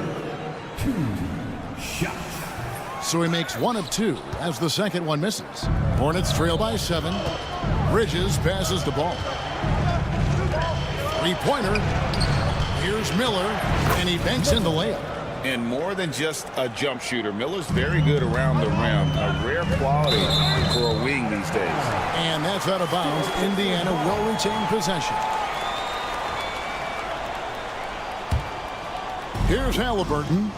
Speaker 6: 2 shots.
Speaker 1: So he makes 1 of 2 as the second one misses. Hornets trail by 7. Bridges passes the ball. 3-pointer. Here's Miller, and he banks in the layup.
Speaker 3: And more than just a jump shooter, Miller's very good around the rim. A rare quality for a wing these days.
Speaker 1: And that's out of bounds. Indiana will retain possession. Here's Halliburton.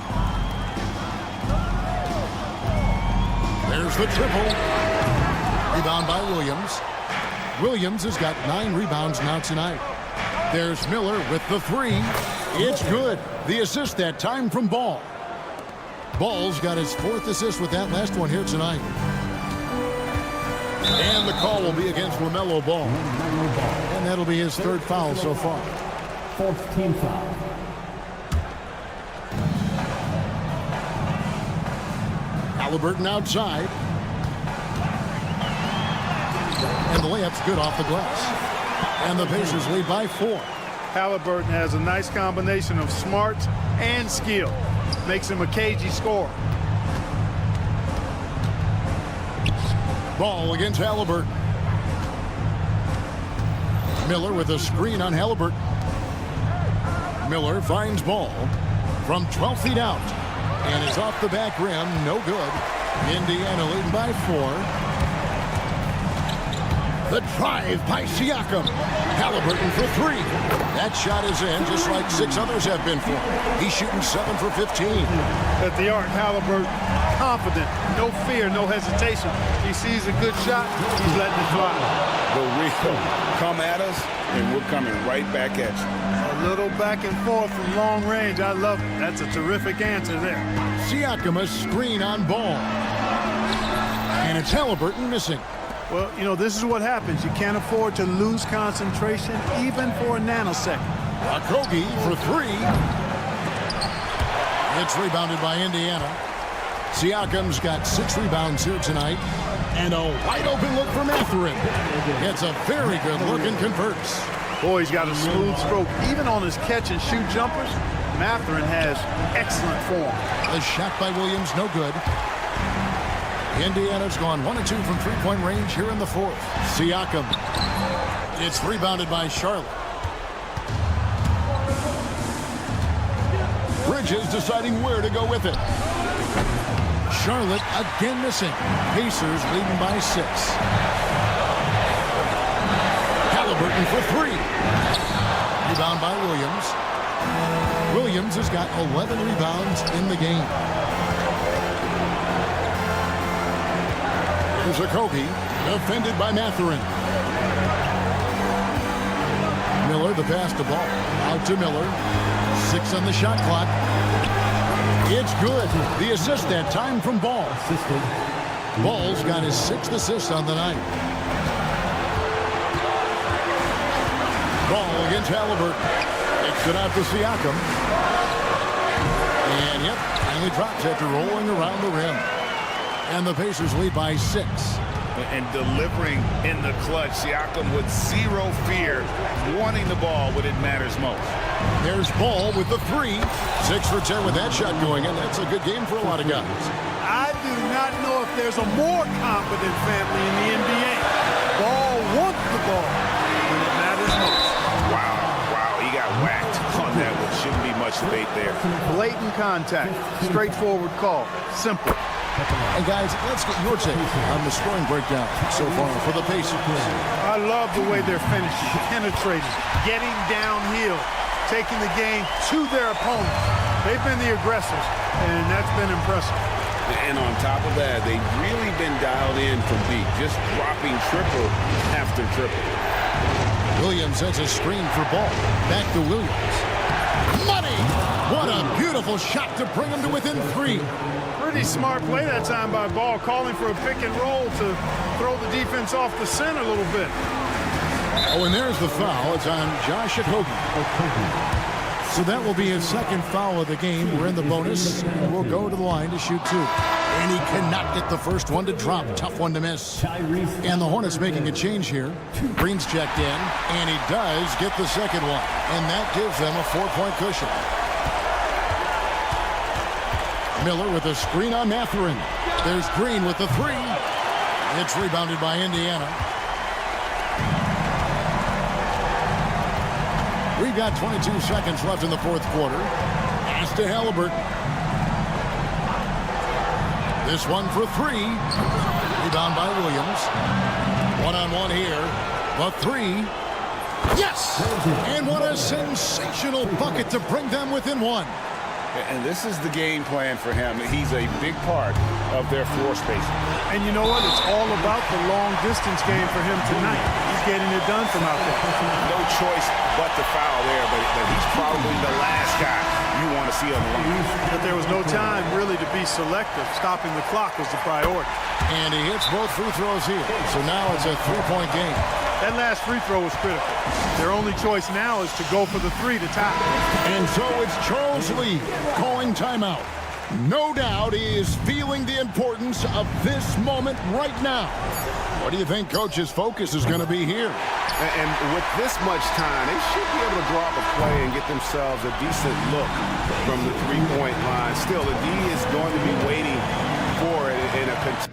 Speaker 1: There's the triple. Rebound by Williams. Williams has got 9 rebounds now tonight. There's Miller with the 3. It's good. The assist that time from Ball. Ball's got his 4th assist with that last one here tonight. And the call will be against LaMelo Ball. And that'll be his 3rd foul so far.
Speaker 6: 4th team foul.
Speaker 1: Halliburton outside. And the layup's good off the glass. And the Pacers lead by 4.
Speaker 2: Halliburton has a nice combination of smarts and skill. makes him a cagey scorer.
Speaker 1: Ball against Halliburton. Miller with a screen on Halliburton. Miller finds Ball from 12 feet out. And it's off the back rim. No good. Indiana leading by 4. The drive by Siakam. Halliburton for 3. That shot is in, just like 6 others have been for him. He's shooting 7 for 15.
Speaker 2: At the arc, Halliburton, confident, no fear, no hesitation. He sees a good shot, he's letting it fly.
Speaker 3: The Rico, come at us, and we're coming right back at you.
Speaker 2: A little back and forth from long range. I love it. That's a terrific answer there.
Speaker 1: Siakam a screen on Ball. And it's Halliburton missing.
Speaker 2: Well, you know, this is what happens. You can't afford to lose concentration even for a nanosecond.
Speaker 1: Okogie for 3. It's rebounded by Indiana. Siakam's got 6 rebounds here tonight. And a wide open look for Mathurin. It's a very good look and converts.
Speaker 2: Boy, he's got a smooth stroke. Even on his catch and shoot jumpers, Mathurin has excellent form.
Speaker 1: The shot by Williams, no good. Indiana's gone 1 of 2 from three-point range here in the 4th. Siakam. It's rebounded by Charlotte. Bridges deciding where to go with it. Charlotte again missing. Pacers leading by 6. Halliburton for 3. Rebound by Williams. Williams has got 11 rebounds in the game. Here's Okogie, defended by Mathurin. Miller, the pass to Ball. Out to Miller. 6 on the shot clock. It's good. The assist that time from Ball. Ball's got his 6th assist on the night. Ball against Halliburton. Kicks it out to Siakam. And yep, finally drops after rolling around the rim. And the Pacers lead by 6.
Speaker 3: And delivering in the clutch, Siakam with 0 fear, wanting the ball when it matters most.
Speaker 1: There's Ball with the 3. 6 for 10 with that shot going in. That's a good game for a lot of guys.
Speaker 2: I do not know if there's a more confident family in the NBA. Ball wants the ball when it matters most.
Speaker 3: Wow, he got whacked on that one. Shouldn't be much debate there.
Speaker 2: Blatant contact, straightforward call, simple.
Speaker 1: And guys, let's get your take on the scoring breakdown so far for the Pacers.
Speaker 2: I love the way they're finishing, penetrating, getting downhill, taking the game to their opponents. They've been the aggressors, and that's been impressive.
Speaker 3: And on top of that, they've really been dialed in from deep, just dropping triple after triple.
Speaker 1: Williams has a screen for Ball. Back to Williams. Money! What a beautiful shot to bring him to within 3.
Speaker 2: Pretty smart play that time by Ball, calling for a pick and roll to throw the defense off the scent a little bit.
Speaker 1: Oh, and there's the foul. It's on Josh Okogie. So that will be his 2nd foul of the game. We're in the bonus, and we'll go to the line to shoot 2. And he cannot get the first one to drop. Tough one to miss. And the Hornets making a change here. Green's checked in, and he does get the 2nd one. And that gives them a 4-point cushion. Miller with a screen on Mathurin. There's Green with the 3. It's rebounded by Indiana. We've got 22 seconds left in the 4th quarter. Pass to Halliburton. This one for 3. Rebound by Williams. 1-on-1 here. The 3. Yes! And what a sensational bucket to bring them within 1.
Speaker 3: And this is the game plan for him. He's a big part of their floor spacing.
Speaker 2: And you know what? It's all about the long-distance game for him tonight. He's getting it done from out there.
Speaker 3: No choice but to foul there, but he's probably the last guy you want to see on the line.
Speaker 2: But there was no time really to be selective. Stopping the clock was the priority.
Speaker 1: And he hits both free throws here. So now it's a 3-point game.
Speaker 2: That last free throw was critical. Their only choice now is to go for the 3 to tie.
Speaker 1: And so it's Charles Lee calling timeout. No doubt he is feeling the importance of this moment right now. What do you think Coach's focus is going to be here?
Speaker 4: And with this much time, they should be able to draw up a play and get themselves a decent look from the three-point line. Still, the D is going to be waiting for it in a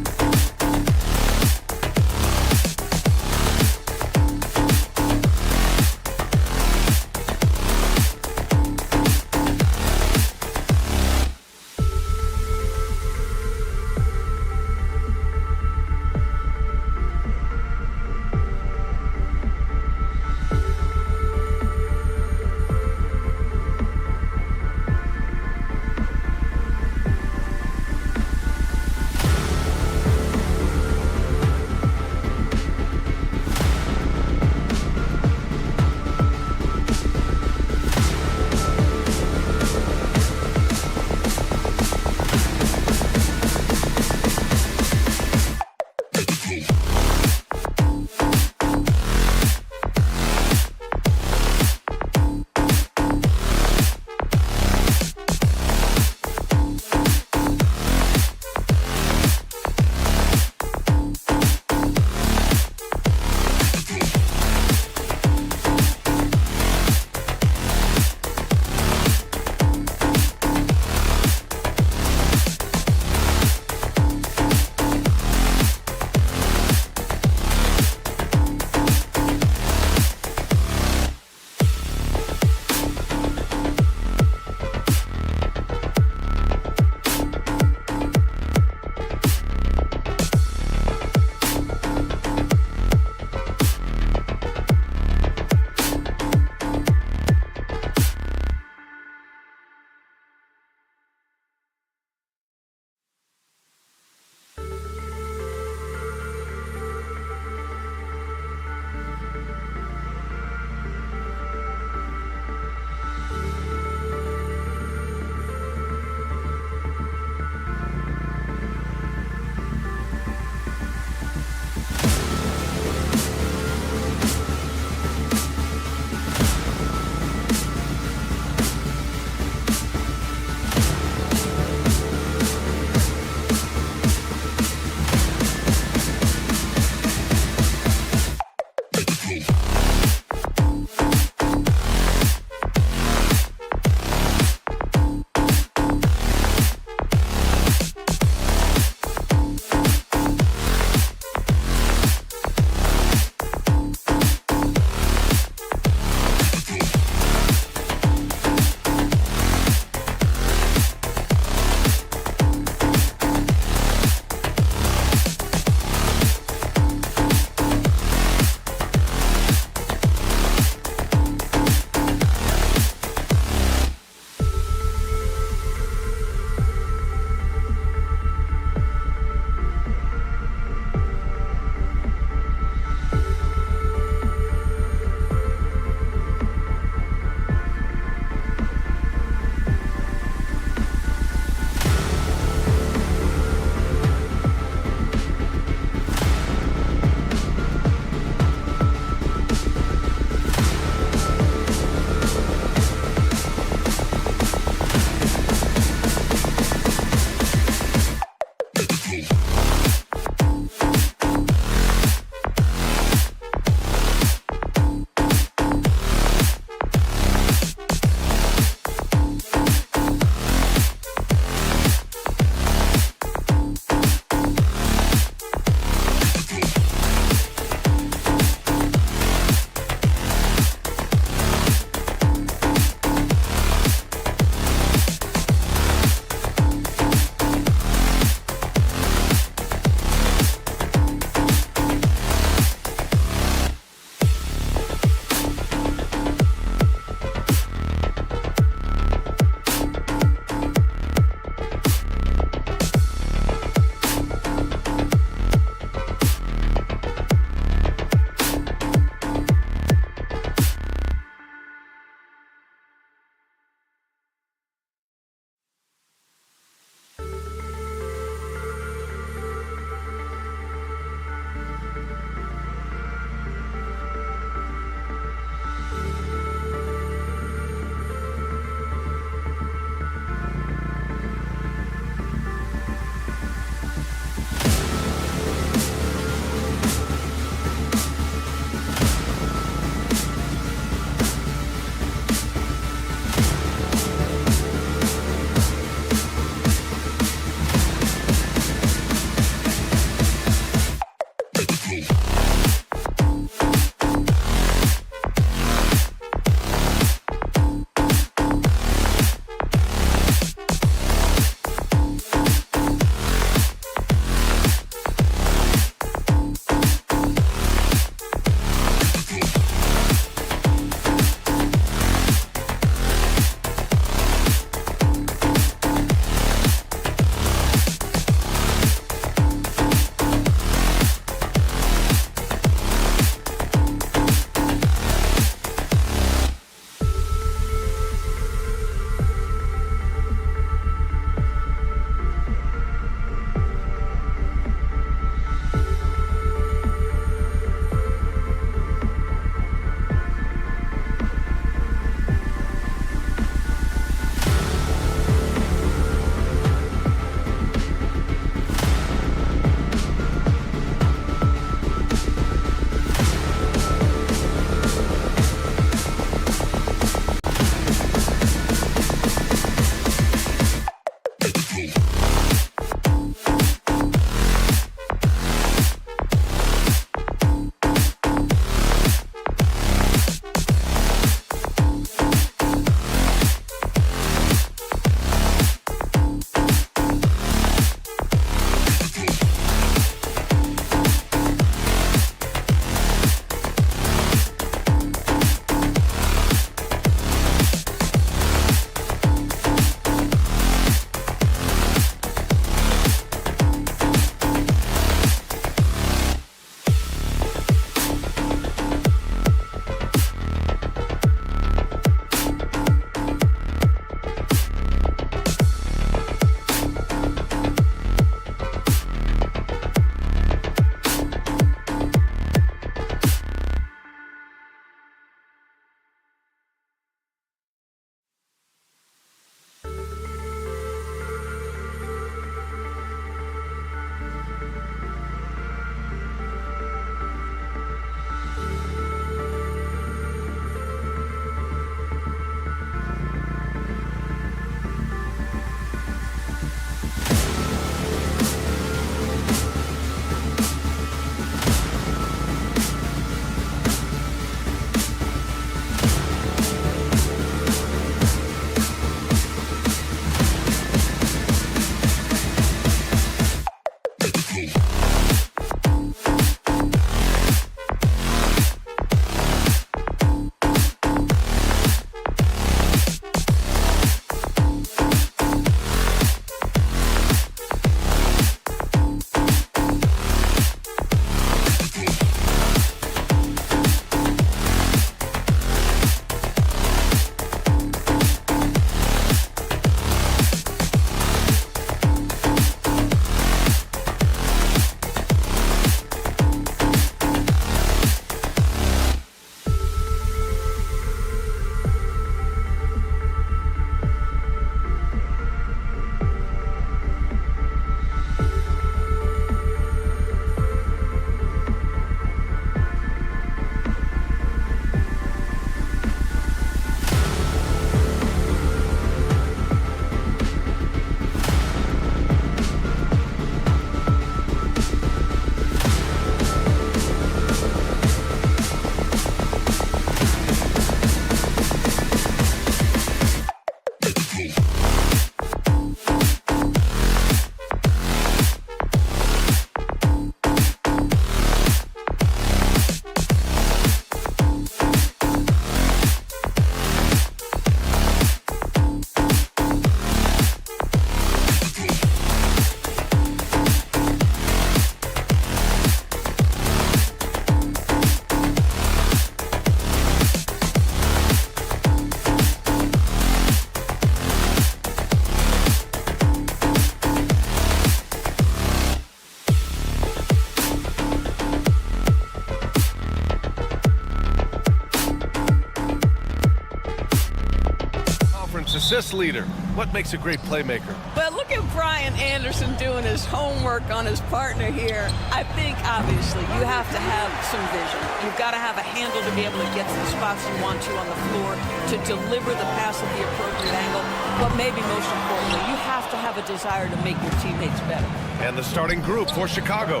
Speaker 8: assist leader. What makes a great playmaker?
Speaker 7: But look at Brian Anderson doing his homework on his partner here. I think, obviously, you have to have some vision. You've got to have a handle to be able to get to the spots you want to on the floor, to deliver the pass at the appropriate angle. But maybe most importantly, you have to have a desire to make your teammates better.
Speaker 8: And the starting group for Chicago.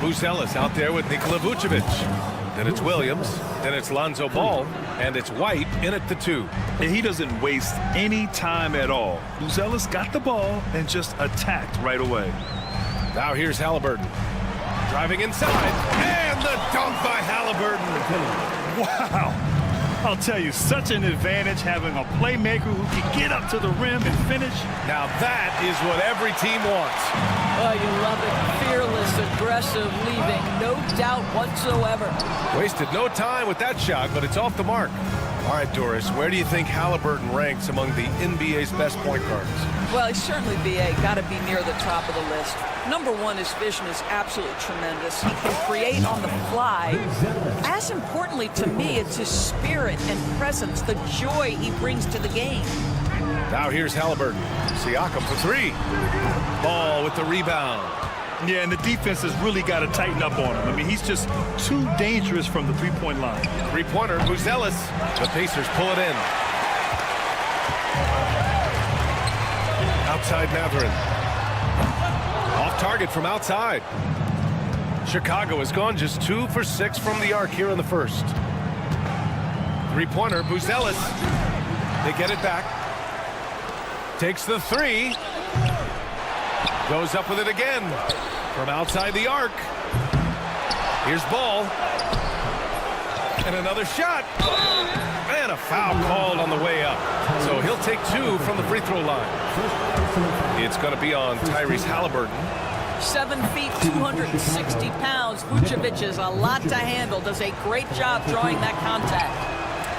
Speaker 8: Buzelis out there with Nikola Vucevic. Then it's Williams. Then it's Lonzo Ball. And it's White in at the 2.
Speaker 9: And he doesn't waste any time at all. Buzelis got the ball and just attacked right away.
Speaker 8: Now here's Halliburton. Driving inside. And the dunk by Halliburton.
Speaker 9: Wow. I'll tell you, such an advantage having a playmaker who can get up to the rim and finish.
Speaker 8: Now that is what every team wants.
Speaker 7: Oh, you love it. Fearless, aggressive, leaving. No doubt whatsoever.
Speaker 8: Wasted no time with that shot, but it's off the mark. All right, Doris, where do you think Halliburton ranks among the NBA's best point guards?
Speaker 7: Well, he's certainly, BA, got to be near the top of the list. Number one, his vision is absolutely tremendous. He can create on the fly. As importantly to me, it's his spirit and presence, the joy he brings to the game.
Speaker 8: Now here's Halliburton. Siakam for 3. Ball with the rebound.
Speaker 9: Yeah, and the defense has really got to tighten up on him. I mean, he's just too dangerous from the three-point line.
Speaker 8: Three-pointer, Buzelis. The Pacers pull it in. Outside Mathurin. Off target from outside. Chicago has gone just 2 for 6 from the arc here in the first. Three-pointer, Buzelis. They get it back. Takes the 3. Goes up with it again. From outside the arc. Here's Ball. And another shot. And a foul called on the way up. So he'll take 2 from the free throw line. It's going to be on Tyrese Halliburton.
Speaker 7: 7 feet, 260 pounds. Vucevic is a lot to handle. Does a great job drawing that contact.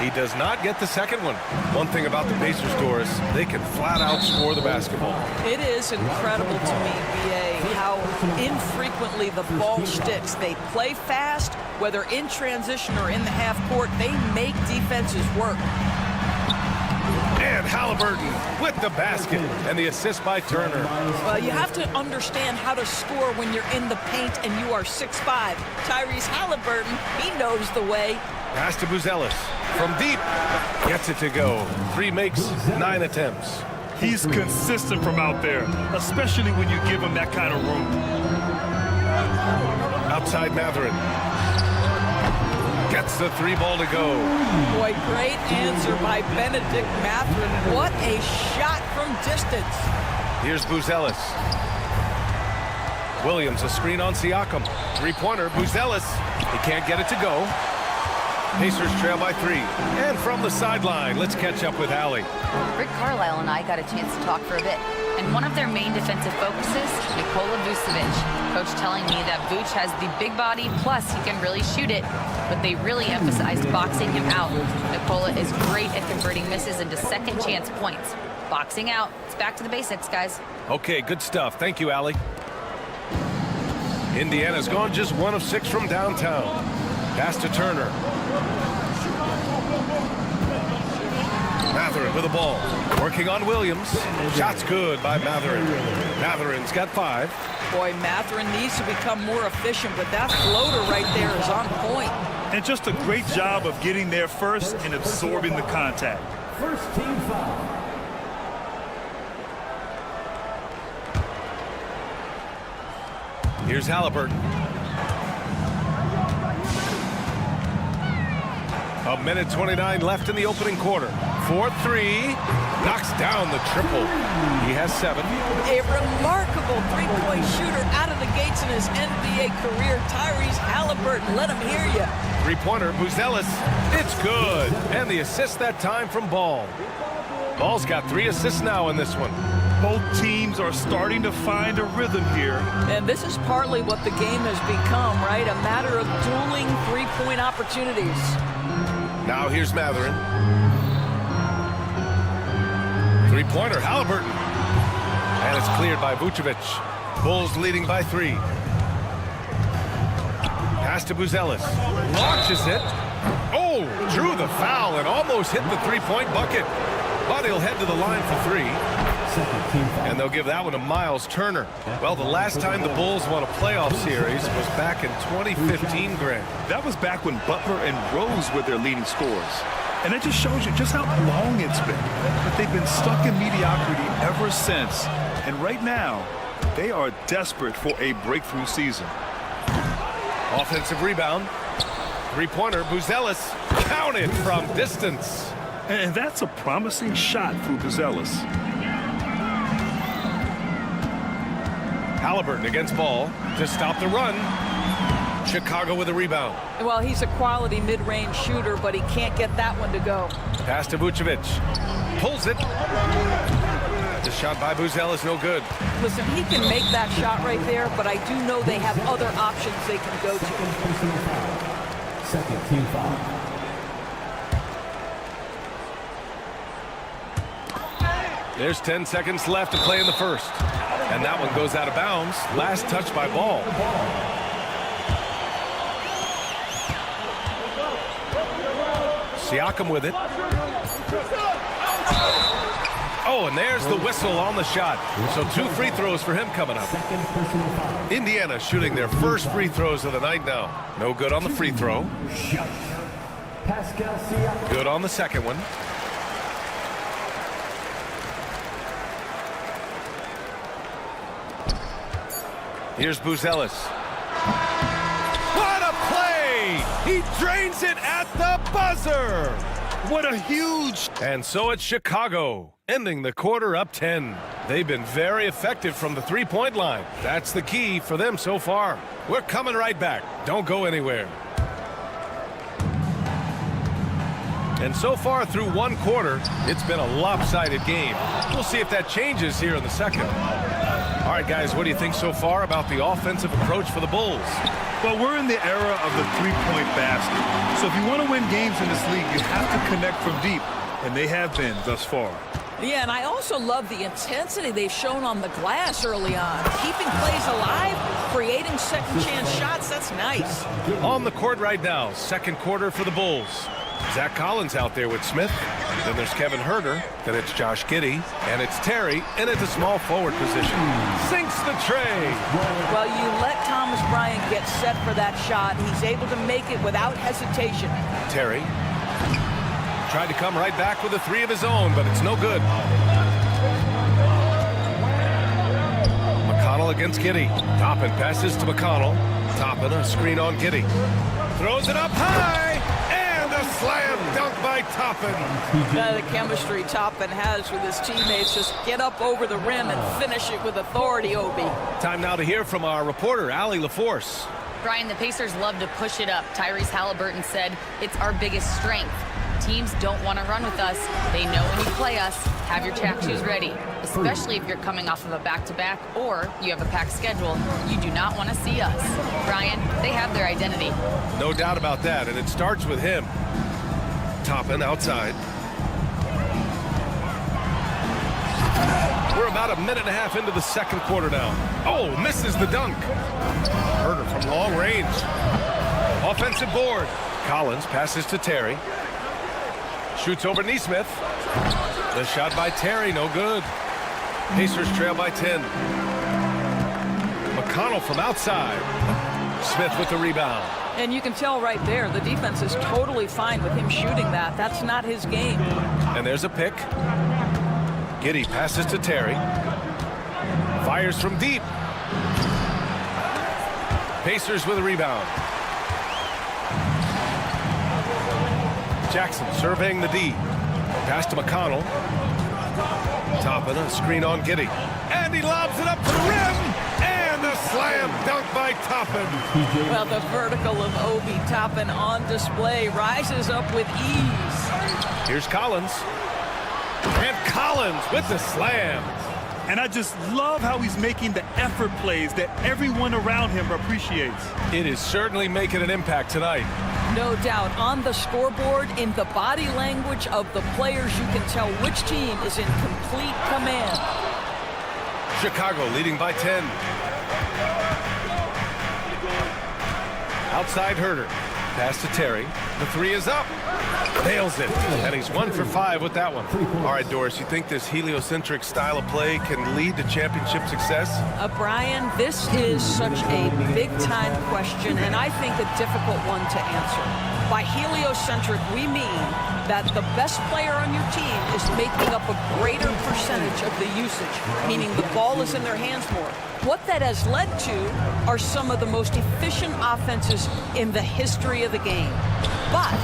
Speaker 8: He does not get the second one. One thing about the Pacers, Doris, they can flat out score the basketball.
Speaker 7: It is incredible to me, BA, how infrequently the ball sticks. They play fast, whether in transition or in the half court. They make defenses work.
Speaker 8: And Halliburton with the basket and the assist by Turner.
Speaker 7: Well, you have to understand how to score when you're in the paint and you are 6'5". Tyrese Halliburton, he knows the way.
Speaker 8: Pass to Buzelis. From deep. Gets it to go. 3 makes, 9 attempts.
Speaker 9: He's consistent from out there, especially when you give him that kind of room.
Speaker 8: Outside Mathurin. Gets the 3 ball to go.
Speaker 7: Boy, great answer by Benedict Mathurin. What a shot from distance.
Speaker 8: Here's Buzelis. Williams, a screen on Siakam. Three-pointer, Buzelis. He can't get it to go. Pacers trail by 3. And from the sideline, let's catch up with Allie.
Speaker 10: Rick Carlisle and I got a chance to talk for a bit. And one of their main defensive focuses, Nikola Vucevic. Coach telling me that Vuce has the big body, plus he can really shoot it. But they really emphasized boxing him out. Nikola is great at converting misses into second chance points. Boxing out. It's back to the basics, guys.
Speaker 8: Okay, good stuff. Thank you, Allie. Indiana's gone just 1 of 6 from downtown. Pass to Turner. Mathurin with the ball. Working on Williams. Shot's good by Mathurin. Mathurin's got 5.
Speaker 7: Boy, Mathurin needs to become more efficient, but that floater right there is on point.
Speaker 9: And just a great job of getting there first and absorbing the contact.
Speaker 6: First team foul.
Speaker 8: Here's Halliburton. A minute 29 left in the opening quarter. 4-3. Knocks down the triple. He has 7.
Speaker 7: A remarkable three-point shooter out of the gates in his NBA career. Tyrese Halliburton, let him hear you.
Speaker 8: Three-pointer, Buzelis. It's good. And the assist that time from Ball. Ball's got 3 assists now in this one.
Speaker 9: Both teams are starting to find a rhythm here.
Speaker 7: And this is partly what the game has become, right? A matter of dueling three-point opportunities.
Speaker 8: Now here's Mathurin. Three-pointer, Halliburton. And it's cleared by Vucevic. Bulls leading by 3. Pass to Buzelis. Launches it. Oh, drew the foul and almost hit the three-point bucket. But he'll head to the line for 3. And they'll give that one to Miles Turner. Well, the last time the Bulls won a playoff series was back in 2015, Grant.
Speaker 9: That was back when Butler and Rose were their leading scorers. And it just shows you just how long it's been. But they've been stuck in mediocrity ever since. And right now, they are desperate for a breakthrough season.
Speaker 8: Offensive rebound. Three-pointer, Buzelis. Counted from distance.
Speaker 9: And that's a promising shot for Buzelis.
Speaker 8: Halliburton against Ball to stop the run. Chicago with a rebound.
Speaker 7: Well, he's a quality mid-range shooter, but he can't get that one to go.
Speaker 8: Pass to Vucevic. Pulls it. The shot by Buzelis, no good.
Speaker 7: Listen, he can make that shot right there, but I do know they have other options they can go to.
Speaker 6: Second team foul.
Speaker 8: There's 10 seconds left to play in the first. And that one goes out of bounds. Last touch by Ball. Siakam with it. Oh, and there's the whistle on the shot. So 2 free throws for him coming up. Indiana shooting their first free throws of the night now. No good on the free throw. Good on the second one. Here's Buzelis. What a play! He drains it at the buzzer! What a huge... And so it's Chicago, ending the quarter up 10. They've been very effective from the three-point line. That's the key for them so far. We're coming right back. Don't go anywhere. And so far through one quarter, it's been a lopsided game. We'll see if that changes here in the second. All right, guys, what do you think so far about the offensive approach for the Bulls?
Speaker 9: Well, we're in the era of the three-point basket. So if you want to win games in this league, you have to connect from deep, and they have been thus far.
Speaker 7: Yeah, and I also love the intensity they've shown on the glass early on. Keeping plays alive, creating second-chance shots, that's nice.
Speaker 8: On the court right now, second quarter for the Bulls. Zach Collins out there with Smith. Then there's Kevin Huerter. Then it's Josh Giddey. And it's Terry in at the small forward position. Sinks the tray.
Speaker 7: Well, you let Thomas Bryant get set for that shot. He's able to make it without hesitation.
Speaker 8: Terry tried to come right back with a 3 of his own, but it's no good. McConnell against Giddey. Toppin passes to McConnell. Toppin a screen on Giddey. Throws it up high. A slam dunk by Toppin.
Speaker 7: The chemistry Toppin has with his teammates. Just get up over the rim and finish it with authority, Obi.
Speaker 8: Time now to hear from our reporter, Allie LaForce.
Speaker 10: Brian, the Pacers love to push it up. Tyrese Halliburton said it's our biggest strength. Teams don't want to run with us. They know when you play us, have your track shoes ready, especially if you're coming off of a back-to-back or you have a packed schedule. You do not want to see us. Brian, they have their identity.
Speaker 8: No doubt about that, and it starts with him. Toppin outside. We're about a minute and a half into the second quarter now. Oh, misses the dunk. Huerter from long range. Offensive board. Collins passes to Terry. Shoots over Nesmith. The shot by Terry, no good. Pacers trail by 10. McConnell from outside. Smith with the rebound.
Speaker 7: And you can tell right there, the defense is totally fine with him shooting that. That's not his game.
Speaker 8: And there's a pick. Giddey passes to Terry. Fires from deep. Pacers with a rebound. Jackson surveying the D. Pass to McConnell. Toppin a screen on Giddey. And he lobs it up to the rim. And a slam dunk by Toppin.
Speaker 7: Well, the vertical of Obi Toppin on display rises up with ease.
Speaker 8: Here's Collins. And Collins with the slam.
Speaker 9: And I just love how he's making the effort plays that everyone around him appreciates.
Speaker 8: It is certainly making an impact tonight.
Speaker 7: No doubt. On the scoreboard, in the body language of the players, you can tell which team is in complete command.
Speaker 8: Chicago leading by 10. Outside Huerter. Pass to Terry. The 3 is up. Nails it. And he's 1 for 5 with that one. All right, Doris, you think this heliocentric style of play can lead to championship success?
Speaker 7: Brian, this is such a big-time question, and I think a difficult one to answer. By heliocentric, we mean that the best player on your team is making up a greater percentage of the usage, meaning the ball is in their hands more. What that has led to are some of the most efficient offenses in the history of the game. But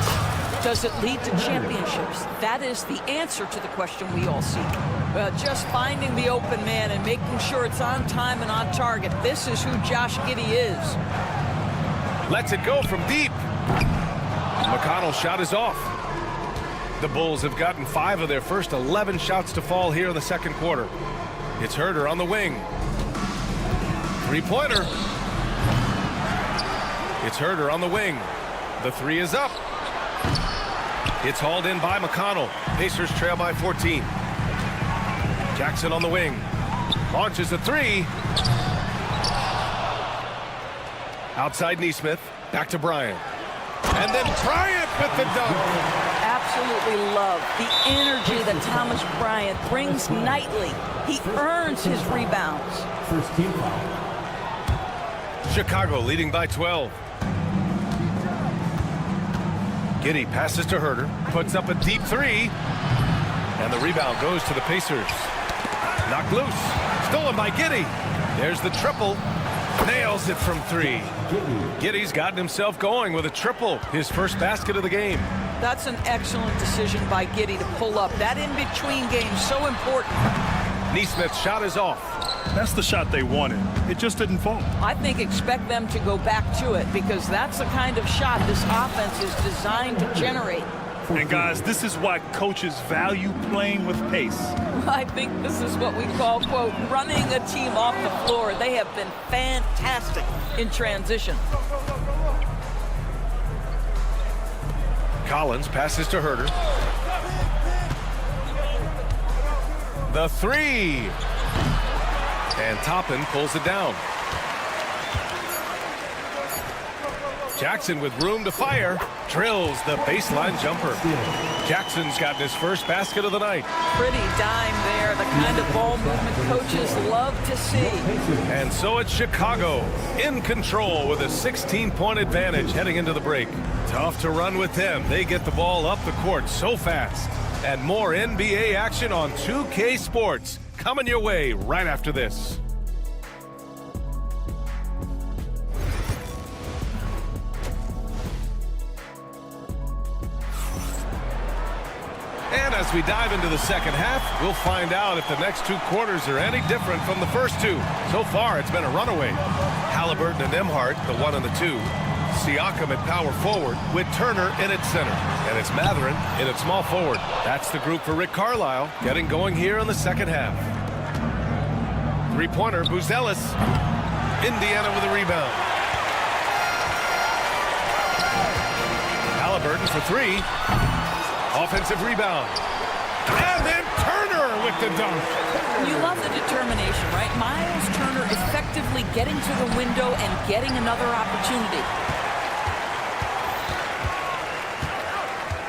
Speaker 7: does it lead to championships? That is the answer to the question we all seek. Just finding the open man and making sure it's on time and on target. This is who Josh Giddey is.
Speaker 8: Lets it go from deep. McConnell's shot is off. The Bulls have gotten 5 of their first 11 shots to fall here in the second quarter. It's Herder on the wing. Three-pointer. It's Herder on the wing. The 3 is up. It's hauled in by McConnell. Pacers trail by 14. Jackson on the wing. Launches a 3. Outside Neesmith. Back to Bryant. And then Bryant with the dunk.
Speaker 7: Absolutely love the energy that Thomas Bryant brings nightly. He earns his rebounds.
Speaker 6: First team foul.
Speaker 8: Chicago leading by 12. Giddey passes to Herder, puts up a deep 3, and the rebound goes to the Pacers. Knocked loose, stolen by Giddey. There's the triple, nails it from 3. Giddey's gotten himself going with a triple, his first basket of the game.
Speaker 7: That's an excellent decision by Giddey to pull up. That in-between game so important.
Speaker 8: Neesmith's shot is off.
Speaker 9: That's the shot they wanted. It just didn't fall.
Speaker 7: I think expect them to go back to it because that's the kind of shot this offense is designed to generate.
Speaker 9: And guys, this is why coaches value playing with pace.
Speaker 7: I think this is what we call, quote, running a team off the floor. They have been fantastic in transition.
Speaker 8: Collins passes to Herder. The 3. And Toppin pulls it down. Jackson with room to fire. Drills the baseline jumper. Jackson's gotten his first basket of the night.
Speaker 7: Pretty dime there. The kind of ball movement coaches love to see.
Speaker 8: And so it's Chicago in control with a 16-point advantage heading into the break. Tough to run with them. They get the ball up the court so fast. And more NBA action on 2K Sports coming your way right after this. And as we dive into the second half, we'll find out if the next 2 quarters are any different from the first 2. So far, it's been a runaway. Halliburton and Emhart, the 1 and the 2. Siakam at power forward with Turner in at center. And it's Mathurin in at small forward. That's the group for Rick Carlisle getting going here in the second half. Three-pointer, Buzelis. Indiana with a rebound. Halliburton for 3. Offensive rebound. And then Turner with the dunk.
Speaker 7: You love the determination, right? Miles Turner effectively getting to the window and getting another opportunity.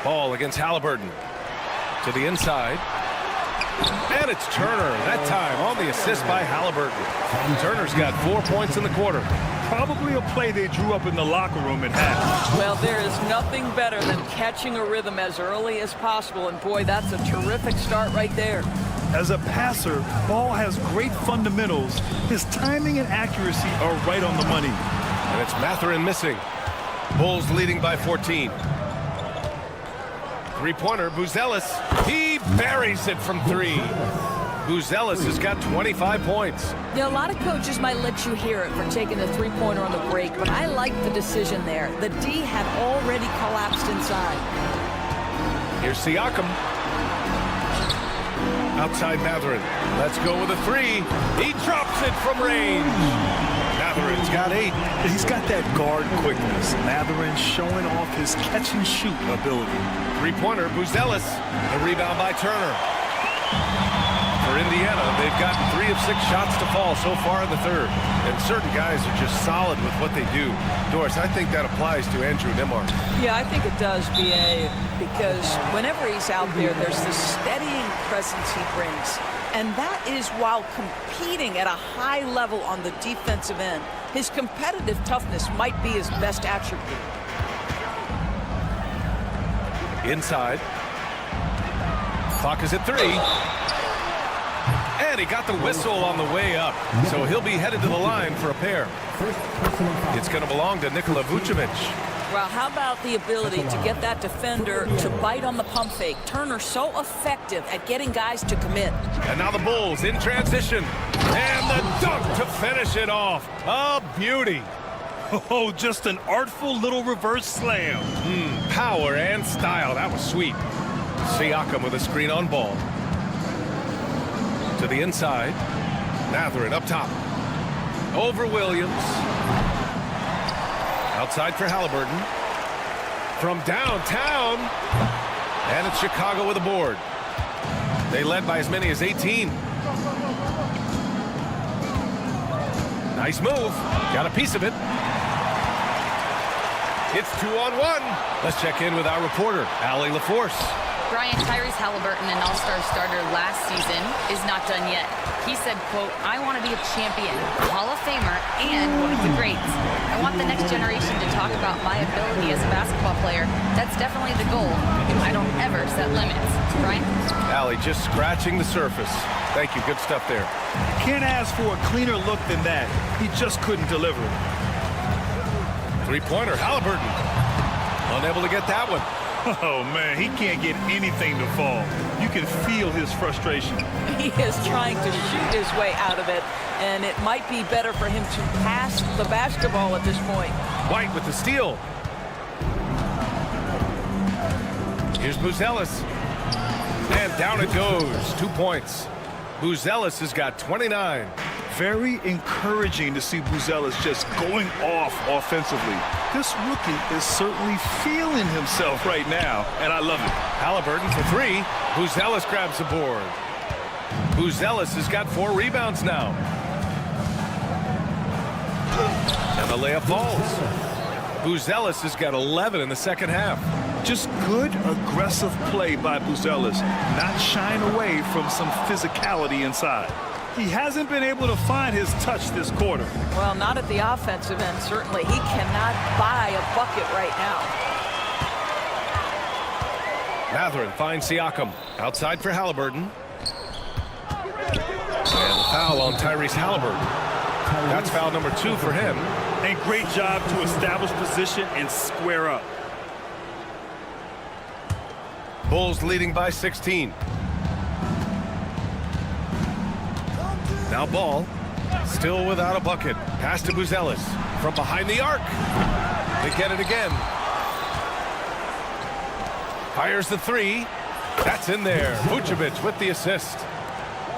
Speaker 8: Ball against Halliburton. To the inside. And it's Turner, that time on the assist by Halliburton. Turner's got 4 points in the quarter.
Speaker 9: Probably a play they drew up in the locker room at half.
Speaker 7: Well, there is nothing better than catching a rhythm as early as possible. And boy, that's a terrific start right there.
Speaker 9: As a passer, Ball has great fundamentals. His timing and accuracy are right on the money.
Speaker 8: And it's Mathurin missing. Bulls leading by 14. Three-pointer, Buzelis. He buries it from 3. Buzelis has got 25 points.
Speaker 7: Yeah, a lot of coaches might let you hear it for taking a three-pointer on the break, but I like the decision there. The D had already collapsed inside.
Speaker 8: Here's Siakam. Outside Mathurin. Let's go with a 3. He drops it from range. Mathurin's got 8.
Speaker 9: He's got that guard quickness. Mathurin showing off his catch-and-shoot ability.
Speaker 8: Three-pointer, Buzelis. The rebound by Turner. For Indiana, they've gotten 3 of 6 shots to fall so far in the third. And certain guys are just solid with what they do. Doris, I think that applies to Andrew Nembhard.
Speaker 7: Yeah, I think it does, B.A., because whenever he's out there, there's this steadying presence he brings. And that is while competing at a high level on the defensive end. His competitive toughness might be his best attribute.
Speaker 8: Inside. Clock is at 3. And he got the whistle on the way up. So he'll be headed to the line for a pair. It's going to belong to Nikola Vucevic.
Speaker 7: Well, how about the ability to get that defender to bite on the pump fake? Turner so effective at getting guys to commit.
Speaker 8: And now the Bulls in transition. And the dunk to finish it off. A beauty.
Speaker 9: Oh, just an artful little reverse slam.
Speaker 8: Power and style. That was sweet. Siakam with a screen on ball. To the inside. Mathurin up top. Over Williams. Outside for Halliburton. From downtown. And it's Chicago with a board. They led by as many as 18. Nice move. Got a piece of it. It's 2-on-1. Let's check in with our reporter, Allie LaForce.
Speaker 10: Brian, Tyrese Halliburton, an all-star starter last season, is not done yet. He said, quote, "I want to be a champion, a Hall of Famer, and one of the greats. I want the next generation to talk about my ability as a basketball player. That's definitely the goal. I don't ever set limits." Brian?
Speaker 8: Allie, just scratching the surface. Thank you. Good stuff there.
Speaker 9: Can't ask for a cleaner look than that. He just couldn't deliver it.
Speaker 8: Three-pointer, Halliburton. Unable to get that one.
Speaker 9: Oh, man, he can't get anything to fall. You can feel his frustration.
Speaker 7: He is trying to shoot his way out of it, and it might be better for him to pass the basketball at this point.
Speaker 8: White with the steal. Here's Buzelis. And down it goes. 2 points. Buzelis has got 29.
Speaker 9: Very encouraging to see Buzelis just going off offensively. This rookie is certainly feeling himself right now, and I love it.
Speaker 8: Halliburton for 3. Buzelis grabs the board. Buzelis has got 4 rebounds now. And the layup falls. Buzelis has got 11 in the second half.
Speaker 9: Just good, aggressive play by Buzelis, not shying away from some physicality inside. He hasn't been able to find his touch this quarter.
Speaker 7: Well, not at the offensive end, certainly. He cannot buy a bucket right now.
Speaker 8: Mathurin finds Siakam. Outside for Halliburton. And a foul on Tyrese Halliburton. That's foul number 2 for him.
Speaker 9: And great job to establish position and square up.
Speaker 8: Bulls leading by 16. Now ball. Still without a bucket. Pass to Buzelis. From behind the arc. They get it again. Fires the 3. That's in there. Vucevic with the assist.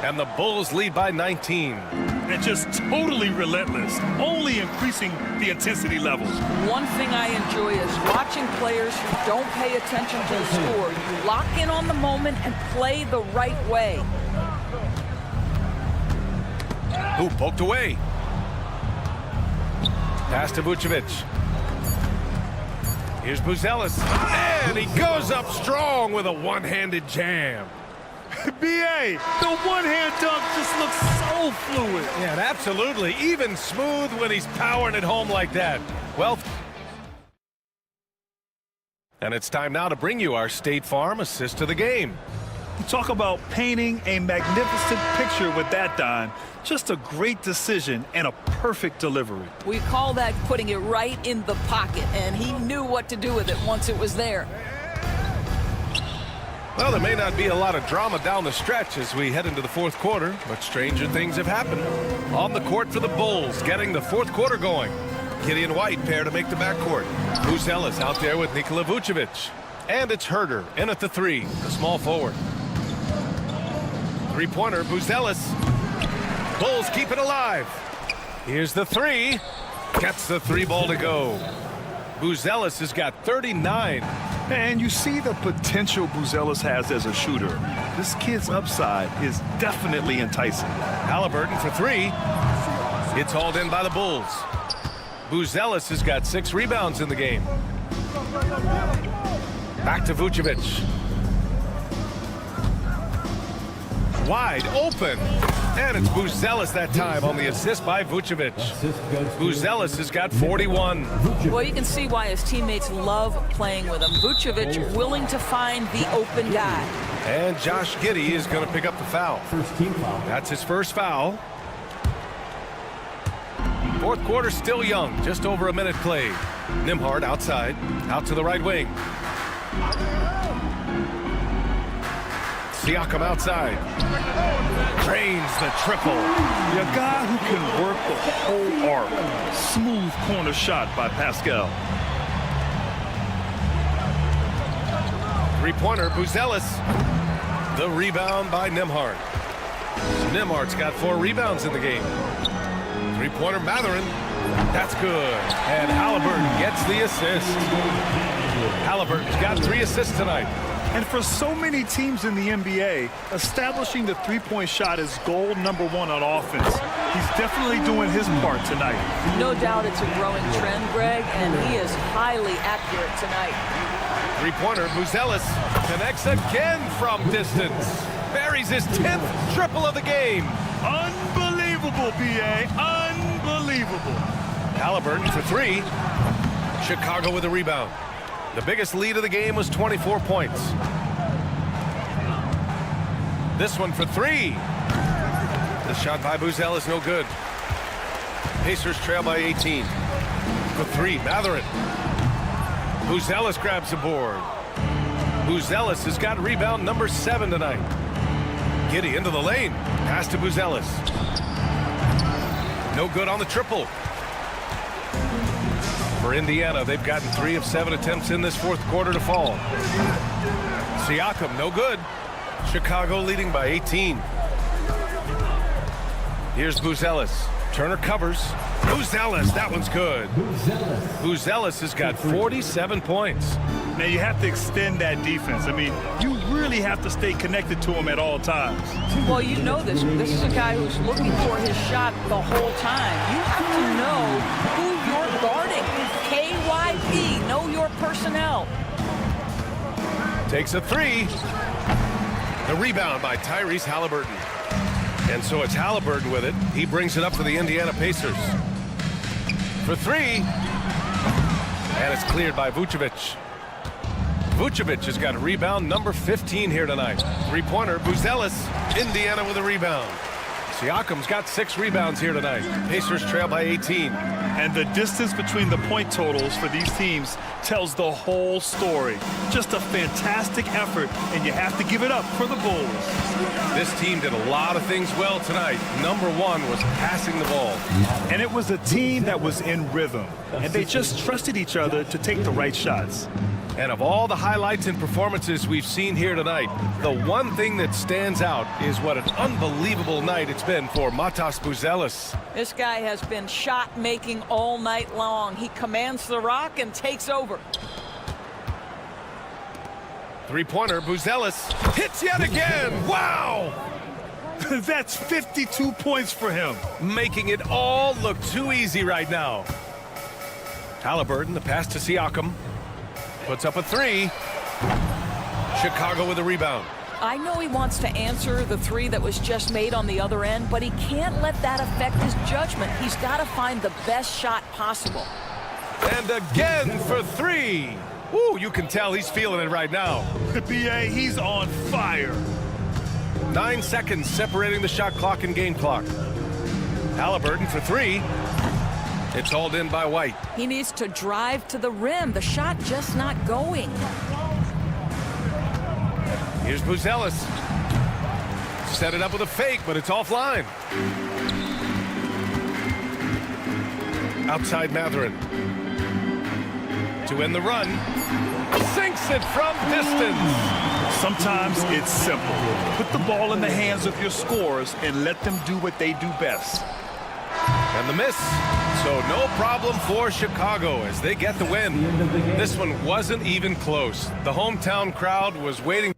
Speaker 8: And the Bulls lead by 19.
Speaker 9: And just totally relentless, only increasing the intensity levels.
Speaker 7: One thing I enjoy is watching players who don't pay attention to the score. You lock in on the moment and play the right way.
Speaker 8: Ooh, poked away. Pass to Vucevic. Here's Buzelis. And he goes up strong with a one-handed jam.
Speaker 9: B.A., the one-hand dunk just looks so fluid.
Speaker 8: Yeah, absolutely. Even smooth when he's powering it home like that. Well, and it's time now to bring you our State Farm assist of the game.
Speaker 9: You talk about painting a magnificent picture with that, Don. Just a great decision and a perfect delivery.
Speaker 7: We call that putting it right in the pocket, and he knew what to do with it once it was there.
Speaker 8: Well, there may not be a lot of drama down the stretch as we head into the fourth quarter, but stranger things have happened. On the court for the Bulls, getting the fourth quarter going. Gideon White pair to make the backcourt. Buzelis out there with Nikola Vucevic. And it's Herder in at the 3, the small forward. Three-pointer, Buzelis. Bulls keep it alive. Here's the 3. Gets the 3 ball to go. Buzelis has got 39.
Speaker 9: And you see the potential Buzelis has as a shooter. This kid's upside is definitely enticing.
Speaker 8: Halliburton for three. It's hauled in by the Bulls. Buzelis has got 6 rebounds in the game. Back to Vucevic. Wide open. And it's Buzelis that time on the assist by Vucevic. Buzelis has got 41.
Speaker 7: Well, you can see why his teammates love playing with him. Vucevic willing to find the open guy.
Speaker 8: And Josh Giddey is going to pick up the foul.
Speaker 6: First team foul.
Speaker 8: That's his first foul. Fourth quarter still young, just over a minute played. Nembhard outside, out to the right wing. Siakam outside. Drains the triple.
Speaker 9: A guy who can work the whole arc. Smooth corner shot by Pascal.
Speaker 8: Three-pointer, Buzelis. The rebound by Nembhard. Nembhard's got 4 rebounds in the game. Three-pointer, Mathurin. That's good. And Halliburton gets the assist. Halliburton's got 3 assists tonight.
Speaker 9: And for so many teams in the NBA, establishing the three-point shot is goal number 1 on offense. He's definitely doing his part tonight.
Speaker 7: No doubt it's a growing trend, Greg, and he is highly accurate tonight.
Speaker 8: Three-pointer, Buzelis connects again from distance. Buries his 10th triple of the game.
Speaker 9: Unbelievable, B.A. Unbelievable.
Speaker 8: Halliburton for 3. Chicago with a rebound. The biggest lead of the game was 24 points. This one for 3. The shot by Buzelis no good. Pacers trail by 18. For 3, Mathurin. Buzelis grabs the board. Buzelis has got rebound number 7 tonight. Giddey into the lane. Pass to Buzelis. No good on the triple. For Indiana, they've gotten 3 of 7 attempts in this fourth quarter to fall. Siakam, no good. Chicago leading by 18. Here's Buzelis. Turner covers. Buzelis, that one's good. Buzelis has got 47 points.
Speaker 9: Now you have to extend that defense. I mean, you really have to stay connected to him at all times.
Speaker 7: Well, you know this. This is a guy who's looking for his shot the whole time. You have to know who you're guarding. KYP, know your personnel.
Speaker 8: Takes a 3. The rebound by Tyrese Halliburton. And so it's Halliburton with it. He brings it up for the Indiana Pacers. For 3. And it's cleared by Vucevic. Vucevic has got rebound number 15 here tonight. Three-pointer, Buzelis. Indiana with a rebound. Siakam's got 6 rebounds here tonight. Pacers trail by 18.
Speaker 9: And the distance between the point totals for these teams tells the whole story. Just a fantastic effort, and you have to give it up for the Bulls.
Speaker 8: This team did a lot of things well tonight. Number 1 was passing the ball.
Speaker 9: And it was a team that was in rhythm, and they just trusted each other to take the right shots.
Speaker 8: And of all the highlights and performances we've seen here tonight, the one thing that stands out is what an unbelievable night it's been for Matas Buzelis.
Speaker 7: This guy has been shot-making all night long. He commands the rock and takes over.
Speaker 8: Three-pointer, Buzelis hits yet again. Wow!
Speaker 9: That's 52 points for him.
Speaker 8: Making it all look too easy right now. Halliburton, the pass to Siakam. Puts up a 3. Chicago with a rebound.
Speaker 7: I know he wants to answer the 3 that was just made on the other end, but he can't let that affect his judgment. He's got to find the best shot possible.
Speaker 8: And again for 3. Woo, you can tell he's feeling it right now.
Speaker 9: B.A., he's on fire.
Speaker 8: 9 seconds separating the shot clock and game clock. Halliburton for 3. It's hauled in by White.
Speaker 7: He needs to drive to the rim. The shot just not going.
Speaker 8: Here's Buzelis. Set it up with a fake, but it's offline. Outside Mathurin. To end the run. Sinks it from distance.
Speaker 9: Sometimes it's simple. Put the ball in the hands of your scorers and let them do what they do best.
Speaker 8: And the miss. So no problem for Chicago as they get the win. This one wasn't even close. The hometown crowd was waiting